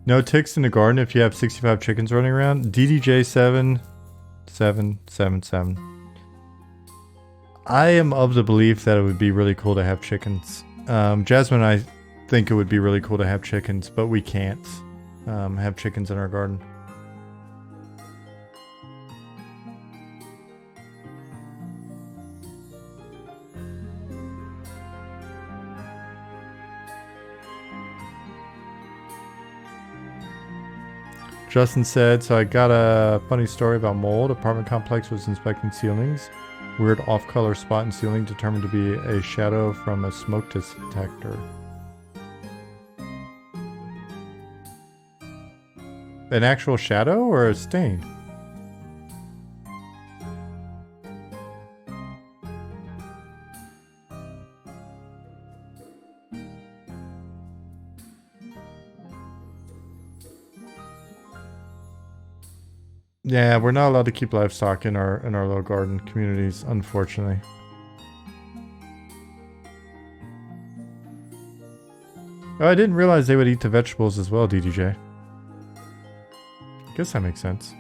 No ticks in the garden if you have 65 chickens running around. DDJ7777. I am of the belief that it would be really cool to have chickens. Jasmine and I think it would be really cool to have chickens, but we can't have chickens in our garden. Justin said, so I got a funny story about mold. Apartment complex was inspecting ceilings. Weird off-color spot in ceiling determined to be a shadow from a smoke detector. An actual shadow or a stain? Yeah, we're not allowed to keep livestock in our low garden communities, unfortunately. Oh, I didn't realize they would eat the vegetables as well, DDJ. Guess that makes sense.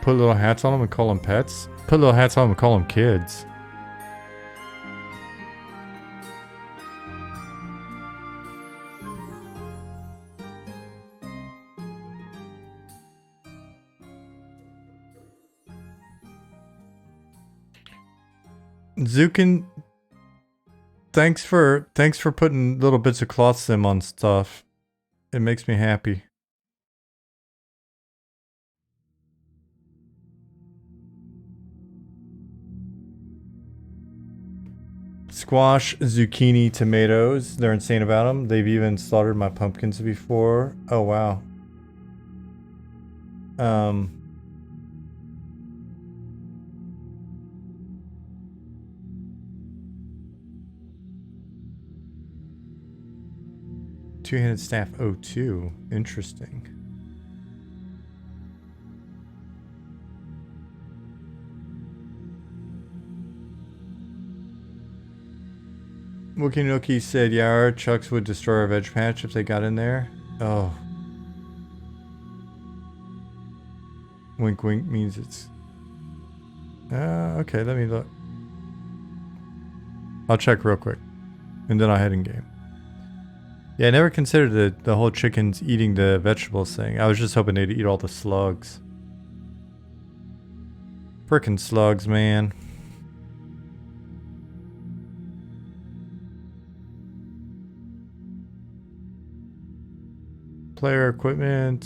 Put little hats on them and call them pets? Put little hats on them and call them kids. Zukin, thanks for putting little bits of cloth sim on stuff. It makes me happy. Squash, zucchini, tomatoes. They're insane about them. They've even slaughtered my pumpkins before. Oh, wow. Two-handed staff 02. Interesting. Wookie Nookie said, yeah, our chucks would destroy our veg patch if they got in there. Oh. Wink wink means it's... okay, let me look. I'll check real quick. And then I'll head in game. Yeah, I never considered the whole chickens eating the vegetables thing. I was just hoping they'd eat all the slugs. Frickin' slugs, man. Player equipment.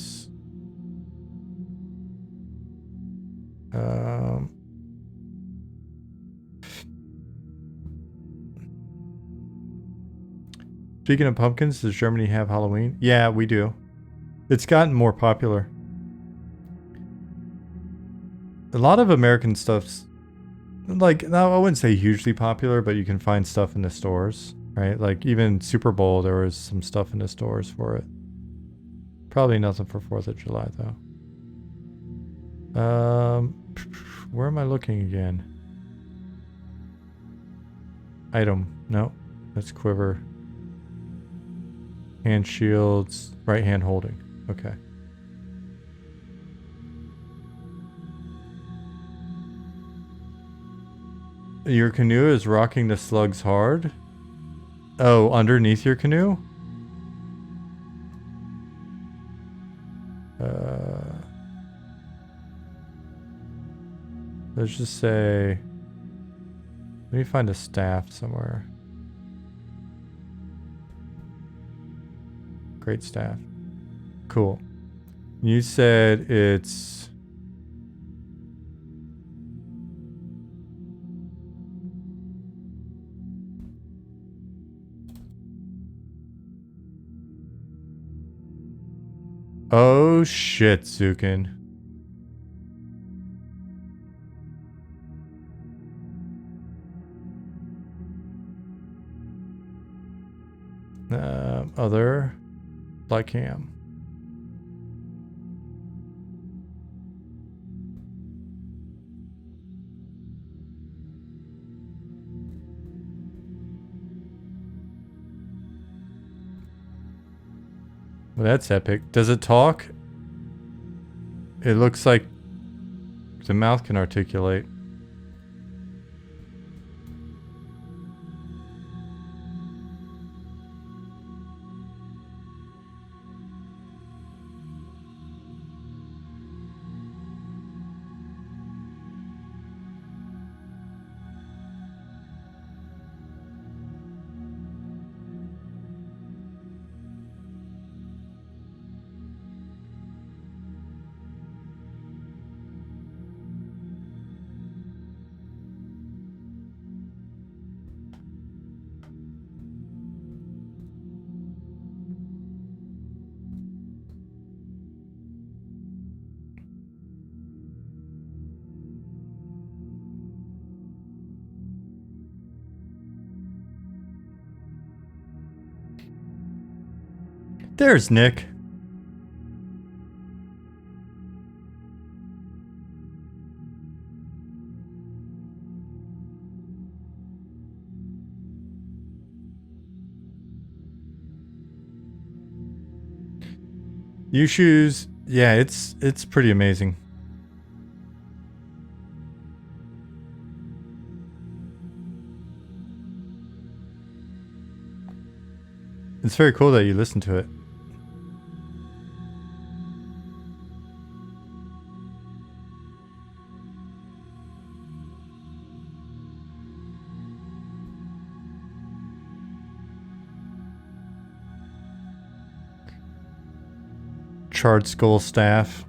Speaking of pumpkins, does Germany have Halloween? Yeah, we do. It's gotten more popular. A lot of American stuff's like, no, I wouldn't say hugely popular, but you can find stuff in the stores, right? Like even Super Bowl, there was some stuff in the stores for it. Probably nothing for 4th of July though. Where am I looking again? Item. No, that's quiver. Hand shields. Right hand holding. Okay. Your canoe is rocking the slugs hard? Oh, underneath your canoe? Let's just say... Let me find a staff somewhere. Great staff. Cool. You said it's... Oh shit, Zukin. Other light cam. Well, that's epic. Does it talk? It looks like the mouth can articulate. There's Nick. You shoes. Yeah, it's pretty amazing. It's very cool that you listen to it. Charred skull staff.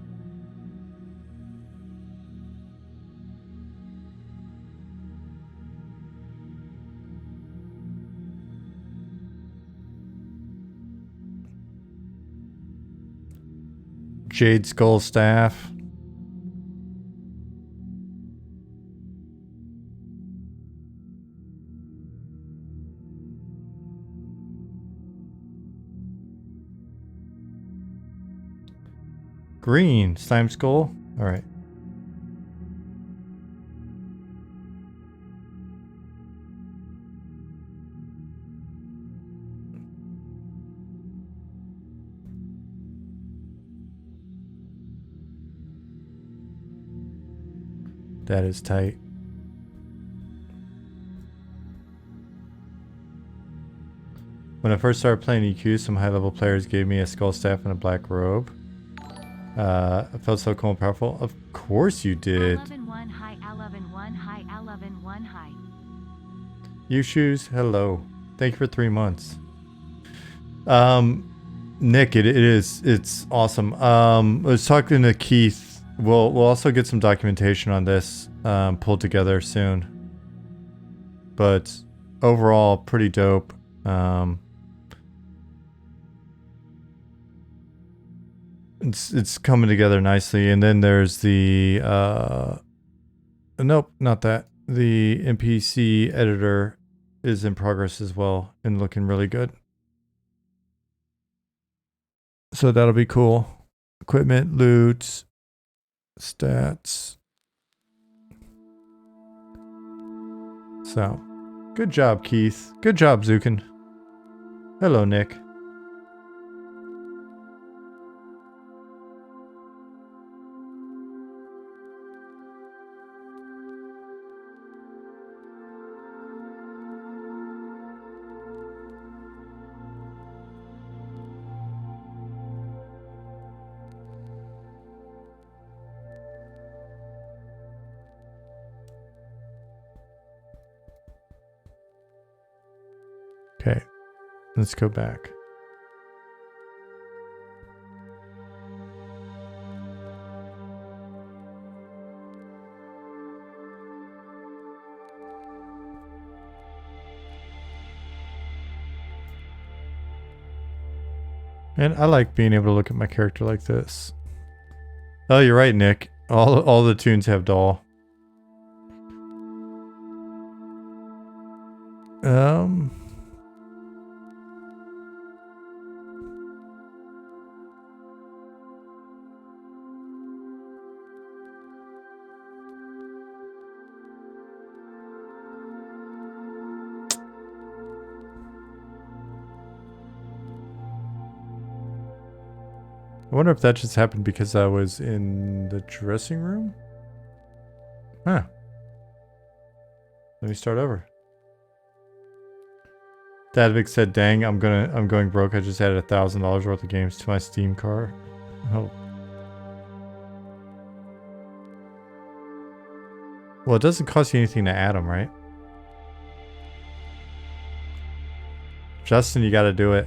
Jade skull staff. Green slime skull. All right. That is tight. When I first started playing EQ, some high-level players gave me a skull staff and a black robe. I felt so cool and powerful. Of course you did. You shoes, hello. Thank you for 3 months. Nick, it's awesome. I was talking to Keith. We'll also get some documentation on this pulled together soon. But overall, pretty dope. It's coming together nicely. And then there's the nope, not that. The NPC editor is in progress as well and looking really good. So that'll be cool. Equipment, loot, stats. So, good job, Keith. Good job, Zukin. Hello, Nick. Okay, let's go back. And I like being able to look at my character like this. Oh, you're right, Nick. All the tunes have doll. I wonder if that just happened because I was in the dressing room? Huh. Let me start over. Dadvik said, dang, I'm going broke. I just added $1,000 worth of games to my Steam card. Oh. Well, it doesn't cost you anything to add them, right? Justin, you gotta do it.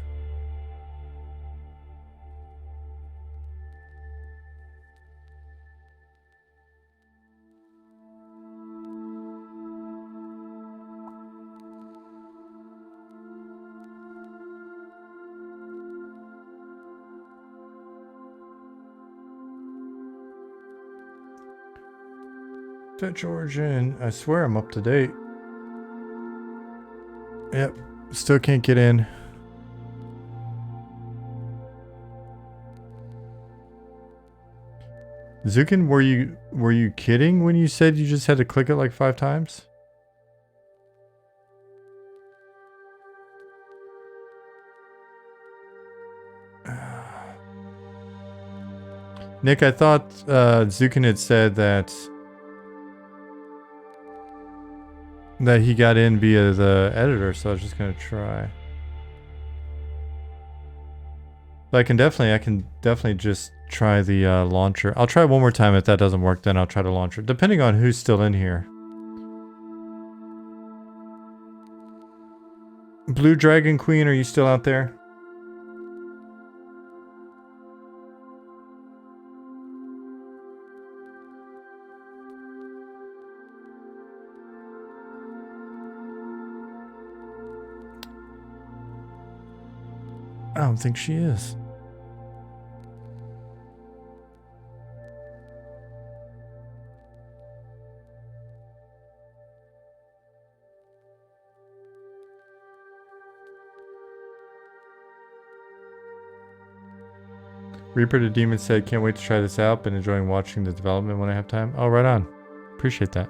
Fetch origin. I swear I'm up to date. Yep. Still can't get in. Zukin, were you kidding when you said you just had to click it like 5 times? Nick, I thought Zukin had said that he got in via the editor, so I was just gonna try. But I can definitely just try the launcher. I'll try one more time. If that doesn't work, then I'll try the launcher, depending on who's still in here. Blue Dragon Queen, are you still out there? I don't think she is. Reaper the Demon said, can't wait to try this out. Been enjoying watching the development when I have time. Oh, right on. Appreciate that.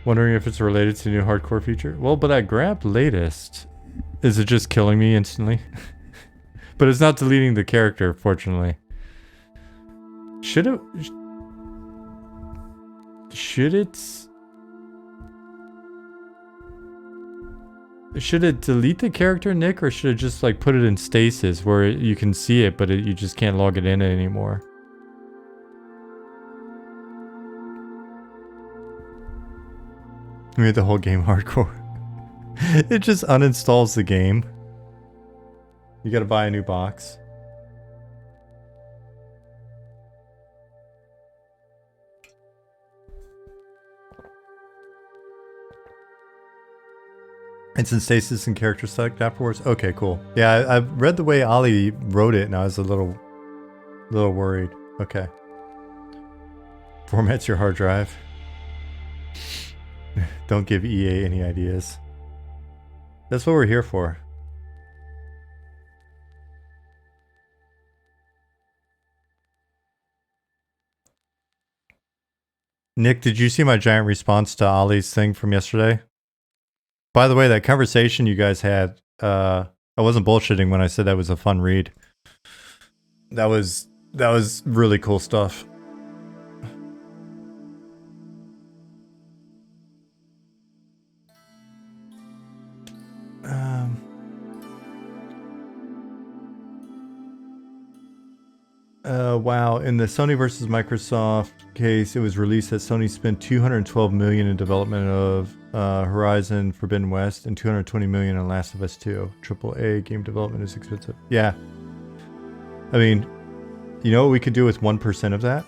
Wondering if it's related to new hardcore feature. Well, but I grabbed latest. Is it just killing me instantly? But it's not deleting the character, fortunately. Should it delete the character, Nick, or should it just like put it in stasis where you can see it, but you just can't log it in anymore? Made the whole game hardcore. It just uninstalls the game. You gotta buy a new box. It's in stasis and character select afterwards. Okay, cool. Yeah, I read the way Ali wrote it, and I was a little worried. Okay. Formats your hard drive. Don't give EA any ideas. That's what we're here for. Nick, did you see my giant response to Ali's thing from yesterday? By the way, that conversation you guys had, I wasn't bullshitting when I said that was a fun read. That was really cool stuff. Wow, in the Sony versus Microsoft case, it was released that Sony spent $212 million in development of Horizon Forbidden West and $220 million on Last of Us 2. AAA game development is expensive. Yeah. I mean, you know what we could do with 1% of that?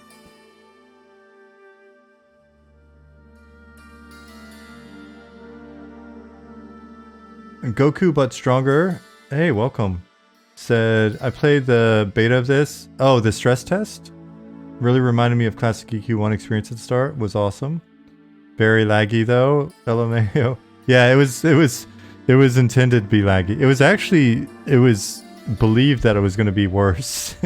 Goku but stronger. Hey, welcome. Said, I played the beta of this. Oh, the stress test? Really reminded me of Classic EQ1 experience at the start. Was awesome. Very laggy though. LMAO. Yeah, it was intended to be laggy. It was believed that it was going to be worse.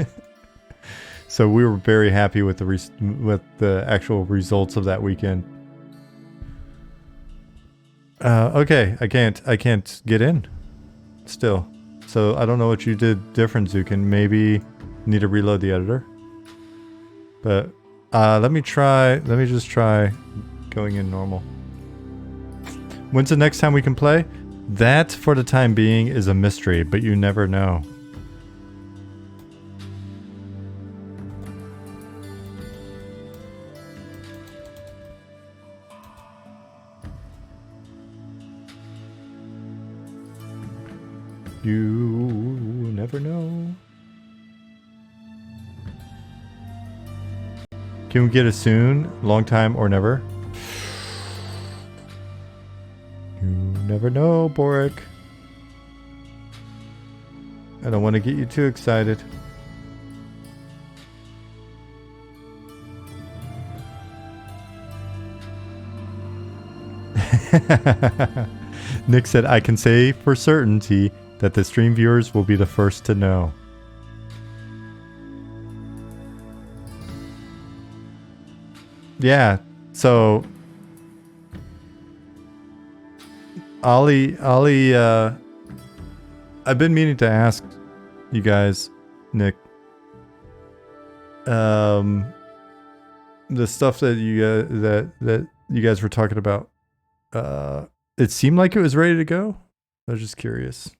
So we were very happy with the actual results of that weekend. Okay, I can't get in still. So I don't know what you did different, Zukin. Maybe need to reload the editor. But let me just try going in normal. When's the next time we can play? That, for the time being, is a mystery, but you never know. You never know. Can we get it soon? Long time or never? You never know, Boric. I don't want to get you too excited. Nick said, I can say for certainty that the stream viewers will be the first to know. Yeah, so Ali, I've been meaning to ask you guys, Nick. The stuff that you guys were talking about, it seemed like it was ready to go. I was just curious.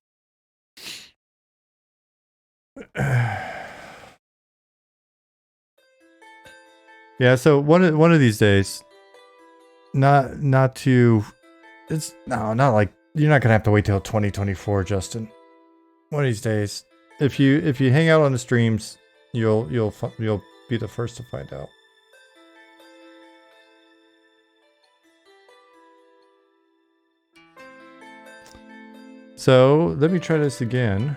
Yeah, so one of these days, not like you're not gonna have to wait till 2024, Justin. One of these days, if you hang out on the streams, you'll be the first to find out. So let me try this again.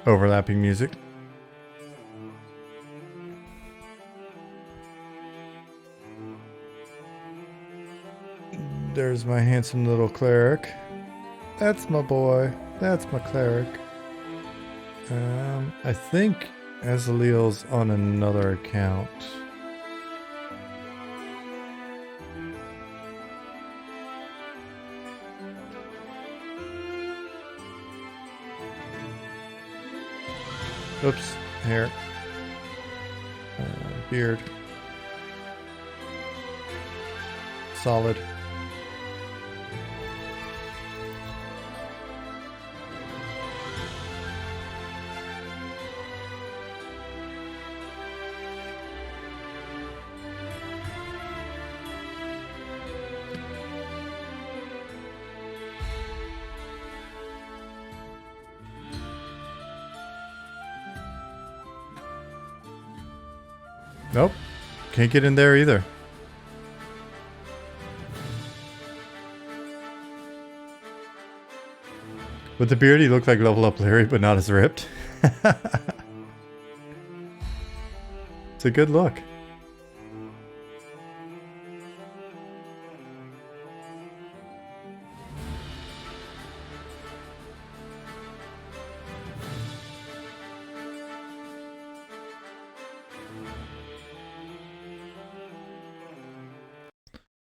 Overlapping music. There's my handsome little cleric. That's my boy. That's my cleric. I think Azaleel's on another account. Oops, hair. Beard. Solid. Nope. Can't get in there either. With the beard, he looked like Level Up Larry, but not as ripped. It's a good look.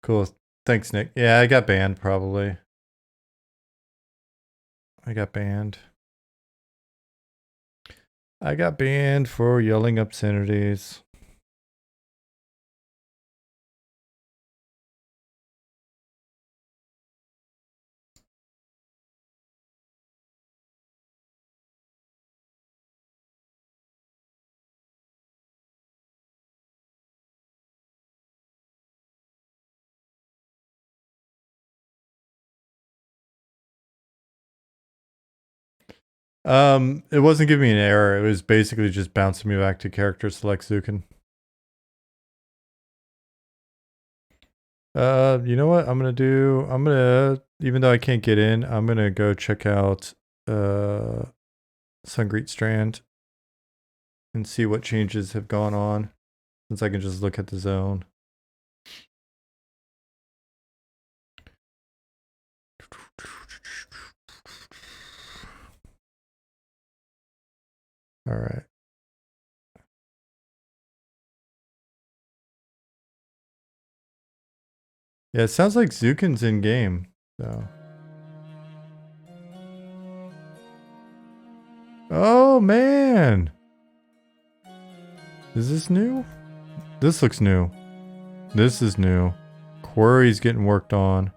Cool. Thanks, Nick. Yeah, I got banned probably. I got banned for yelling obscenities. It wasn't giving me an error. It was basically just bouncing me back to character select Zukin. You know what I'm gonna do? Even though I can't get in, I'm gonna go check out Sungreet Strand and see what changes have gone on, since I can just look at the zone. All right. Yeah, it sounds like Zukin's in game, so. Oh man! Is this new? This looks new. This is new. Quarry's getting worked on.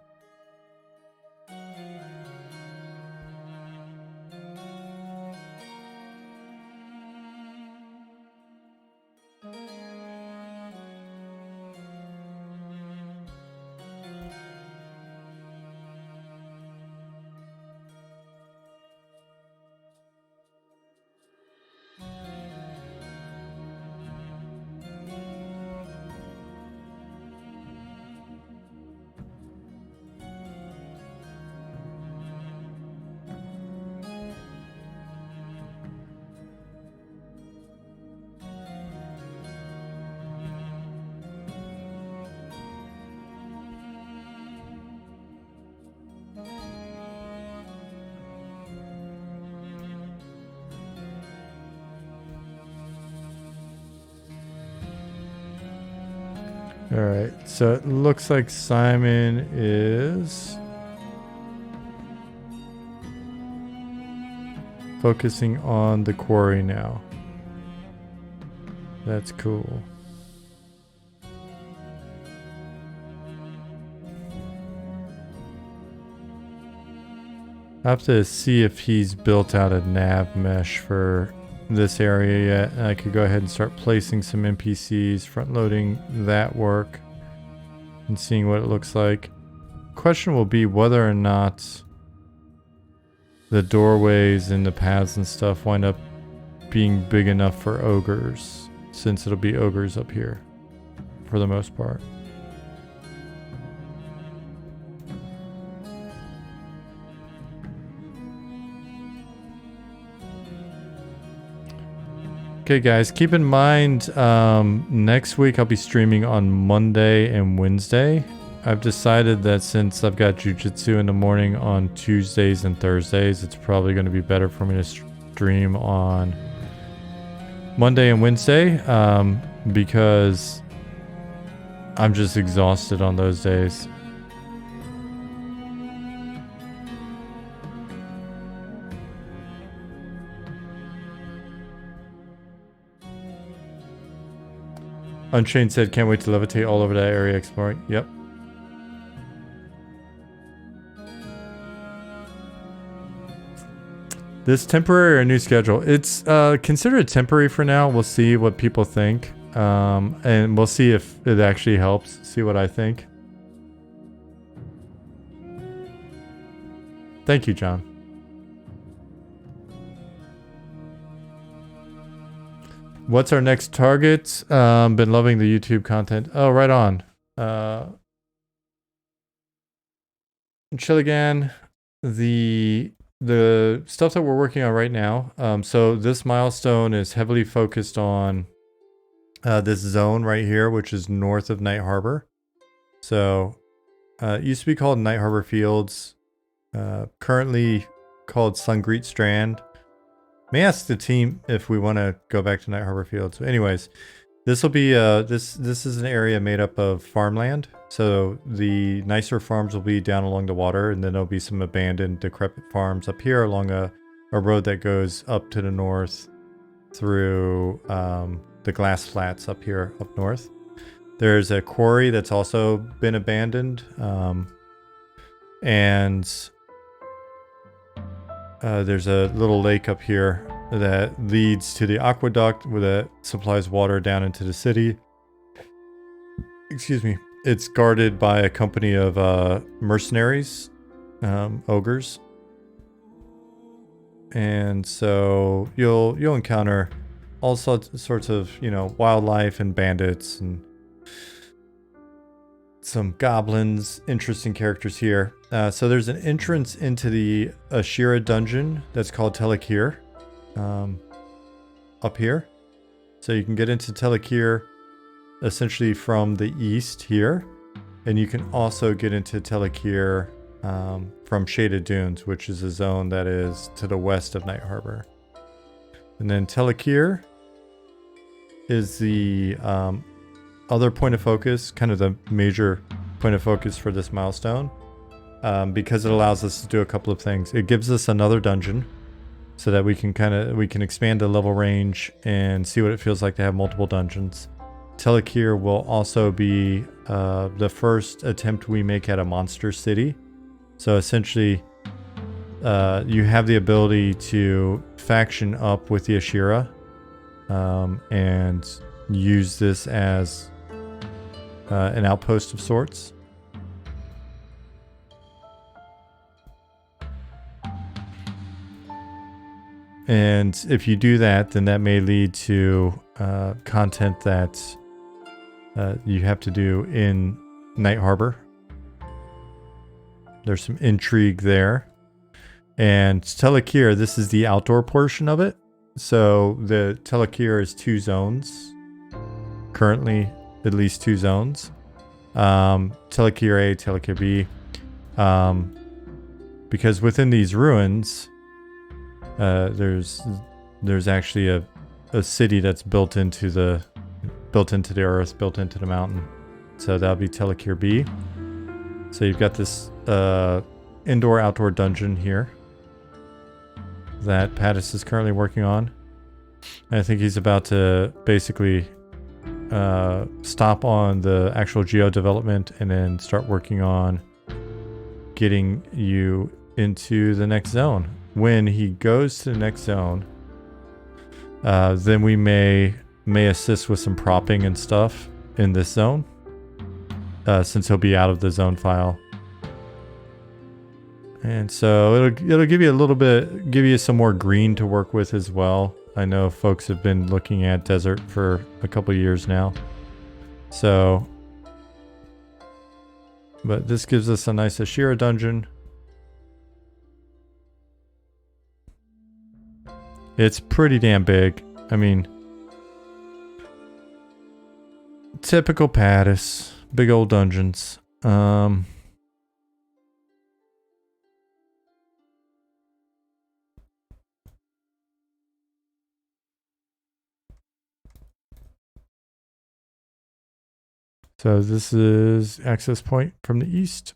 All right, so it looks like Simon is focusing on the quarry now. That's cool. I have to see if he's built out a nav mesh for this area yet. And I could go ahead and start placing some NPCs, front loading that work, and seeing what it looks like. Question will be whether or not the doorways and the paths and stuff wind up being big enough for ogres, since it'll be ogres up here for the most part. Okay guys, keep in mind next week I'll be streaming on Monday and Wednesday. I've decided that since I've got jujitsu in the morning on Tuesdays and Thursdays, it's probably going to be better for me to stream on Monday and Wednesday because I'm just exhausted on those days. Unchained said, can't wait to levitate all over that area exploring. Yep. This temporary or new schedule? It's considered temporary for now. We'll see what people think. And we'll see if it actually helps. See what I think. Thank you, John. What's our next target? Been loving the YouTube content. Oh, right on. Chilligan, the stuff that we're working on right now. So this milestone is heavily focused on this zone right here, which is north of Night Harbor. So it used to be called Night Harbor Fields. Currently called Sungreet Strand. May ask the team if we want to go back to Night Harbor Fields. So anyways, this will be this is an area made up of farmland. So the nicer farms will be down along the water, and then there'll be some abandoned, decrepit farms up here along a road that goes up to the north through the glass flats up here up north. There's a quarry that's also been abandoned, and there's a little lake up here that leads to the aqueduct that supplies water down into the city. Excuse me. It's guarded by a company of mercenaries, ogres. And so you'll encounter all sorts of, you know, wildlife and bandits and some goblins, interesting characters here. So there's an entrance into the Ashira dungeon that's called Telekir, up here. So you can get into Telekir essentially from the east here, and you can also get into Telekir from Shaded Dunes, which is a zone that is to the west of Night Harbor. And then Telekir is the other point of focus, kind of the major point of focus for this milestone, because it allows us to do a couple of things. It gives us another dungeon so that we can expand the level range and see what it feels like to have multiple dungeons. Telekir will also be the first attempt we make at a monster city. So essentially, you have the ability to faction up with the Ashira and use this as an outpost of sorts. And if you do that, then that may lead to content that you have to do in Night Harbor. There's some intrigue there. And Telekir, this is the outdoor portion of it. So the Telekir is 2 zones. Currently, at least 2 zones. Telekir A, Telekir B. Because within these ruins, there's actually a city that's built into the earth, built into the mountain. So that'll be Telekir B. So you've got this indoor-outdoor dungeon here that Pattis is currently working on. And I think he's about to basically stop on the actual geo development and then start working on getting you into the next zone. When he goes to the next zone, then we may assist with some propping and stuff in this zone, since he'll be out of the zone file. And so it'll give you a little bit, give you some more green to work with as well. I know folks have been looking at desert for a couple years now. So, but this gives us a nice Ashira dungeon. It's pretty damn big. I mean, typical Pattis, big old dungeons. So this is access point from the east.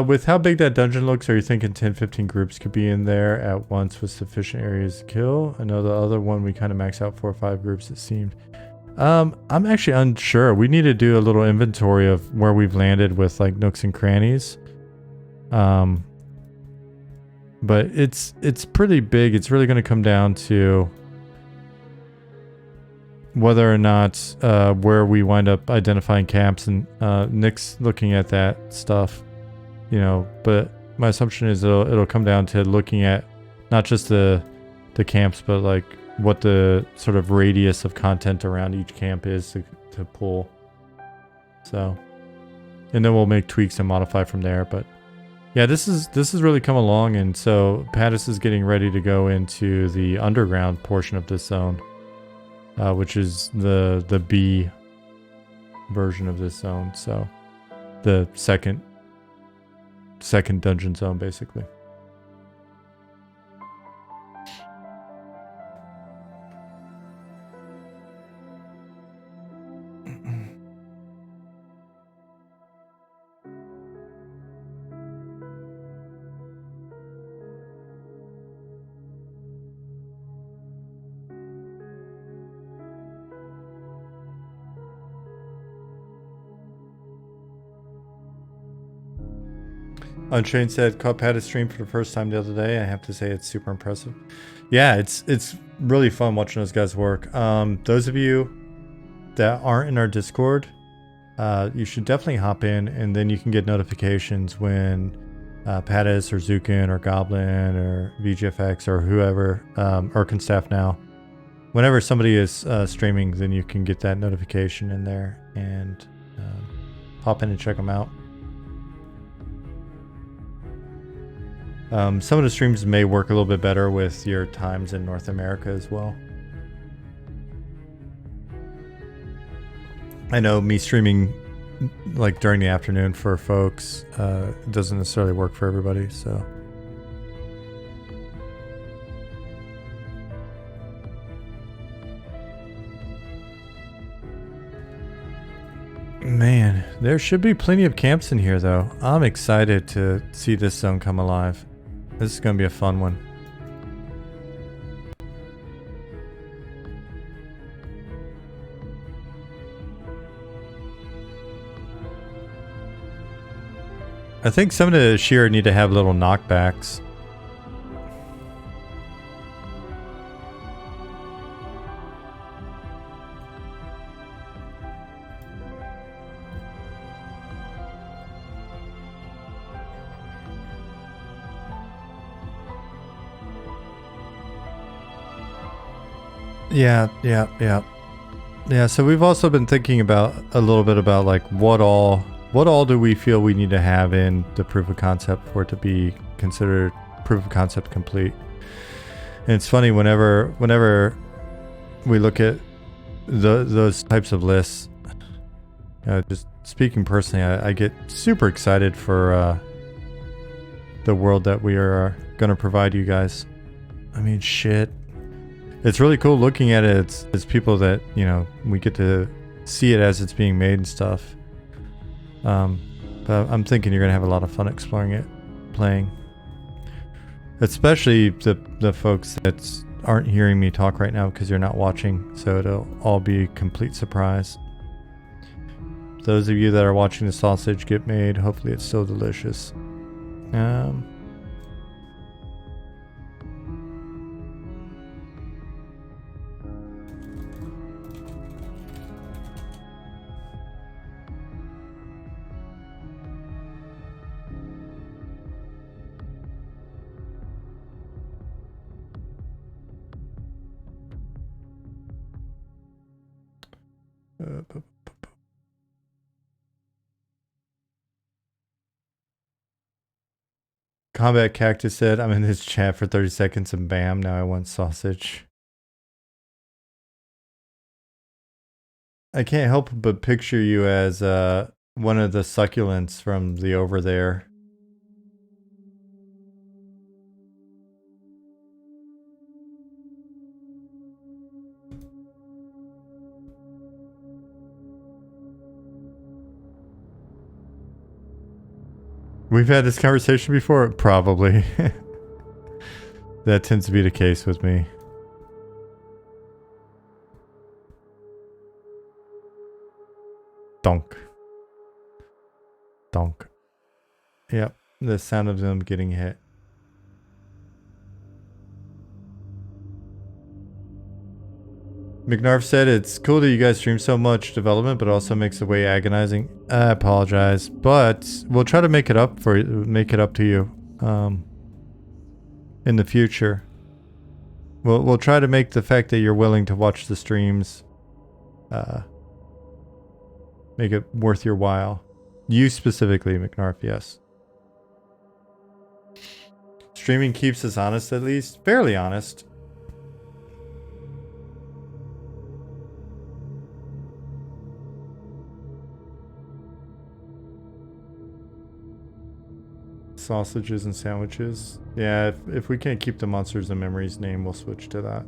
With how big that dungeon looks, are you thinking 10-15 groups could be in there at once with sufficient areas to kill? I know the other one we kind of maxed out 4 or 5 groups, it seemed. I'm actually unsure. We need to do a little inventory of where we've landed with like nooks and crannies. But it's pretty big. It's really going to come down to whether or not where we wind up identifying camps, and Nick's looking at that stuff. You know, but my assumption is it'll come down to looking at not just the camps, but like what the sort of radius of content around each camp is to pull. So, and then we'll make tweaks and modify from there. But yeah, this has really come along, and so Pattis is getting ready to go into the underground portion of this zone, which is the B version of this zone. So the second dungeon zone, basically. Unchained said, caught Pattis stream for the first time the other day. I have to say it's super impressive. Yeah, it's really fun watching those guys work. Those of you that aren't in our Discord, you should definitely hop in, and then you can get notifications when Pattis or Zukin or Goblin or VGFX or whoever, Urkin staff now. Whenever somebody is streaming, then you can get that notification in there and hop in and check them out. Some of the streams may work a little bit better with your times in North America as well. I know me streaming like during the afternoon for folks doesn't necessarily work for everybody, so. Man, there should be plenty of camps in here though. I'm excited to see this zone come alive. This is going to be a fun one. I think some of the Sheer need to have little knockbacks. Yeah. So we've also been thinking about a little bit about like what all What all do we feel we need to have in the proof of concept for it to be considered proof of concept complete? And it's funny, whenever we look at those types of lists, just speaking personally, I get super excited for the world that we are going to provide you guys. I mean, shit. It's really cool looking at it. It's people that, you know, we get to see it as it's being made and stuff. But I'm thinking you're going to have a lot of fun exploring it, playing. Especially the folks that aren't hearing me talk right now because you're not watching, so it'll all be a complete surprise. Those of you that are watching the sausage get made, hopefully it's still delicious. Combat Cactus said, I'm in his chat for 30 seconds and bam, now I want sausage. I can't help but picture you as one of the succulents from the over there. We've had this conversation before? Probably. That tends to be the case with me. Donk. Donk. Yep, the sound of them getting hit. McNarf said, it's cool that you guys stream so much development, but also makes the way agonizing. I apologize, but we'll try to make it up to you in the future. We'll try to make the fact that you're willing to watch the streams make it worth your while. You specifically, McNarf, yes. Streaming keeps us honest, at least. Fairly honest. Sausages and sandwiches. Yeah, if we can't keep the Monsters and Memories name, we'll switch to that.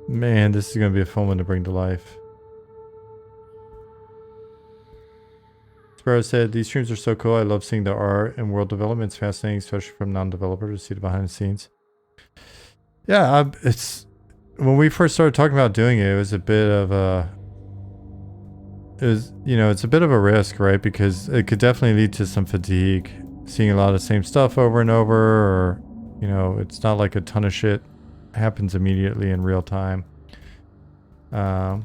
Man, this is going to be a fun one to bring to life. Sparrow said, these streams are so cool. I love seeing the art and world development. It's fascinating, especially from non-developers to see the behind the scenes. Yeah, it's when we first started talking about doing it, it was a bit of a... it's a bit of a risk, right? Because it could definitely lead to some fatigue. Seeing a lot of the same stuff over and over, or, it's not like a ton of shit happens immediately in real time. And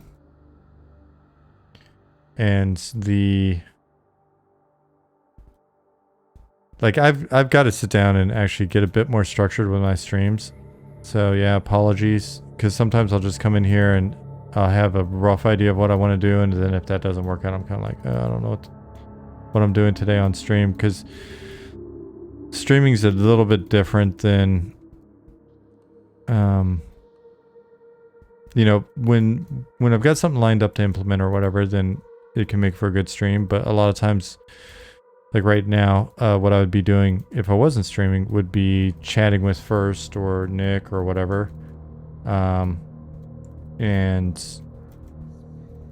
I've got to sit down and actually get a bit more structured with my streams. So yeah, apologies, because sometimes I'll just come in here and I'll have a rough idea of what I want to do, and then if that doesn't work out, I'm kind of like, I don't know what I'm doing today on stream, because streaming is a little bit different than when I've got something lined up to implement or whatever, then it can make for a good stream. But a lot of times, like right now, what I would be doing if I wasn't streaming would be chatting with First or Nick or whatever. And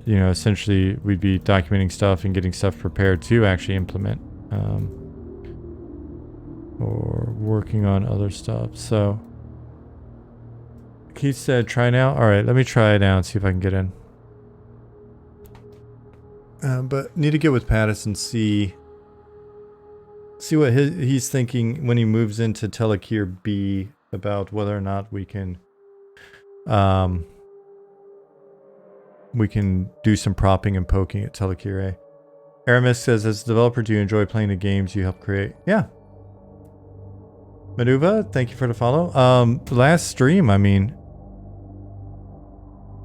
you know, essentially we'd be documenting stuff and getting stuff prepared to actually implement, or working on other stuff. So Keith said, try now. All right, let me try it now and see if I can get in. But need to get with Pattis and see what he's thinking when he moves into Telekir B about whether or not we can do some propping and poking at Telekir A. Aramis says, as a developer, do you enjoy playing the games you help create? Yeah. Manuva, thank you for the follow. Last stream, I mean,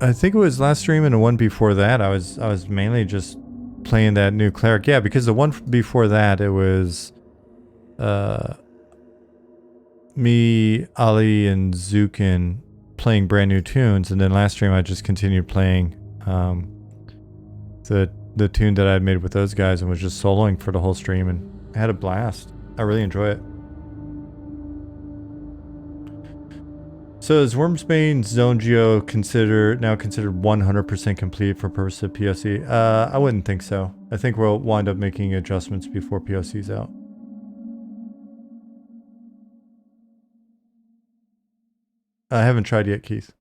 I think it was last stream and the one before that, I was mainly just playing that new cleric. Yeah, because the one before that, it was me, Ali, and Zukin playing brand new tunes, and then last stream I just continued playing the tune that I had made with those guys and was just soloing for the whole stream and had a blast. I really enjoy it. So is Wormsbane Zone Geo now considered 100% complete for purpose of POC? I wouldn't think so. I think we'll wind up making adjustments before POC's out. I haven't tried yet, Keith.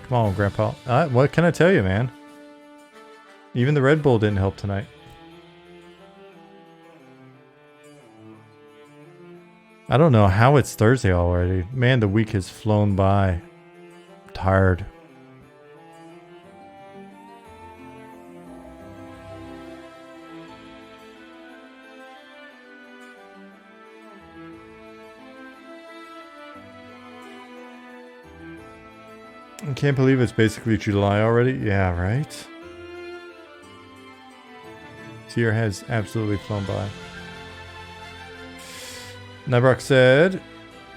Come on, Grandpa. What can I tell you, man? Even the Red Bull didn't help tonight. I don't know how it's Thursday already. Man, the week has flown by. I'm tired. I can't believe it's basically July already. Yeah, right? This year has absolutely flown by. Nabrock said,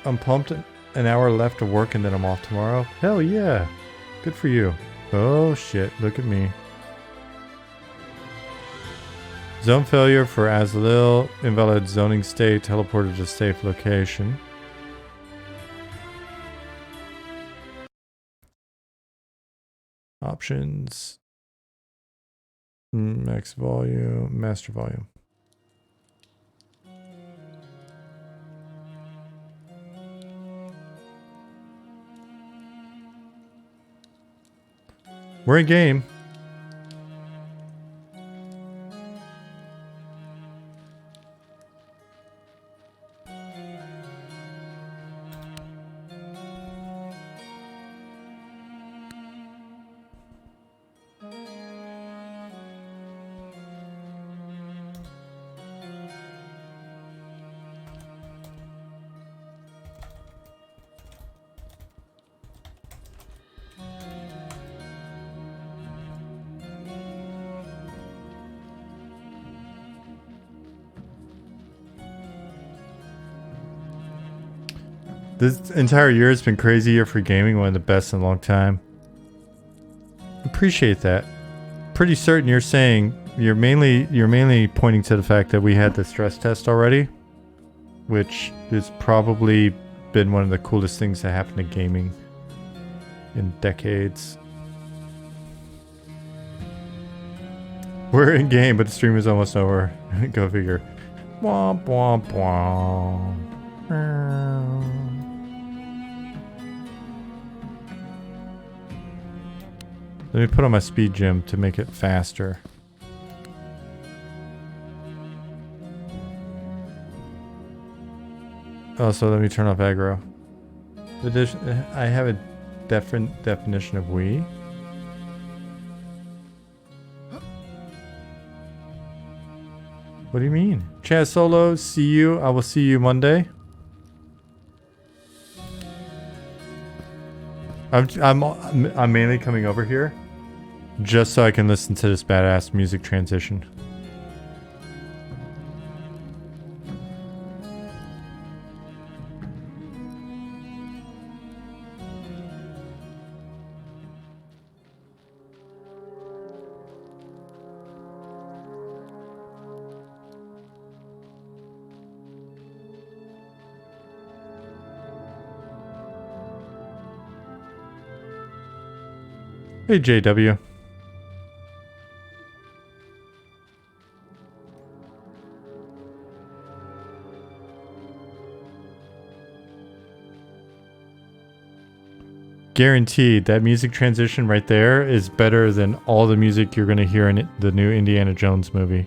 I'm pumped. An hour left to work and then I'm off tomorrow. Hell yeah. Good for you. Oh shit, look at me. Zone failure for Azalil. Invalid zoning state. Teleported to safe location. Options. Max volume. Master volume. We're in game. This entire year has been crazy year for gaming, one of the best in a long time. Appreciate that. Pretty certain you're saying you're mainly pointing to the fact that we had the stress test already, which has probably been one of the coolest things that happened to gaming in decades. We're in game, but the stream is almost over. Go figure. Womp womp womp. Let me put on my speed gem to make it faster. Also, let me turn off aggro. I have a different definition of we. What do you mean? Chaz Solo, see you. I will see you Monday. I'm mainly coming over here just so I can listen to this badass music transition. Hey, JW. Guaranteed, that music transition right there is better than all the music you're going to hear in the new Indiana Jones movie.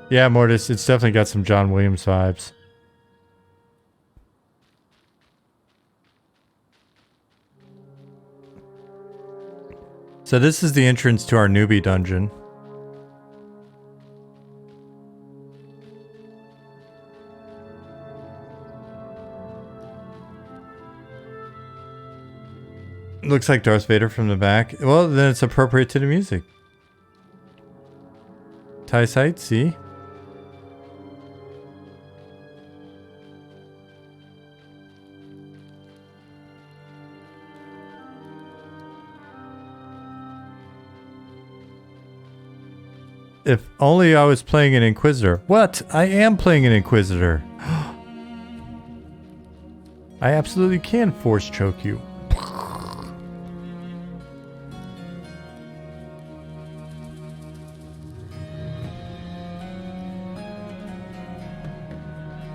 Yeah, Mortis, it's definitely got some John Williams vibes. So this is the entrance to our newbie dungeon. Looks like Darth Vader from the back. Well, then it's appropriate to the music. TIE sight, see? If only I was playing an Inquisitor. What? I am playing an Inquisitor. I absolutely can force choke you.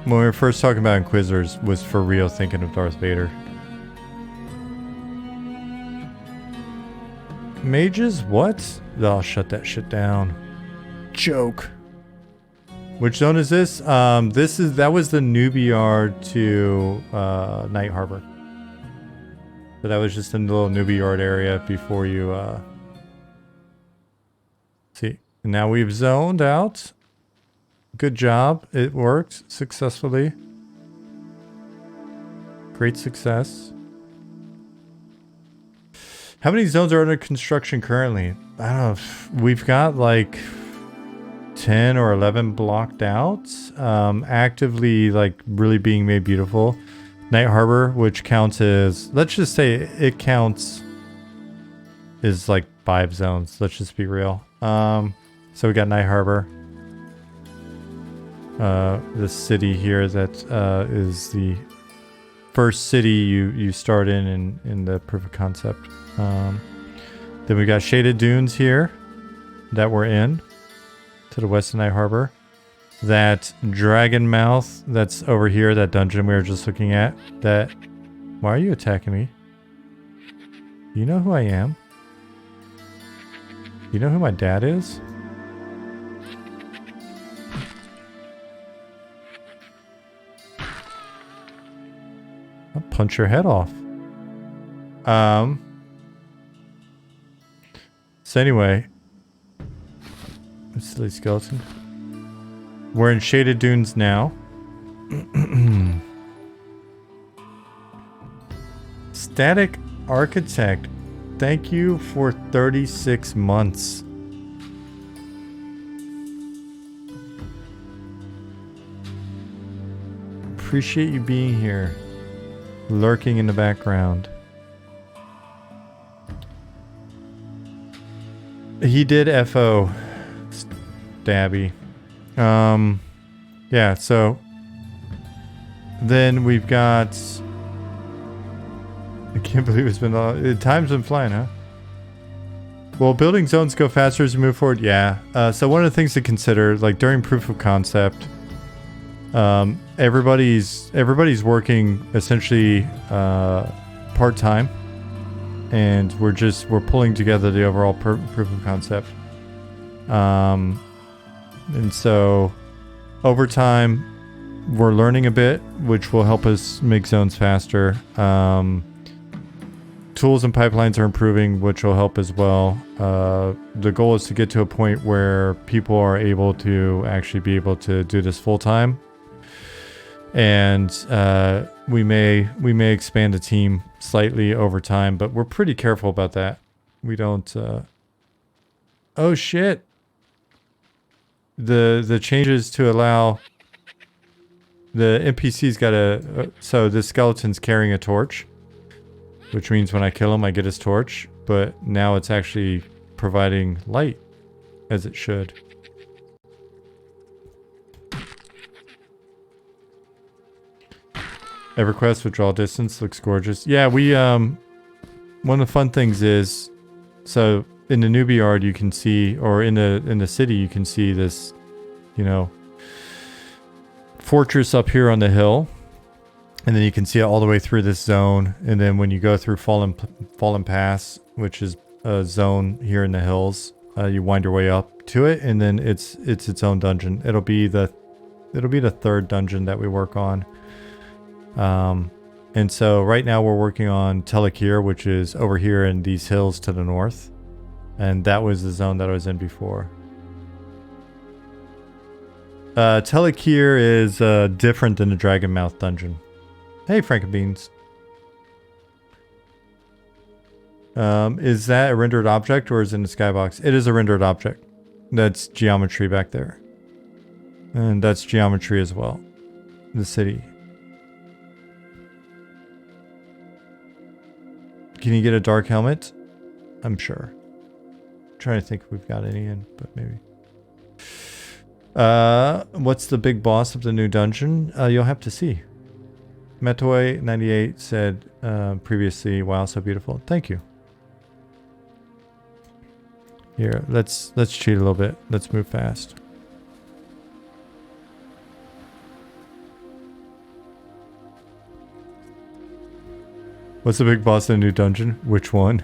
When we were first talking about Inquisitors, was for real thinking of Darth Vader. Mages? What? I'll shut that shit down. Joke. Which zone is this? That was the newbie yard to Night Harbor. So that was just a little newbie yard area before you see. And now we've zoned out. Good job. It worked successfully. Great success. How many zones are under construction currently? I don't know. We've got like 10 or 11 blocked out. Actively like really being made beautiful. Night Harbor, which counts as, let's just say it counts is like 5 zones. Let's just be real. So we got Night Harbor. The city here that is the first city you start in the proof of concept. Then we got Shaded Dunes here that we're in to the west of Night Harbor. That Dragon Mouth that's over here, that dungeon we were just looking at. That, why are you attacking me? You know who I am? You know who my dad is? I'll punch your head off. So anyway, silly skeleton. We're in Shaded Dunes now. Static Architect, thank you for 36 months. Appreciate you being here. Lurking in the background. He did FO. Stabby. Yeah, so then we've got, I can't believe it's been time's been flying, huh? Well, building zones go faster as you move forward. Yeah. So one of the things to consider, like during proof of concept, everybody's working essentially part-time, and we're pulling together the overall proof of concept. And so over time we're learning a bit, which will help us make zones faster. Tools and pipelines are improving, which will help as well. The goal is to get to a point where people are able to actually be able to do this full time. And we may expand the team slightly over time, but we're pretty careful about that. We don't. Oh shit! The changes to allow the NPC's got a. So the skeleton's carrying a torch. which means when I kill him, I get his torch. But now it's actually providing light, as it should. EverQuest withdrawal distance looks gorgeous. Yeah, we one of the fun things is, so in the newbie yard you can see, or in the city you can see this, you know, fortress up here on the hill, and then you can see it all the way through this zone. And then when you go through Fallen Pass, which is a zone here in the hills, you wind your way up to it, and then it's its own dungeon. It'll be the third dungeon that we work on. And so right now we're working on Telekir, which is over here in these hills to the north. And that was the zone that I was in before. Telekir is different than the Dragonmouth dungeon. Hey, Frankenbeans. Is that a rendered object or is it in the skybox? It is a rendered object. That's geometry back there. And that's geometry as well. The city. Can you get a dark helmet? I'm sure. I'm trying to think if we've got any in, but maybe. What's the big boss of the new dungeon? You'll have to see. Metoy98 said previously, wow, so beautiful. Thank you. Here, let's cheat a little bit. Let's move fast. What's the big boss in the new dungeon? Which one?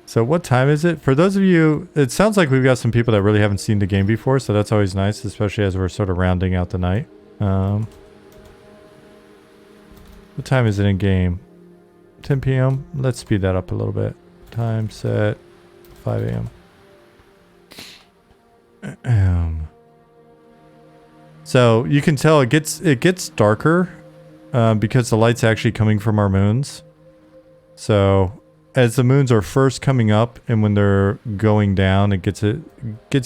So what time is it? For those of you, it sounds like we've got some people that really haven't seen the game before, so that's always nice, especially as we're sort of rounding out the night. What time is it in game? 10 p.m. Let's speed that up a little bit. Time set 5 a.m. So you can tell it gets darker because the light's actually coming from our moons. So as the moons are first coming up and when they're going down, it gets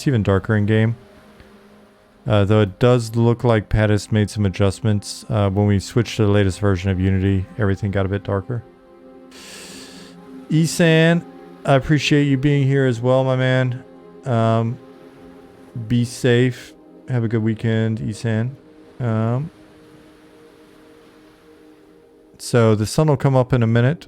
even darker in game. Though it does look like Pat has made some adjustments. When we switched to the latest version of Unity, everything got a bit darker. Isan, I appreciate you being here as well, my man. Be safe. Have a good weekend, Isan. So the sun will come up in a minute.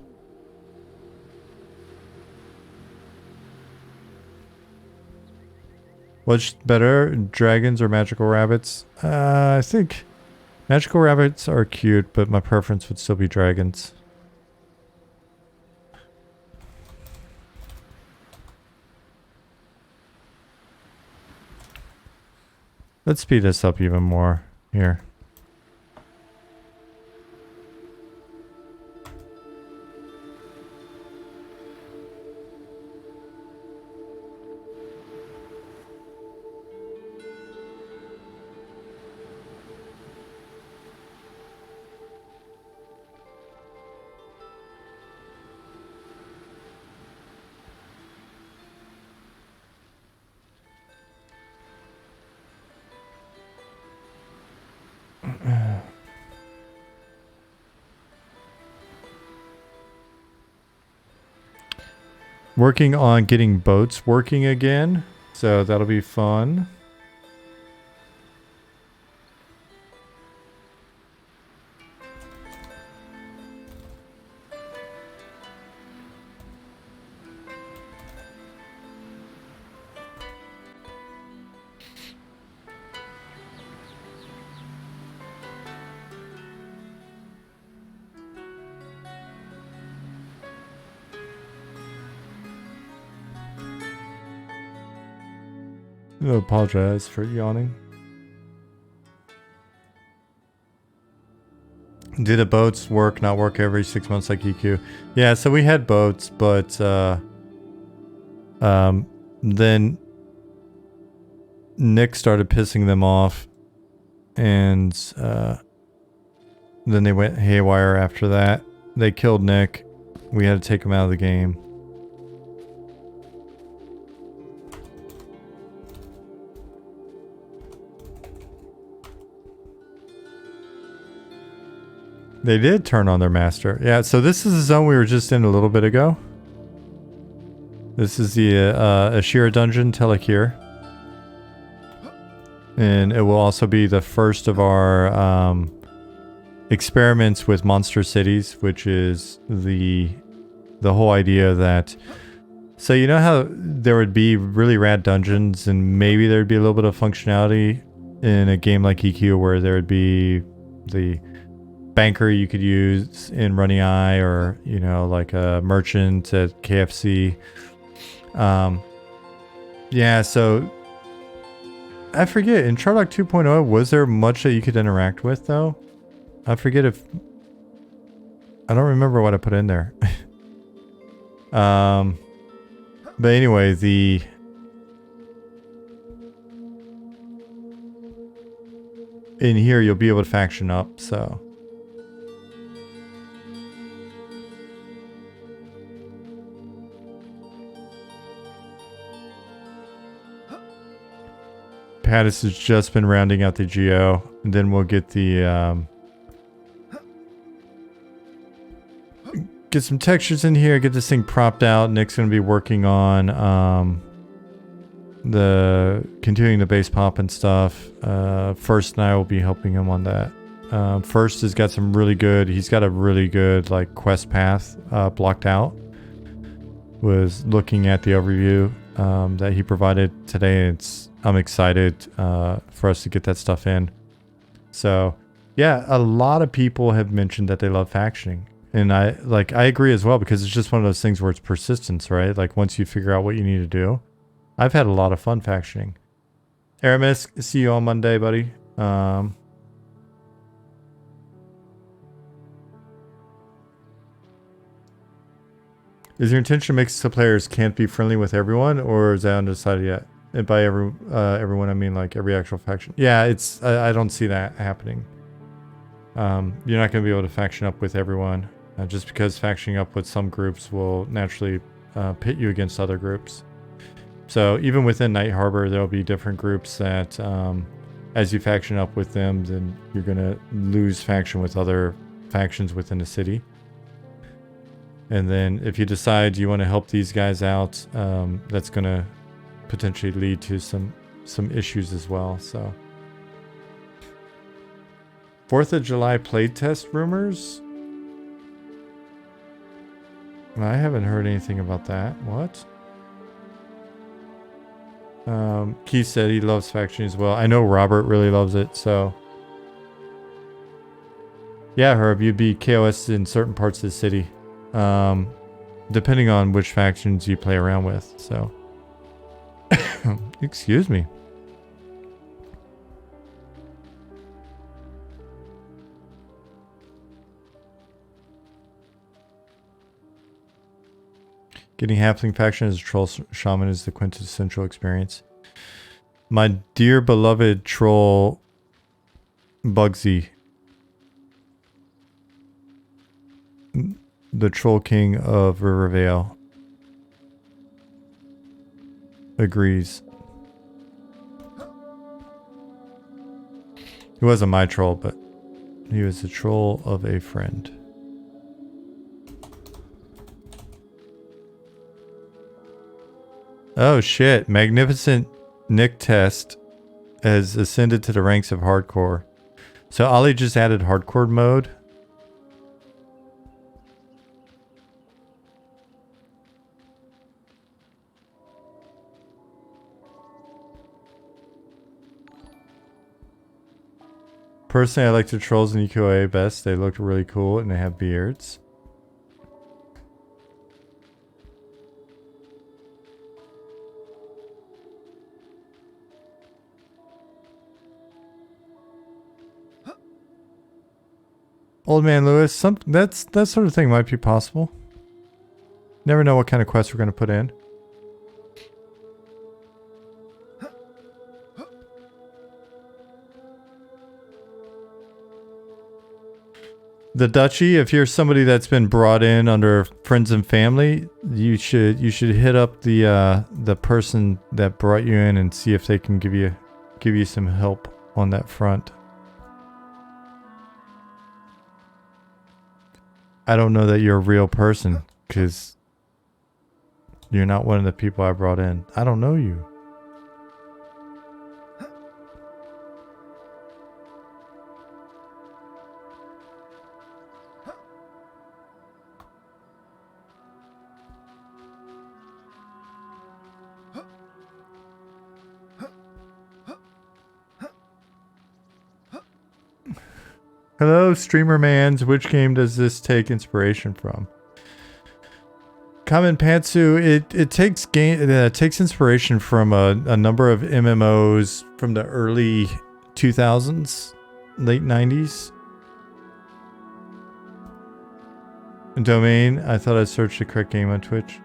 What's better, dragons or magical rabbits? I think magical rabbits are cute, but my preference would still be dragons. Let's speed this up even more here. Working on getting boats working again, so that'll be fun. I apologize for yawning. Did the boats work, not work every 6 months like EQ? Yeah, so we had boats, but then Nick started pissing them off, and then they went haywire after that. They killed Nick. We had to take him out of the game. They did turn on their master. Yeah, so this is the zone we were just in a little bit ago. This is the Ashira dungeon, Telekir. And it will also be the first of our experiments with monster cities, which is the whole idea that... So you know how there would be really rad dungeons and maybe there'd be a little bit of functionality in a game like EQ where there would be the banker you could use in Running Eye, or, you know, like a merchant at KFC. Yeah, so I forget, in Charlock 2.0, was there much that you could interact with though? I forget if... I don't remember what I put in there. But anyway, in here you'll be able to faction up, so... Pattis has just been rounding out the geo, and then we'll get the get some textures in here, get this thing propped out. Nick's gonna be working on continuing the base pop and stuff. First and I will be helping him on that. First has got some really good, he's got a really good like quest path blocked out. Was looking at the overview that he provided today, and I'm excited for us to get that stuff in. So yeah, a lot of people have mentioned that they love factioning. And I agree as well, because it's just one of those things where it's persistence, right? Like once you figure out what you need to do. I've had a lot of fun factioning. Aramis, see you on Monday, buddy. Is your intention to make so players can't be friendly with everyone, or is that undecided yet? And by everyone, I mean like every actual faction. Yeah, it's I don't see that happening. You're not going to be able to faction up with everyone. Just because factioning up with some groups will naturally pit you against other groups. So even within Night Harbor, there'll be different groups that as you faction up with them, then you're going to lose faction with other factions within the city. And then if you decide you want to help these guys out, that's going to potentially lead to some issues as well. So 4th of July playtest rumors? I haven't heard anything about that. What? Keith said he loves faction as well. I know Robert really loves it, so... Yeah, Herb, you'd be KOS in certain parts of the city. Depending on which factions you play around with, so... Excuse me. Getting halfling faction as a troll shaman is the quintessential experience. My dear beloved troll Bugsy, the troll king of Rivervale, agrees. He wasn't my troll, but he was the troll of a friend. Oh shit, Magnificent Nick Test has ascended to the ranks of hardcore. So Ollie just added hardcore mode. Personally, I like the trolls in EQA best. They look really cool and they have beards. Old Man Lewis, that sort of thing might be possible. Never know what kind of quest we're going to put in. The duchy, if you're somebody that's been brought in under friends and family, you should hit up the person that brought you in and see if they can give you some help on that front. I don't know that you're a real person because you're not one of the people I brought in. I don't know you. Hello, streamer mans. Which game does this take inspiration from? Common Pantsu, it takes inspiration from a number of MMOs from the early 2000s, late 90s. Domain, I thought I searched the correct game on Twitch.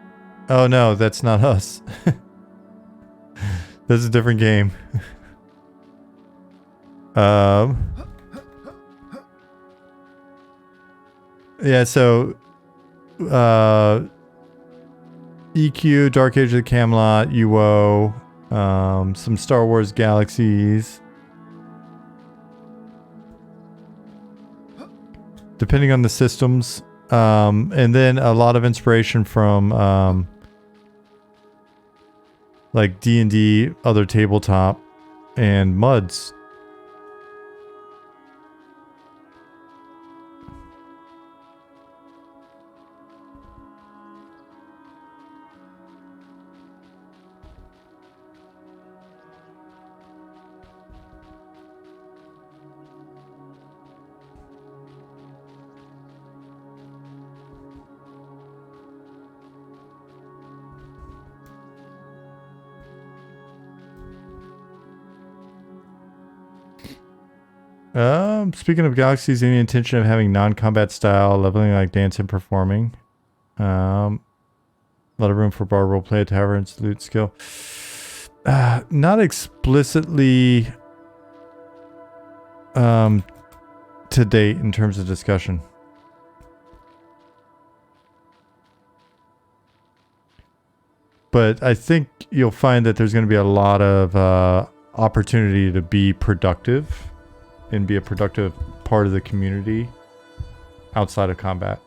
Oh no, that's not us. That's a different game. Yeah, so EQ, Dark Age of the Camelot, UO, some Star Wars Galaxies. Depending on the systems. And then a lot of inspiration from like D&D, other tabletop, and MUDs. Speaking of galaxies, any intention of having non-combat style leveling like dance and performing? A lot of room for bar roleplay, taverns, loot skill. Not explicitly to date in terms of discussion. But I think you'll find that there's going to be a lot of opportunity to be productive and be a productive part of the community outside of combat.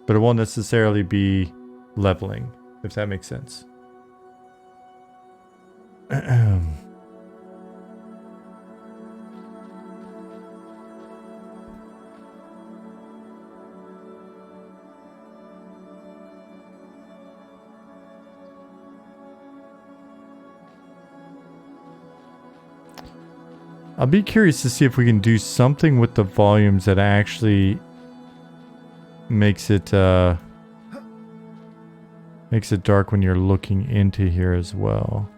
But it won't necessarily be leveling, if that makes sense. I'll be curious to see if we can do something with the volumes that actually makes it dark when you're looking into here as well.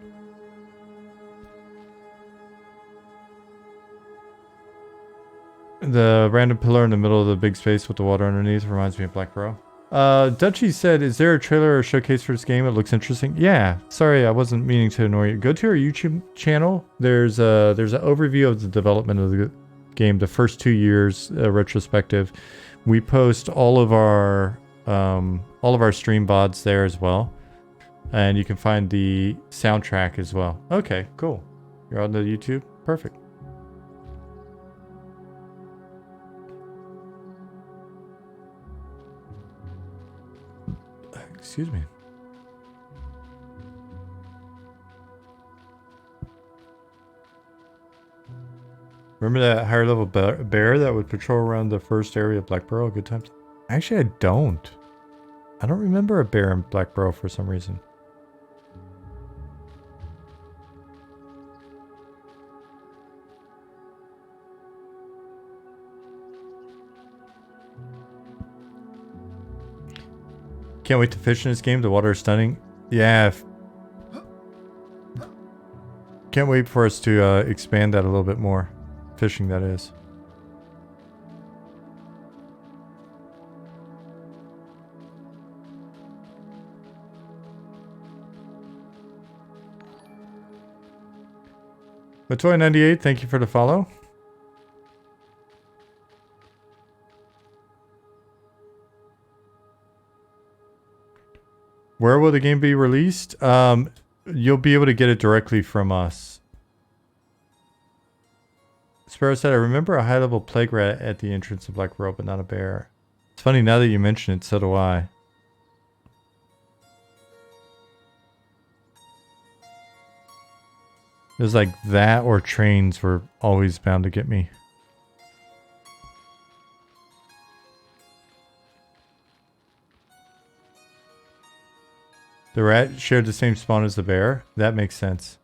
The random pillar in the middle of the big space with the water underneath reminds me of Black Bro. Dutchy said, is there a trailer or showcase for this game? It looks interesting. Yeah, sorry, I wasn't meaning to annoy you. Go to our YouTube channel. There's an overview of the development of the game, the first 2 years, retrospective. We post all of our stream VODs there as well. And you can find the soundtrack as well. Okay, cool. You're on the YouTube? Perfect. Excuse me. Remember that higher level bear that would patrol around the first area of Blackborough? Good times. Actually, I don't. I don't remember a bear in Blackborough for some reason. Can't wait to fish in this game. The water is stunning. Yeah. Can't wait for us to expand that a little bit more. Fishing, that is. Matoy98, thank you for the follow. Where will the game be released? You'll be able to get it directly from us. Sparrow said, I remember a high-level plague rat at the entrance of Black World, but not a bear. It's funny, now that you mention it, so do I. It was like that or trains were always bound to get me. The rat shared the same spawn as the bear? That makes sense.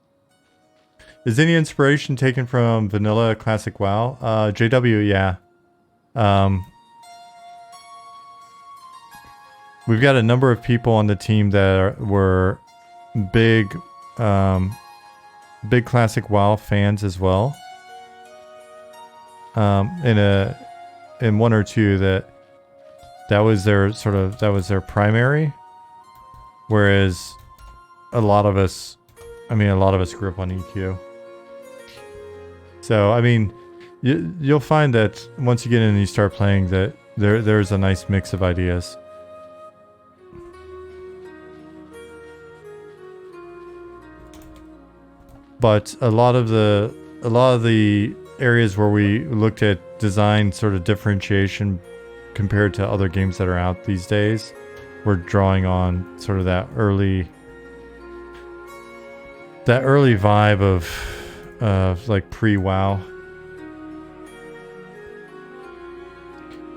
Is any inspiration taken from Vanilla Classic WoW? JW, yeah. We've got a number of people on the team that were big Classic WoW fans as well. In one or two that was their primary. Whereas a lot of us grew up on EQ. So, I mean, you'll find that once you get in and you start playing that there's a nice mix of ideas. But a lot of the areas where we looked at design sort of differentiation compared to other games that are out these days, we're drawing on sort of that early vibe of like pre-WoW.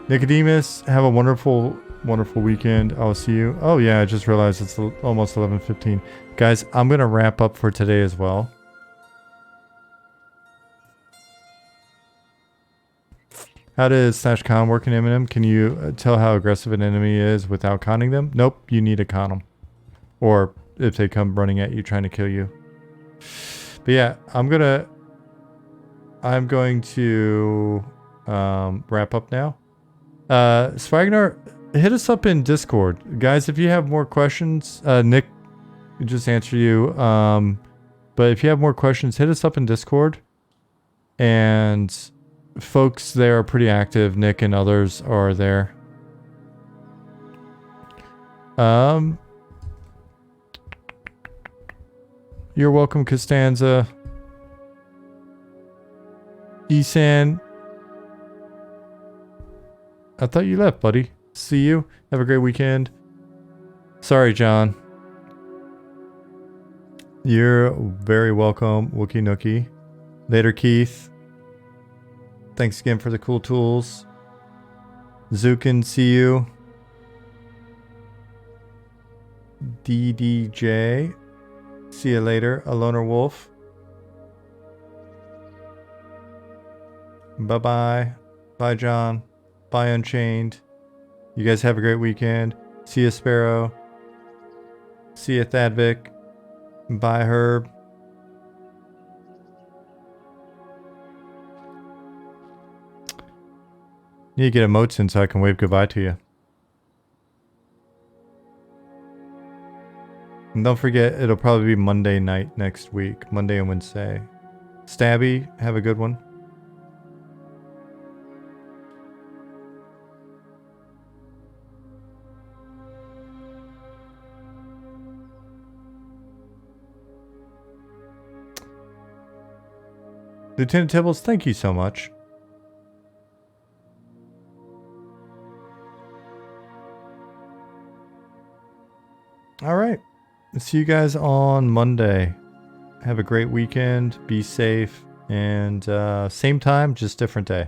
Nicodemus, have a wonderful weekend. I'll see you. Oh yeah, I just realized it's almost 11:15. Guys, I'm gonna wrap up for today as well. How does /con work in MNM? Can you tell how aggressive an enemy is without conning them? Nope, you need to con them. Or if they come running at you trying to kill you. But yeah, I'm going to wrap up now. Swagnar, hit us up in Discord. Guys, if you have more questions, Nick just answer you. But if you have more questions, hit us up in Discord. And folks there are pretty active. Nick and others are there. You're welcome, Costanza. Isan. I thought you left, buddy. See you. Have a great weekend. Sorry, John. You're very welcome, Wookie Nookie. Later, Keith. Thanks again for the cool tools. Zukin, see you. DDJ. See you later. Aloner Wolf. Bye-bye. Bye, John. Bye, Unchained. You guys have a great weekend. See you, Sparrow. See you, Thadvik. Bye, Herb. Need to get emotes in so I can wave goodbye to you. And don't forget, it'll probably be Monday night next week. Monday and Wednesday. Stabby, have a good one. Lieutenant Tibbles, thank you so much. All right. See you guys on Monday. Have a great weekend. Be safe. And same time, just different day.